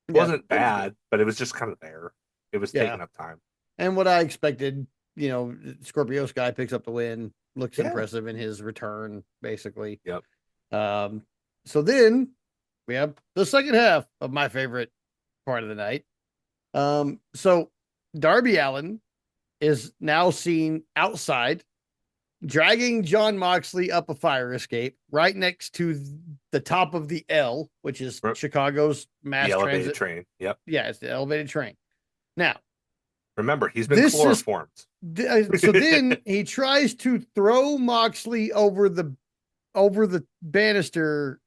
It Yeah. wasn't It was good. bad, but it was just kind of there. It was Yeah. taking up time. And what I expected, Scorpio Sky picks up the win, looks Yeah. impressive in his return, basically. Yep. Um, so then we have the second half of my favorite part of the night. So Darby Allin is now seen outside dragging John Moxley up a fire escape right next to the top of the L, which is Chicago's The mass elevated transit. train. Yep. Yeah, it's the elevated train. Now, Remember, he's been this is chloroformed. so then he tries to throw Moxley over the banister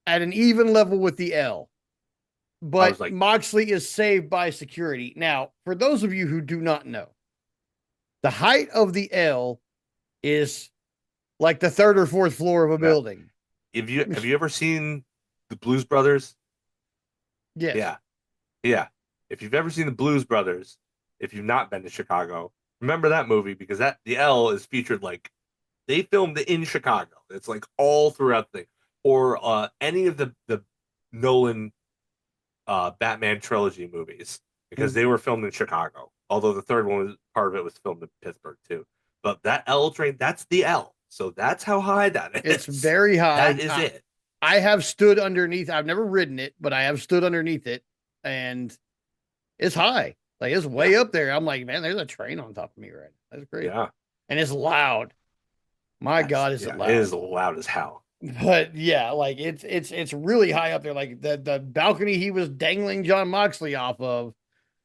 at an even level with the L. But Like, Moxley is saved by security. Now, for those of you who do not know, the height of the L is like the third or fourth floor of a building. Have you ever seen the Blues Brothers? Yes. Yeah. Yeah. If you've ever seen the Blues Brothers, if you've not been to Chicago, remember that movie because the L is featured like they filmed it in Chicago. It's like all throughout the or any of the Nolan Batman trilogy movies because they were filmed in Chicago. Although the third one was part of it was filmed in Pittsburgh too. But that L train, that's the L. So that's how high that is. It's very high. That is it. I have stood underneath. I've never ridden it, but I have stood underneath it, and it's high. Like it's way up there. I'm like, man, there's a train on top of me right now. That's great. Yeah. And it's loud. My God, is it loud? It is loud as hell. But yeah, like it's really high up there. Like the balcony he was dangling John Moxley off of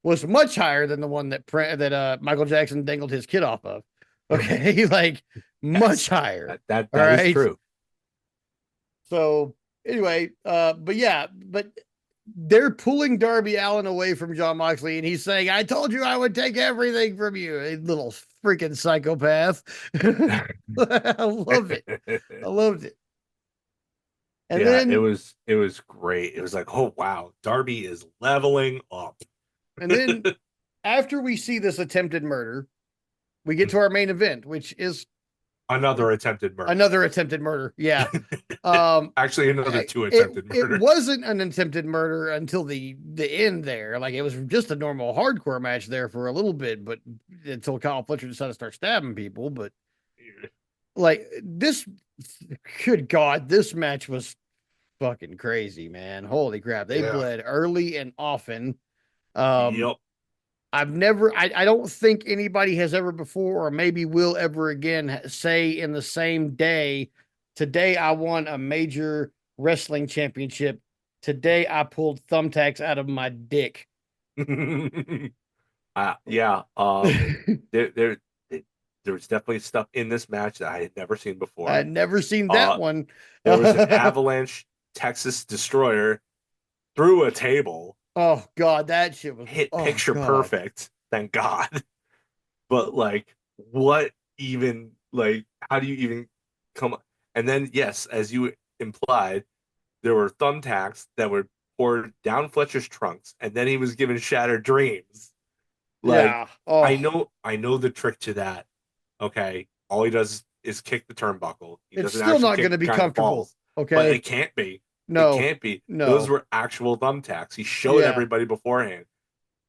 was much higher than the one that Michael Jackson dangled his kid off of. Okay, like much higher. That is true. So anyway, but they're pulling Darby Allin away from John Moxley, and he's saying, "I told you I would take everything from you, a little freaking psychopath." I loved it. I loved it. And then it was great. It was like, oh wow, Darby is leveling up. And then after we see this attempted murder, we get to our main event, which is another attempted murder. Another attempted murder. Yeah. Actually, another two attempted murder. It wasn't an attempted murder until the end there. Like it was just a normal hardcore match there for a little bit, but until Kyle Fletcher decided to start stabbing people. But like this, good God, this match was fucking crazy, man. Holy crap. They bled early and often. Yep. I don't think anybody has ever before, or maybe will ever again, say in the same day, today I won a major wrestling championship. Today I pulled thumbtacks out of my dick. Yeah. There was definitely stuff in this match that I had never seen before. I had never seen that one. There was an avalanche Texas destroyer through a table. Oh God, that shit was hit picture perfect. Thank God. But like, what even like? How do you even come? And then yes, as you implied, there were thumbtacks that were poured down Fletcher's trunks, and then he was given shattered dreams. Like, I know the trick to that. Okay, all he does is kick the turnbuckle. It's still not going to be comfortable. Okay, but it can't be. No, it can't be. No, those were actual thumbtacks. He showed everybody beforehand.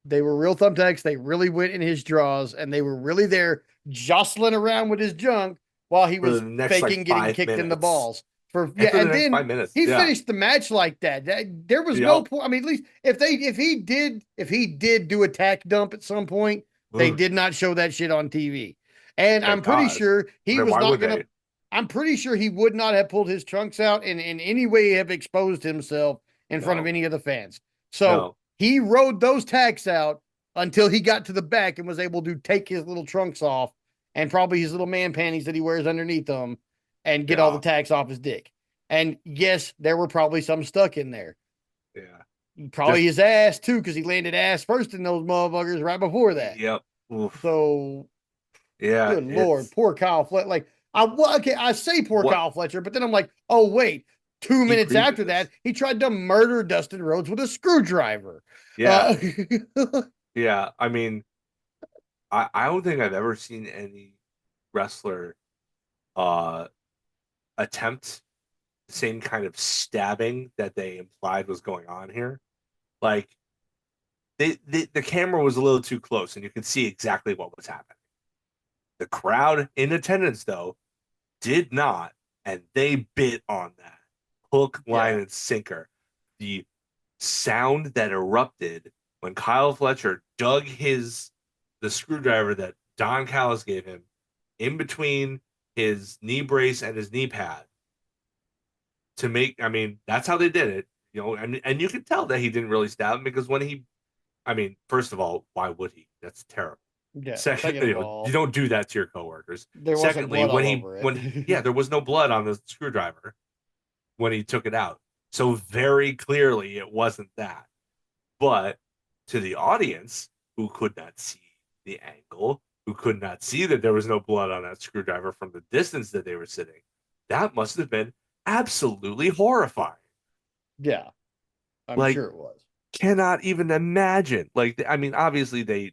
They were real thumbtacks. They really went in his draws, and they were really there jostling around with his junk while he was faking getting kicked in the balls. And then 5 minutes. He finished the match like that. There was no point. I mean, at least if he did do a tack dump at some point, they did not show that shit on TV. And I'm pretty sure he was not going to. I'm pretty sure he would not have pulled his trunks out and in any way have exposed himself in front of any of the fans. So he rode those tacks out until he got to the back and was able to take his little trunks off and probably his little man panties that he wears underneath them and get all the tacks off his dick. And yes, there were probably some stuck in there. Yeah. Probably his ass too, because he landed ass first in those motherfuckers right before that. Yep. Oof. So, yeah. Good Lord, poor Kyle Fletcher. Like, I say poor Kyle Fletcher, but then I'm like, oh wait, 2 minutes agreed after with that, this. he tried to murder Dustin Rhodes with a screwdriver. Yeah, yeah. I mean, I don't think I've ever seen any wrestler uh attempt the same kind of stabbing that they implied was going on here. Like the camera was a little too close and you could see exactly what was happening. The crowd in attendance though did not, and they bit on that hook, line, yeah, and sinker. The sound that erupted when Kyle Fletcher dug the screwdriver that Don Callis gave him in between his knee brace and his knee pad to make. I mean, that's how they did it. And you could tell that he didn't really stab him because I mean, first of all, why would he? That's terrible. yeah. Second, Second of you all, don't do that to your coworkers. there wasn't Secondly, blood all over it. yeah, there was no blood on the screwdriver when he took it out. So very clearly it wasn't that. But to the audience who could not see the angle, who could not see that there was no blood on that screwdriver from the distance that they were sitting, that must have been absolutely horrifying. Yeah, I'm Like, sure it was. cannot even imagine. Like, I mean, obviously they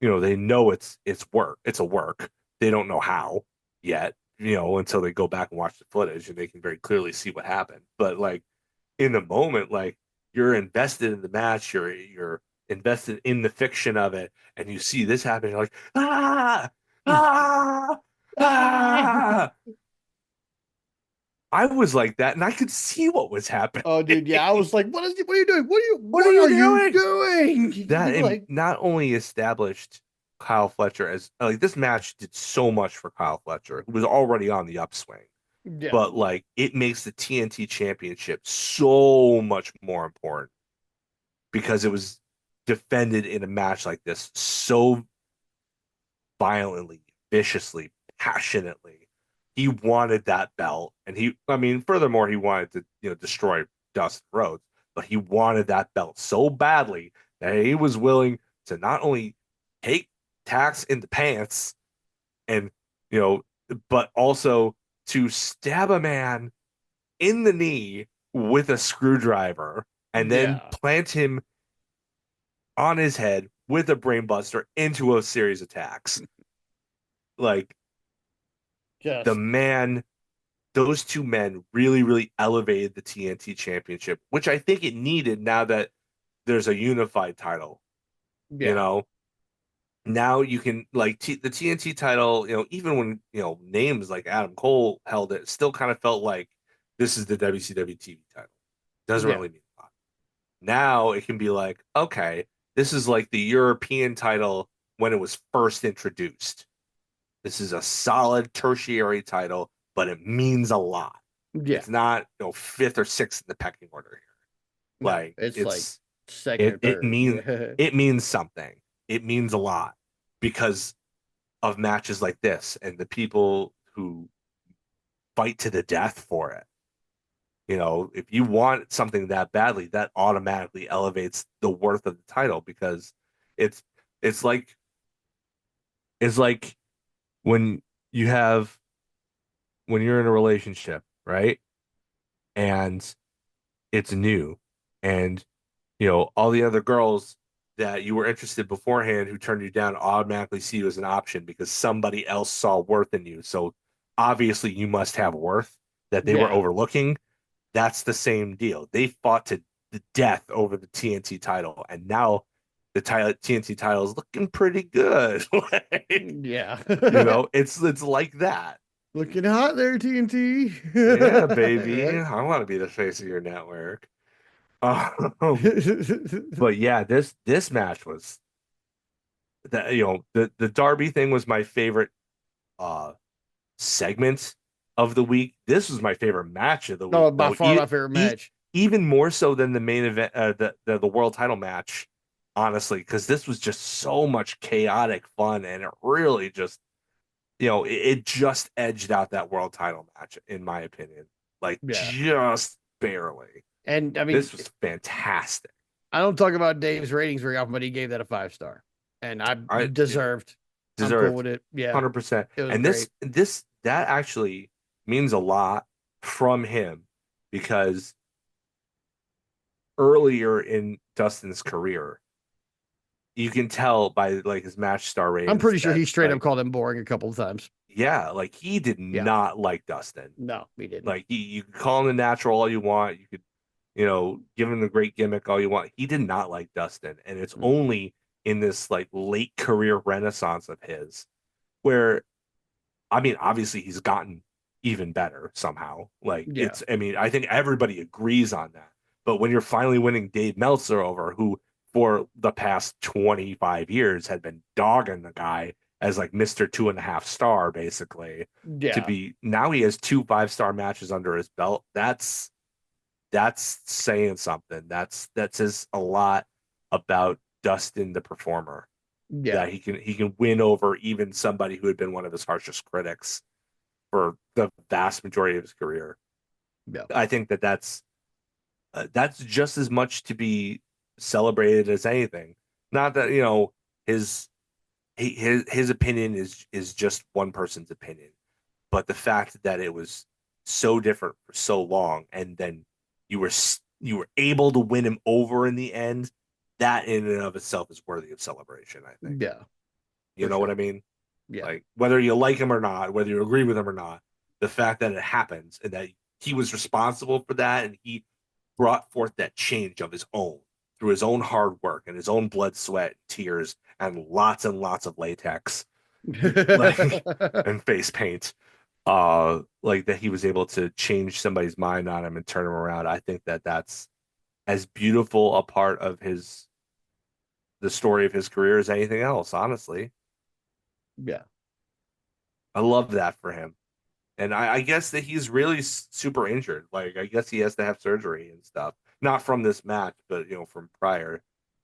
know it's work. It's a work. They don't know how yet, until they go back and watch the footage and they can very clearly see what happened. But like in the moment, like you're invested in the match, you're invested in the fiction of it, and you see this happen, you're like, ah, Ah! ah. I was like that, and I could see what was happening. Oh, dude, yeah. I was like, what are you doing? What are What you are you doing? That doing? Like, not only established Kyle Fletcher as like this match did so much for Kyle Fletcher, who was already on the upswing, yeah, but like it makes the TNT championship so much more important because it was defended in a match like this so violently, viciously, passionately. He wanted that belt, and I mean, furthermore, he wanted to, destroy Dustin Rhodes, but he wanted that belt so badly that he was willing to not only take tax in the pants and, you know, but also to stab a man in the knee with a screwdriver and then yeah. plant him on his head with a brainbuster into a series of attacks. Like the Just man, those two men really, really elevated the TNT championship, which I think it needed now that there's a unified title. You yeah, know, now you can like the TNT title, even when, names like Adam Cole held it, still kind of felt like this is the WCW TV title. Doesn't yeah, really mean a lot. Now it can be like, okay, this is like the European title when it was first introduced. This is a solid tertiary title, but it means a lot. yeah. It's not, fifth or sixth in the pecking order here. No, Like it's like it's second or it third. means Yeah, it means something. It means a lot because of matches like this and the people who fight to the death for it. If you want something that badly, that automatically elevates the worth of the title because it's it's like it's like when you have when you're in a relationship, right? And it's new and all the other girls that you were interested beforehand who turned you down automatically see you as an option because somebody else saw worth in you. So obviously you must have worth that they were yeah, overlooking. That's the same deal. They fought to the death over the TNT title, and now the TNT title is looking pretty good. Like, yeah. it's like that. Looking hot there, TNT. Yeah, baby. Right? I want to be the face of your network. Um, but yeah, this match was that the Darby thing was my favorite uh segment of the week. This was my favorite match of the week, No, by though. far my favorite match. Even more so than the main event, the world title match, honestly, because this was just so much chaotic fun, and it really just, it just edged out that world title match, in my opinion, like Yeah. just barely. And I mean, This was fantastic. I don't talk about Dave's ratings very often, but he gave that a 5 star. And I I, deserved. I'm cool deserved with it. Yeah. 100%. It was And great. that actually means a lot from him because earlier in Dustin's career, you can tell by like his match star I'm ratings pretty sure that he straight up like called him boring a couple of times. yeah, like he did Yeah. not like Dustin. No, he didn't. Like you could call him the natural all you want. You could, give him the great gimmick all you want. He did not like Dustin. And it's Mm. only in this like late career renaissance of his where I mean, obviously he's gotten even better somehow. Like Yeah. I mean, I think everybody agrees on that. But when you're finally winning Dave Meltzer over, who for the past 25 years had been dogging the guy as like Mr. 2.5 star, basically, to Yeah. be now he has 2 5-star matches under his belt. That's saying something. That says a lot about Dustin the performer Yeah. that he can win over even somebody who had been one of his harshest critics for the vast majority of his career. Yeah. I think that's just as much to be celebrated as anything. Not that his his opinion is just one person's opinion, but the fact that it was so different for so long, and then you were able to win him over in the end, that in and of itself is worthy of celebration. I think. Yeah. You For know what I sure. mean? Yeah. Like whether you like him or not, whether you agree with him or not, the fact that it happens and that he was responsible for that and he brought forth that change of his own through his own hard work and his own blood, sweat, tears, and lots of latex, like and face paint. Like that he was able to change somebody's mind on him and turn him around. I think that that's as beautiful a part of the story of his career as anything else, honestly. Yeah. I love that for him. And I guess that he's really super injured. Like, I guess he has to have surgery and stuff. Not from this match, but, from prior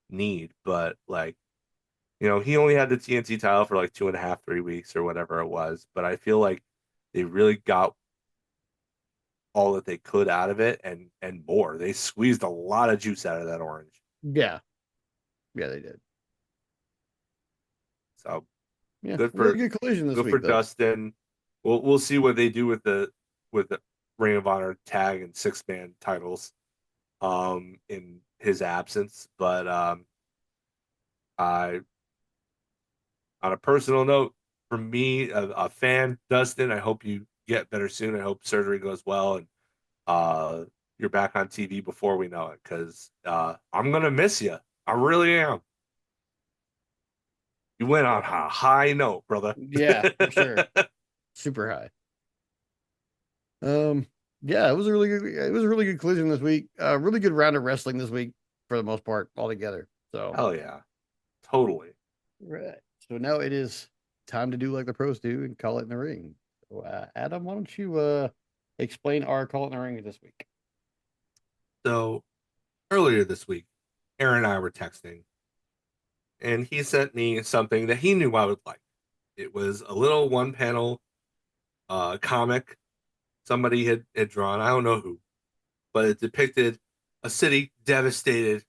need. But, like, he only had the TNT title for like 2.5, 3 weeks or whatever it was. But I feel like they really got all that they could out of it and more. They squeezed a lot of juice out of that orange. Yeah. Yeah, they did. So Yeah. good Really for good collision this good for week, though. Dustin. We'll see what they do with the Ring of Honor tag and 6-man titles in his absence. But I on a personal note, for me, a fan, Dustin, I hope you get better soon. I hope surgery goes well and uh you're back on TV before we know it because I'm gonna miss you. I really am. You went on a high note, brother. Yeah, for sure. Super high. Um, yeah, it was a really good. It was a really good collision this week. Really good round of wrestling this week for the most part, altogether. So, Hell yeah, totally. right. So now it is time to do like the pros do and call it in the ring. So, Adam, why don't you explain our call it in the ring this week? So earlier this week, Aaron and I were texting, and he sent me something that he knew I would like. It was a little one-panel comic somebody had drawn. I don't know who, but it depicted a city devastated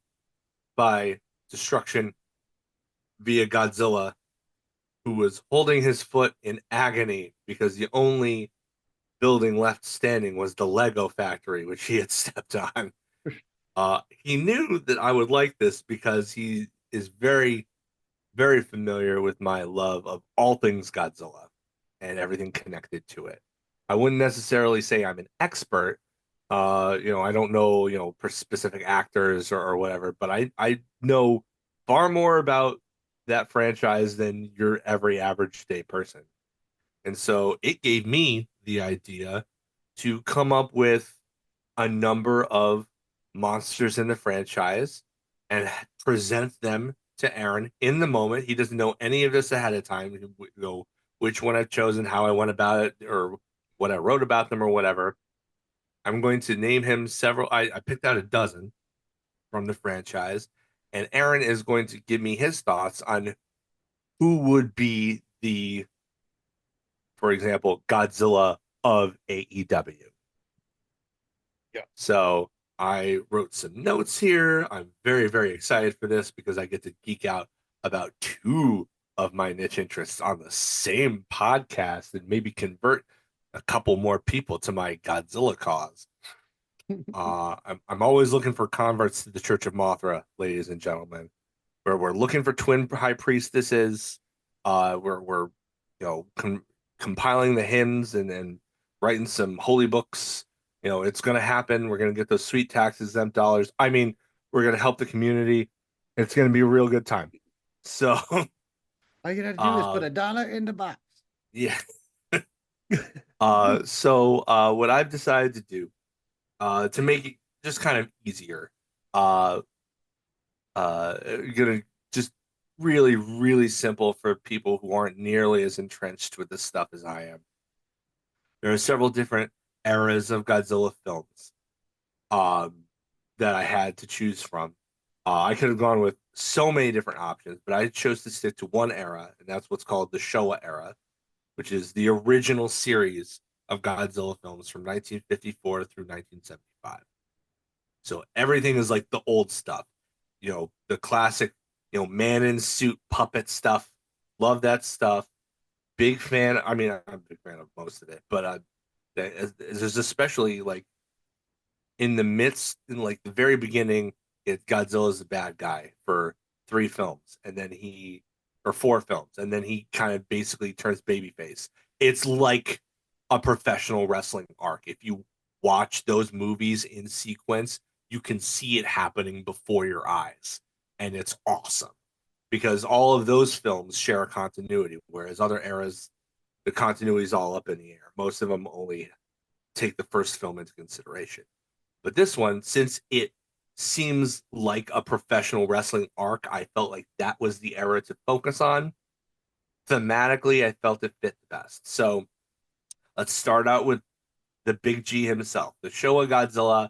by destruction via Godzilla, who was holding his foot in agony because the only building left standing was the Lego factory, which he had stepped on. He knew that I would like this because he is very, very familiar with my love of all things Godzilla and everything connected to it. I wouldn't necessarily say I'm an expert. I don't know, specific actors or whatever, but I know far more about that franchise than your every average day person. And so it gave me the idea to come up with a number of monsters in the franchise and present them to Aaron in the moment. He doesn't know any of this ahead of time. He would know which one I've chosen, how I went about it, or what I wrote about them, or whatever. I'm going to name him several. I picked out a dozen from the franchise, and Aaron is going to give me his thoughts on who would be for example, Godzilla of AEW. Yeah. So I wrote some notes here. I'm very, very excited for this because I get to geek out about two of my niche interests on the same podcast and maybe convert a couple more people to my Godzilla cause. I'm always looking for converts to the Church of Mothra, ladies and gentlemen. Where we're looking for twin high priestesses. We're compiling the hymns and writing some holy books. It's going to happen. We're going to get those sweet tax exempt dollars. I mean, we're going to help the community. It's going to be a real good time. So, All you gotta do is put uh, $1 in the box. yeah. What I've decided to do, to make it just kind of easier, uh, gonna just really, really simple for people who aren't nearly as entrenched with this stuff as I am. There are several different eras of Godzilla films um, that I had to choose from. I could have gone with so many different options, but I chose to stick to one era, and that's what's called the Showa era, which is the original series of Godzilla films from 1954 through 1975. So everything is like the old stuff, the classic, man in suit puppet stuff. Love that stuff. Big fan. I mean, I'm a big fan of most of it, but there's especially like in the midst, in like the very beginning, Godzilla's the bad guy for 3 films, and then or 4 films, and then he kind of basically turns babyface. It's like a professional wrestling arc. If you watch those movies in sequence, you can see it happening before your eyes, and it's awesome because all of those films share a continuity, whereas other eras, the continuity is all up in the air. Most of them only take the first film into consideration. But this one, since it seems like a professional wrestling arc, I felt like that was the era to focus on. Thematically, I felt it fit the best. So let's start out with the big G himself, the Showa Godzilla.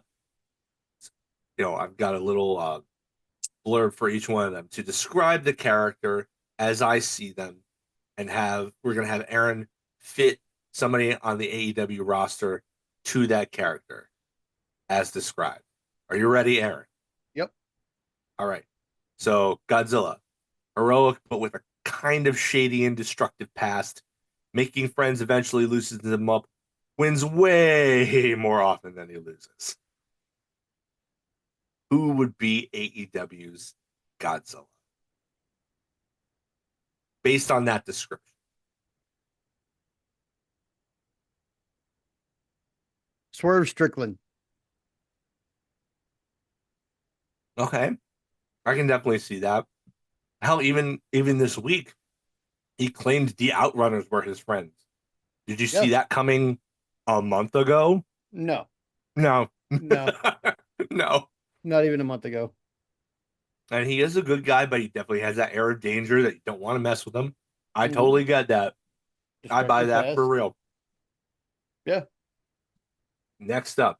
I've got a little blurb for each one of them to describe the character as I see them, and we're gonna have Aaron fit somebody on the AEW roster to that character as described. Are you ready, Aaron? Yep. All right. So Godzilla, heroic but with a kind of shady and destructive past, making friends eventually loosens them up, wins way more often than he loses. Who would be AEW's Godzilla? Based on that description. Swerve Strickland. Okay. I can definitely see that. Hell, even this week, he claimed the Outrunners were his friends. Did you see Yep. that coming a month ago? No. No. No. No. Not even a month ago. And he is a good guy, but he definitely has that air of danger that you don't want to mess with him. I Mm-hmm. totally get that. I buy Destructive that for past. real. Yeah. Next up,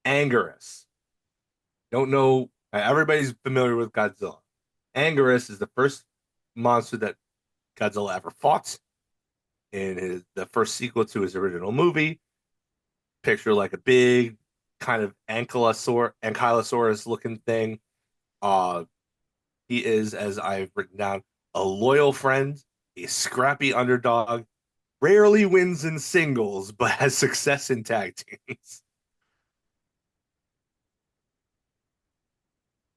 Anguirus. Don't know. Everybody's familiar with Godzilla. Anguirus is the first monster that Godzilla ever fought in the first sequel to his original movie. Picture like a big kind of ankylosaurus looking thing. Uh, he is, as I've written down, a loyal friend, a scrappy underdog, rarely wins in singles, but has success in tag teams.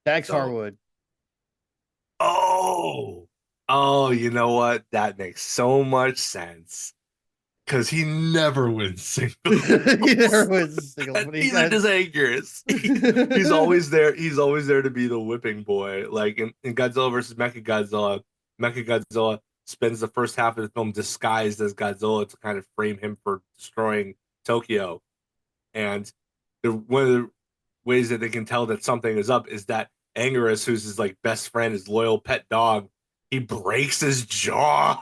Dax So, Harwood. oh, you know what? That makes so much sense because he never wins He never singles. was singles, And but he neither got. does Angus. He's always there. He's always there to be the whipping boy. Like in Godzilla versus Mechagodzilla spends the first half of the film disguised as Godzilla to kind of frame him for destroying Tokyo. And one of the ways that they can tell that something is up is that Anguirus, who's his like best friend, his loyal pet dog, he breaks his jaw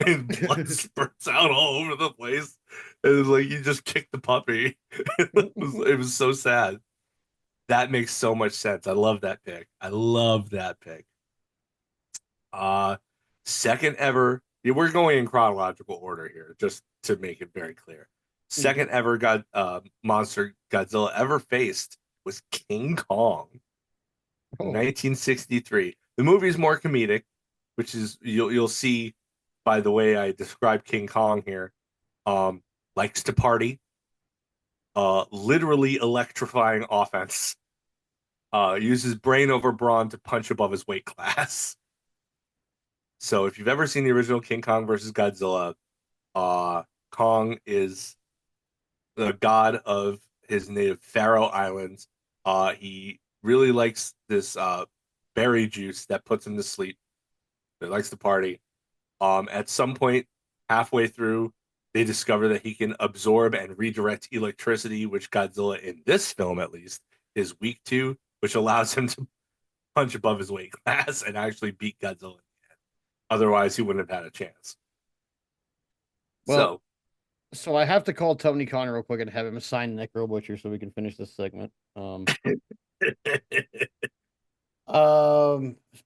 and blood spurts out all over the place. And it's like he just kicked the puppy. It was so sad. That makes so much sense. I love that pick. I love that pick. Uh Second ever. Yeah, we're going in chronological order here, just to make it very clear. Mhm. Second ever monster Godzilla ever faced was King Kong in Oh, 1963. The movie is more comedic, which is you'll see by the way I describe King Kong here. Likes to party, literally electrifying offense. Uses brain over brawn to punch above his weight class. So if you've ever seen the original King Kong versus Godzilla, Kong is the god of his native Faroe Islands. He really likes this berry juice that puts him to sleep. He likes to party. At some point, halfway through, they discover that he can absorb and redirect electricity, which Godzilla, in this film at least, is weak to, which allows him to punch above his weight class and actually beat Godzilla. Otherwise, he wouldn't have had a chance. Well, So, so I have to call Tony Khan real quick and have him assign Necro Butcher so we can finish this segment. Um,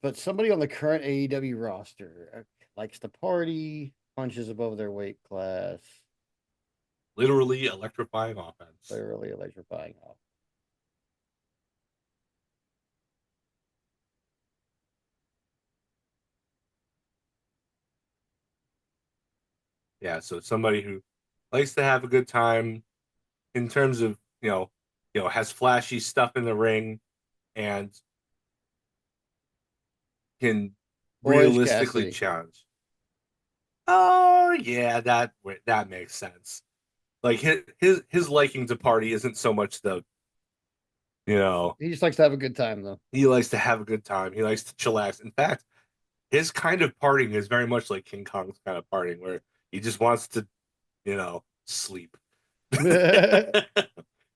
but somebody on the current AEW roster likes to party, punches above their weight class, literally electrifying offense. thoroughly electrifying off. Yeah, so somebody who likes to have a good time in terms of, has flashy stuff in the ring and can Orange realistically Cassidy. challenge. Oh yeah, that makes sense. Like his liking to party isn't so much you know, He just likes to have a good time, though. he likes to have a good time. He likes to chillax. In fact, his kind of partying is very much like King Kong's kind of partying, where he just wants to, sleep.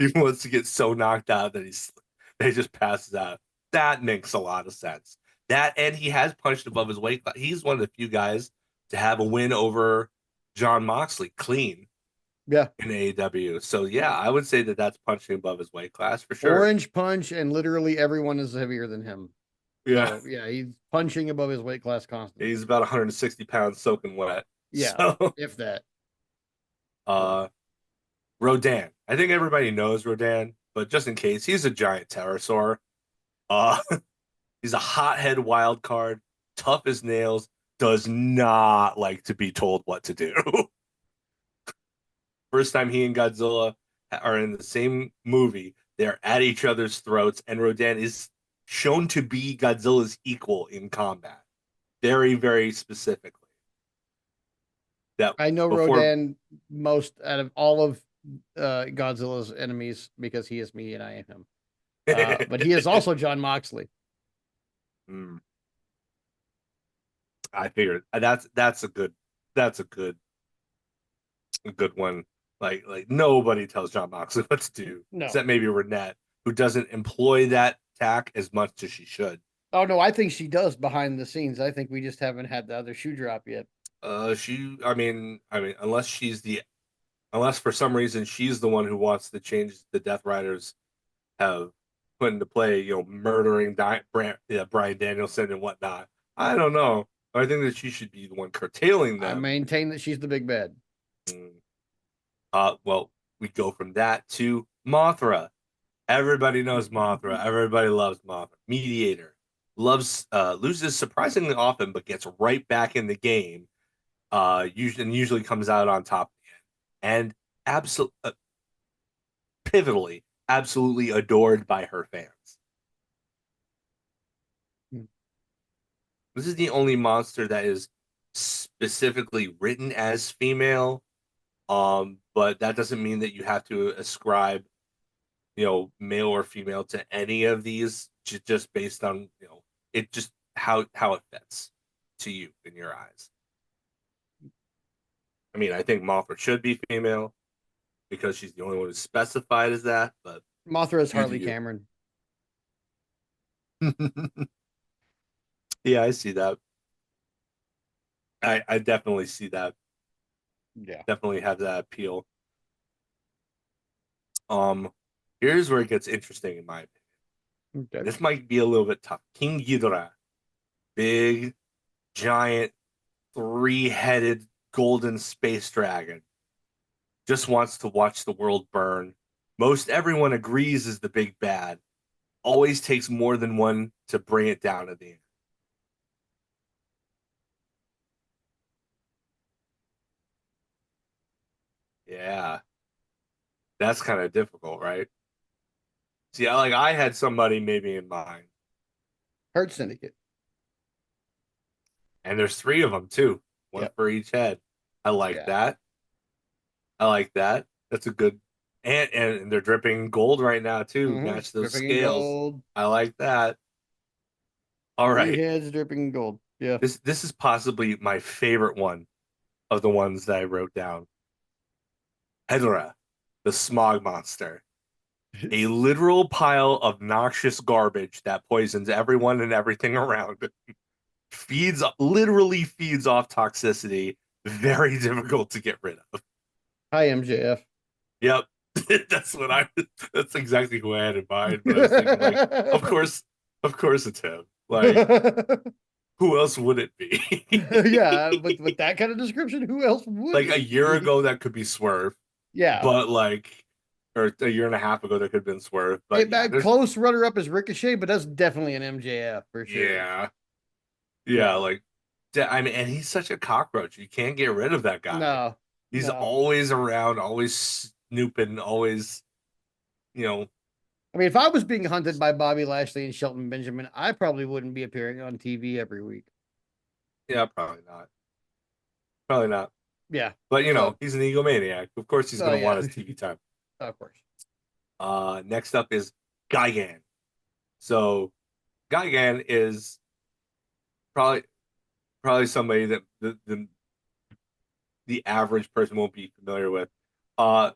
He wants to get so knocked out that he just passes out. That makes a lot of sense. That and he has punched above his weight class. He's one of the few guys to have a win over John Moxley clean Yeah. in AEW. So yeah, I would say that that's punching above his weight class for sure. Orange punch, and literally everyone is heavier than him. Yeah, So yeah, he's punching above his weight class constantly. he's about 160 pounds soaking wet. Yeah, So if that. uh Rodan. I think everybody knows Rodan, but just in case, he's a giant pterosaur. Uh He's a hothead wild card, tough as nails, does not like to be told what to do. First time he and Godzilla are in the same movie, they're at each other's throats, and Rodan is shown to be Godzilla's equal in combat. Very, very specifically. That I know before Rodan most out of all of Godzilla's enemies because he is me and I am him. But he is also John Moxley. Hmm, I figured that's a good one. Like nobody tells John Moxley what to do, No. except maybe Renette, who doesn't employ that tack as much as she should. Oh no, I think she does behind the scenes. I think we just haven't had the other shoe drop yet. Unless for some reason she's the one who wants to change the Death Riders have put into play, murdering Brian Danielson and whatnot. I don't know. I think that she should be the one curtailing I them. maintain that she's the big bad. Mm. Well, we go from that to Mothra. Everybody knows Mothra. Everybody loves Mothra. Mediator loses surprisingly often, but gets right back in the game. Usually comes out on top and absolutely pivotally, absolutely adored by her fans. This is the only monster that is specifically written as female. But that doesn't mean that you have to ascribe, male or female to any of these, just based on, it just how it fits to you in your eyes. I mean, I think Mothra should be female because she's the only one who's specified as that, but Mothra is you do Harley you. Cameron. Yeah, I see that. I definitely see that. Yeah. Definitely have that appeal. Um, Here's where it gets interesting in my opinion. Okay. This might be a little bit tough. King Ghidorah, big, giant, three-headed golden space dragon, just wants to watch the world burn. Most everyone agrees is the big bad. Always takes more than one to bring it down at the end. Yeah. That's kind of difficult, right? See, I had somebody maybe in mind, Hurt Syndicate. and there's three of them too, one Yep. for each head. I like Yeah. that. I like that. That's a good, and they're dripping gold right now too. Mm-hmm. Match those Dripping in scales. gold. I like that. All Three right, heads dripping in gold. Yeah. this is possibly my favorite one of the ones that I wrote down. Hedorah, the smog monster. A literal pile of noxious garbage that poisons everyone and everything around. Literally feeds off toxicity. Very difficult to get rid of. Hi, MJF. Yep. That's exactly who I had in mind, but I was thinking like, of course it's him. Like, who else would it Yeah, be? with that kind of description, who else would Like a it year be? ago that could be Swerve, Yeah. but like or a year and a half ago that could have been Swerve. A But yeah, there's close runner up is Ricochet, but that's definitely an MJF for sure. yeah. Yeah, Yeah. like I mean, and he's such a cockroach. You can't get rid of that guy. No, He's no. always around, always snooping, always, you know, I mean, if I was being hunted by Bobby Lashley and Shelton Benjamin, I probably wouldn't be appearing on TV every week. yeah, probably not. Probably not. Yeah. But So, he's an egomaniac. Of course he's oh gonna want yeah, his TV time. of course. Next up is Gigan. So Gigan is probably somebody that the average person won't be familiar with. Uh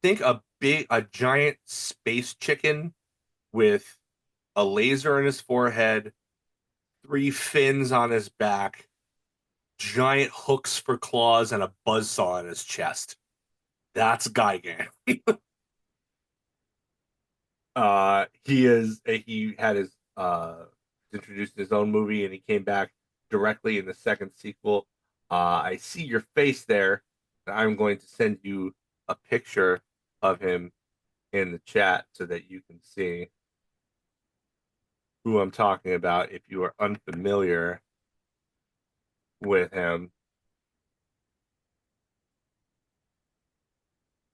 think a giant space chicken with a laser in his forehead, three fins on his back, giant hooks for claws, and a buzzsaw in his chest. That's Gigan. He had his introduced his own movie and he came back directly in the second sequel. I see your face there. I'm going to send you a picture of him in the chat so that you can see who I'm talking about if you are unfamiliar with him.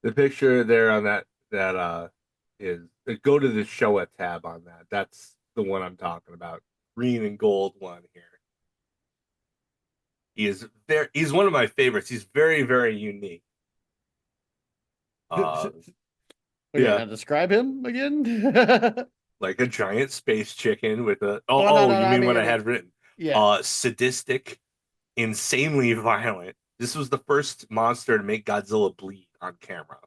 The picture there on that is go to the Showa tab on that. That's the one I'm talking about. Green and gold one here. He's one of my favorites. He's very, very unique. Uh Okay, yeah, now describe him again. No, like a giant space chicken with a no, no, no. you I mean what mean, I had written? yeah. Sadistic, insanely violent. This was the first monster to make Godzilla bleed on camera.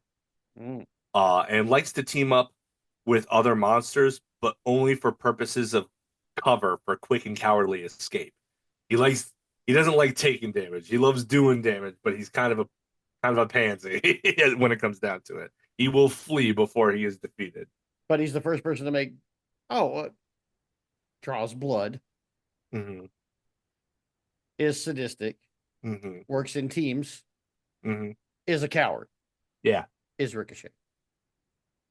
Mm. And likes to team up with other monsters, but only for purposes of cover for quick and cowardly escape. He likes he doesn't like taking damage. He loves doing damage, but he's kind of a pansy when it comes down to it. He will flee before he is defeated. But he's the first person to make. Oh, draws blood, Mm-hmm. is sadistic, Mm-hmm. works in teams, Mm-hmm. is a coward, Yeah, is Ricochet.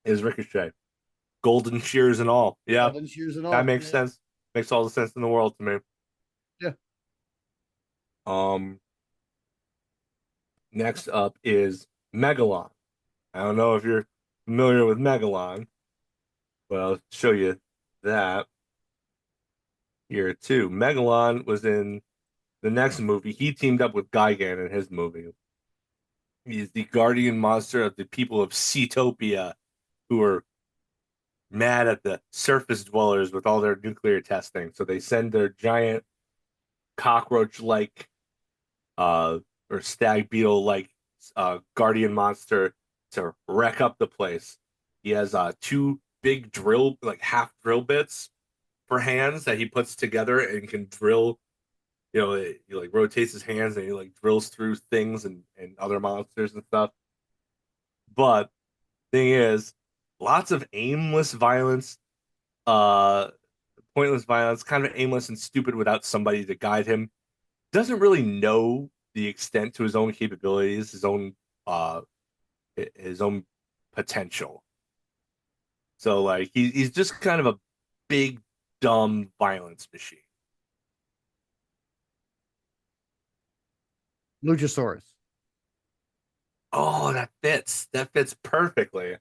is Ricochet. Golden shears and all. Yeah, Golden shears and that all. makes Yeah. sense. Makes all the sense in the world to me. Yeah. Um, Next up is Megalon. I don't know if you're familiar with Megalon, but I'll show you that here too. Megalon was in the next movie. He teamed up with Gigan in his movie. He's the guardian monster of the people of Seatopia, who are mad at the surface dwellers with all their nuclear testing. So they send their giant cockroach-like uh, or stag beetle-like guardian monster to wreck up the place. He has two big drill, like half drill bits for hands that he puts together and can drill. He like rotates his hands and he like drills through things and other monsters and stuff. But thing is, lots of aimless violence, uh, pointless violence, kind of aimless and stupid without somebody to guide him. Doesn't really know the extent to his own capabilities, uh his own potential. So like he's just kind of a big dumb violence machine. Luchasaurus. Oh, Oh, that fits. That fits perfectly.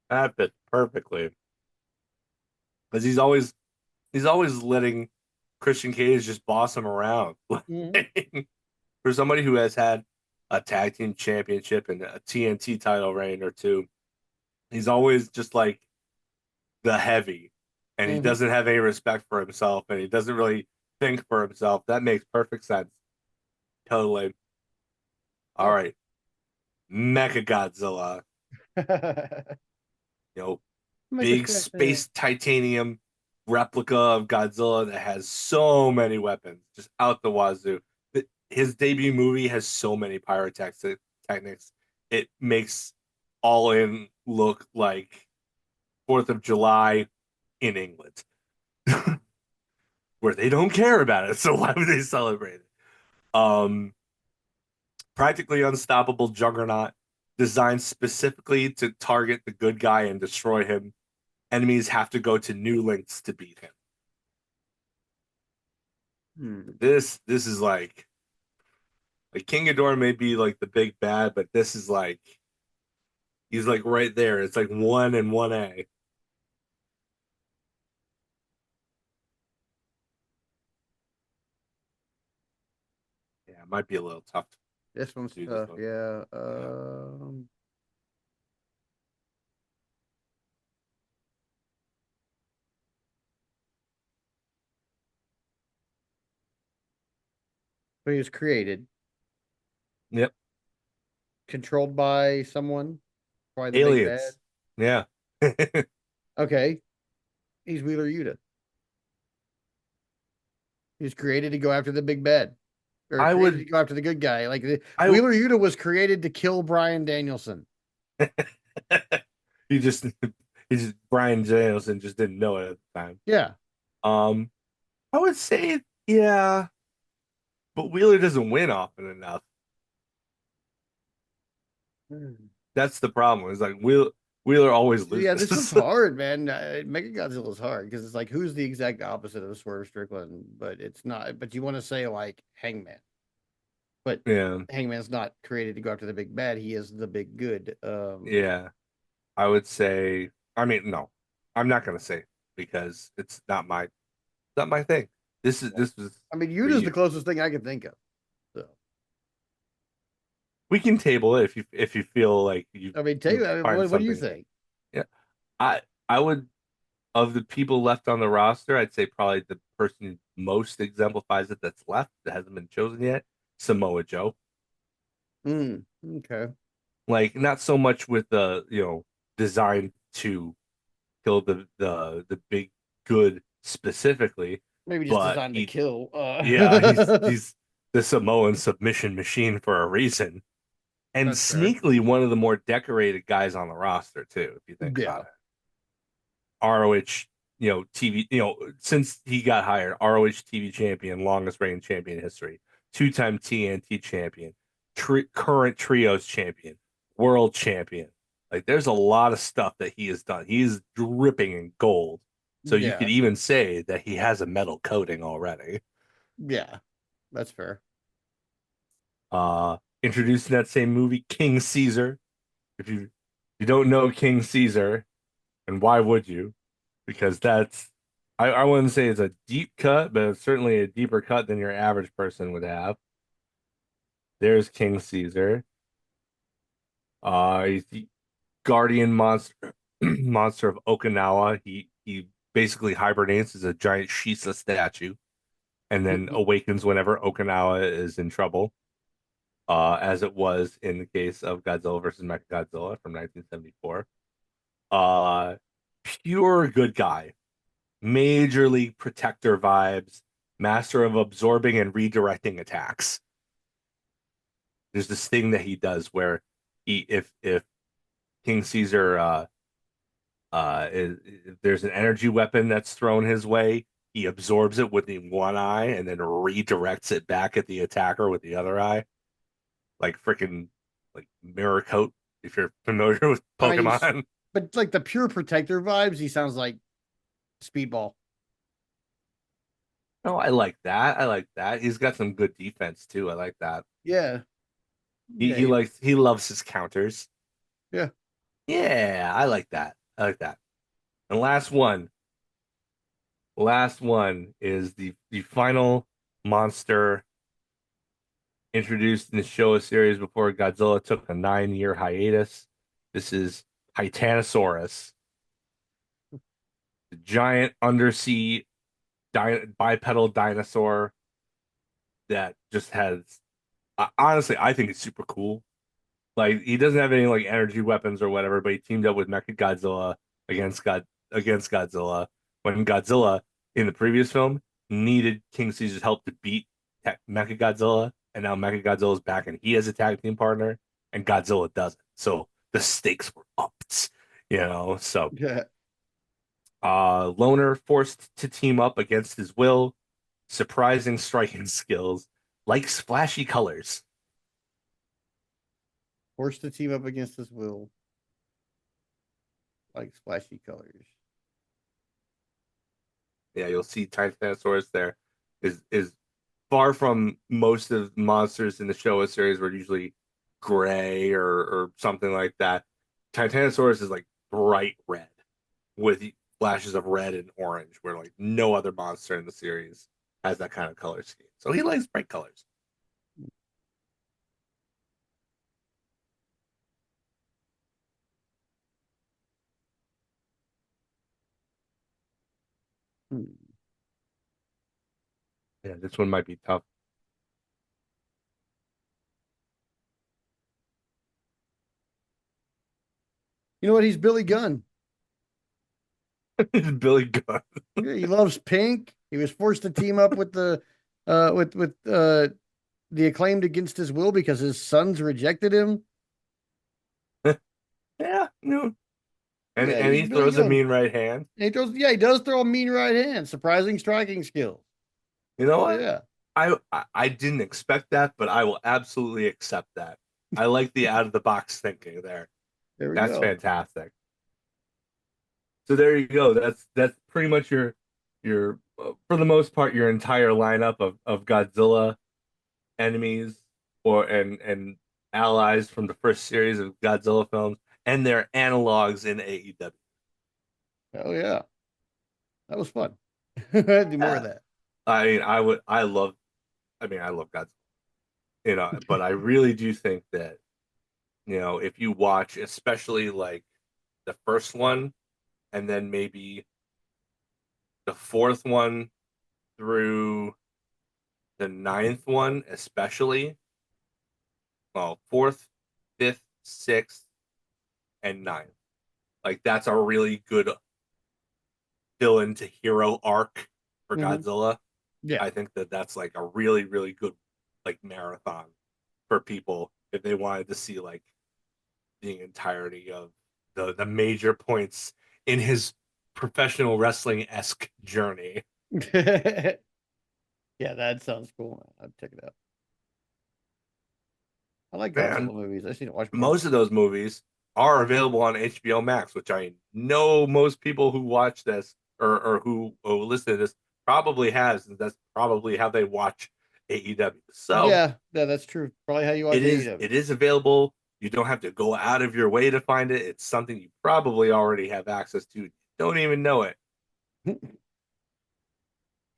That fits perfectly. Because he's always letting Christian Cage just boss him around. Mhm. For somebody who has had a tag team championship and a TNT title reign or two, he's always just like the heavy, and he Mhm. doesn't have any respect for himself, and he doesn't really think for himself. That makes perfect sense. Totally. All Yeah. right, Mecha Godzilla. You know, Make a big cut there. space titanium replica of Godzilla that has so many weapons, just out the wazoo. His debut movie has so many pyrotechnics. It makes All In look like Fourth of July in England, where they don't care about it. So why would they celebrate it? Um, Practically unstoppable juggernaut, designed specifically to target the good guy and destroy him. Enemies have to go to new lengths to beat him. Hmm. This is like King Ghidorah may be like the big bad, but this is like he's like right there. It's like 1 and 1A. Yeah, it might be a little tough to This one's do this tough. one. Yeah. Yeah. So he was created, Yep. controlled by someone, probably the big bad. Aliens. Yeah. Okay, he's Wheeler Yuta. He's created to go after the big bad, or I created to would go after the good guy. Like I Wheeler Yuta was created to kill Brian Danielson. he just he just Brian Danielson just didn't know it at the time. Yeah. Um I would say yeah, but Wheeler doesn't win often enough. Hmm. That's the problem. It's like Wheeler always Yeah, this one's loses. hard, man. Mega Godzilla is hard because it's like who's the exact opposite of Swerve Strickland, but it's not. But you want to say like Hangman, but Yeah. Hangman's not created to go after the big bad. He is the big good. Yeah. I would say, I mean, no, I'm not gonna say because it's not my thing. This was I mean, for Yuta's the you. closest thing I can think of. So, We can table it if you feel like you I mean, tell you you, I mean, find what do you something there. think? Yeah. I would of the people left on the roster, I'd say probably the person who most exemplifies it that's left that hasn't been chosen yet, Samoa Joe. Okay. Like not so much with the, design to kill the big good specifically, Maybe just but designed to kill. yeah, he's the Samoan submission machine for a reason. And That's fair. sneakily one of the more decorated guys on the roster too, if you think about Yeah. it. ROH, TV, since he got hired, ROH TV champion, longest reigning champion in history, two-time TNT champion, current trios champion, world champion. Like there's a lot of stuff that he has done. He is dripping in gold. So you could Yeah. even say that he has a metal coating already. Yeah. That's fair. Introduced in that same movie, King Caesar. If you don't know King Caesar, and why would you? Because I wouldn't say it's a deep cut, but it's certainly a deeper cut than your average person would have. There's King Caesar. He's the guardian monster monster of Okinawa. He basically hibernates as a giant Shisa statue and then awakens whenever Okinawa is in trouble. As it was in the case of Godzilla versus Mechagodzilla from 1974. Uh, Pure good guy, major league protector vibes, master of absorbing and redirecting attacks. There's this thing that he does where if King Caesar if there's an energy weapon that's thrown his way, he absorbs it with the one eye and then redirects it back at the attacker with the other eye, like freaking like mirror coat. If you're familiar with I mean, Pokemon, but like the pure protector vibes, he sounds like Speedball. no, I like that. I like that. He's got some good defense too. I like that. Yeah. Yeah, He loves his counters. yeah. Yeah, I like that. I like that. And last one is the final monster introduced in the Showa series before Godzilla took a 9-year hiatus. This is Titanosaurus, the giant undersea bipedal dinosaur that just has. Honestly, I think it's super cool. Like he doesn't have any like energy weapons or whatever, but he teamed up with Mechagodzilla against Godzilla when Godzilla in the previous film needed King Caesar's help to beat Mechagodzilla, and now Mechagodzilla's back and he has a tag team partner, and Godzilla doesn't. So the stakes were upped, you know. So Yeah. Loner forced to team up against his will, surprising striking skills, likes flashy colors. Forced to team up against his will, like splashy colors. Yeah, you'll see Titanosaurus there is far from most of monsters in the Showa series were usually gray or something like that. Titanosaurus is like bright red with flashes of red and orange, where like no other monster in the series has that kind of color scheme. So he likes bright colors. Hmm. Yeah, this one might be tough. You know what? He's Billy Gunn. Billy Gunn. Yeah, he loves pink. He was forced to team up with the Acclaimed against his will because his sons rejected him. Yeah, no. Yeah, And he's he Billy throws a Gunn. mean right hand. He does throw a mean right hand. Surprising striking skills. You know Oh what? yeah. I didn't expect that, but I will absolutely accept that. I like the out of the box thinking there. There we That's go. fantastic. So there you go. That's pretty much your for the most part your entire lineup of Godzilla enemies or and allies from the first series of Godzilla films and their analogs in AEW. Oh yeah. That was fun. Do more of Yeah. that. I mean, I love Godzilla, you know, but I really do think that, you know, if you watch especially like the first one and then maybe the fourth one through the ninth one, especially, well, fourth, fifth, sixth, and ninth. Like that's a really good villain to hero arc for Hmm. Godzilla. Yeah. I think that that's like a really, really good like marathon for people if they wanted to see like the entirety of the major points in his professional wrestling esque journey. Yeah, that sounds cool. I'll check it out. I like And Godzilla movies. I just need to watch more. most of those movies are available on HBO Max, which I know most people who watch this or who listen to this probably has, and that's probably how they watch AEW. So Yeah, yeah, that's true. Probably how you watch AEW. it is available. You don't have to go out of your way to find it. It's something you probably already have access to. Don't even know it.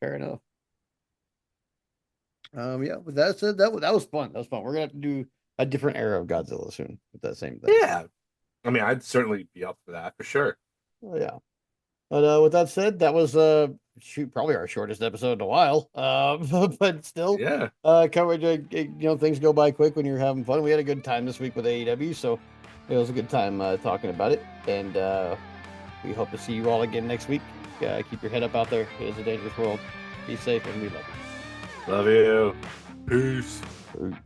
Fair enough. Yeah, with that said, that was fun. That was fun. We're gonna have to do a different era of Godzilla soon with that same thing. Yeah. I mean, I'd certainly be up for that for sure. Oh, yeah. But with that said, that was shoot probably our shortest episode in a while. But still, Yeah. coverage. Things go by quick when you're having fun. We had a good time this week with AEW, so it was a good time talking about it. And we hope to see you all again next week. Keep your head up out there. It is a dangerous world. Be safe, and we love Love you. Peace. you.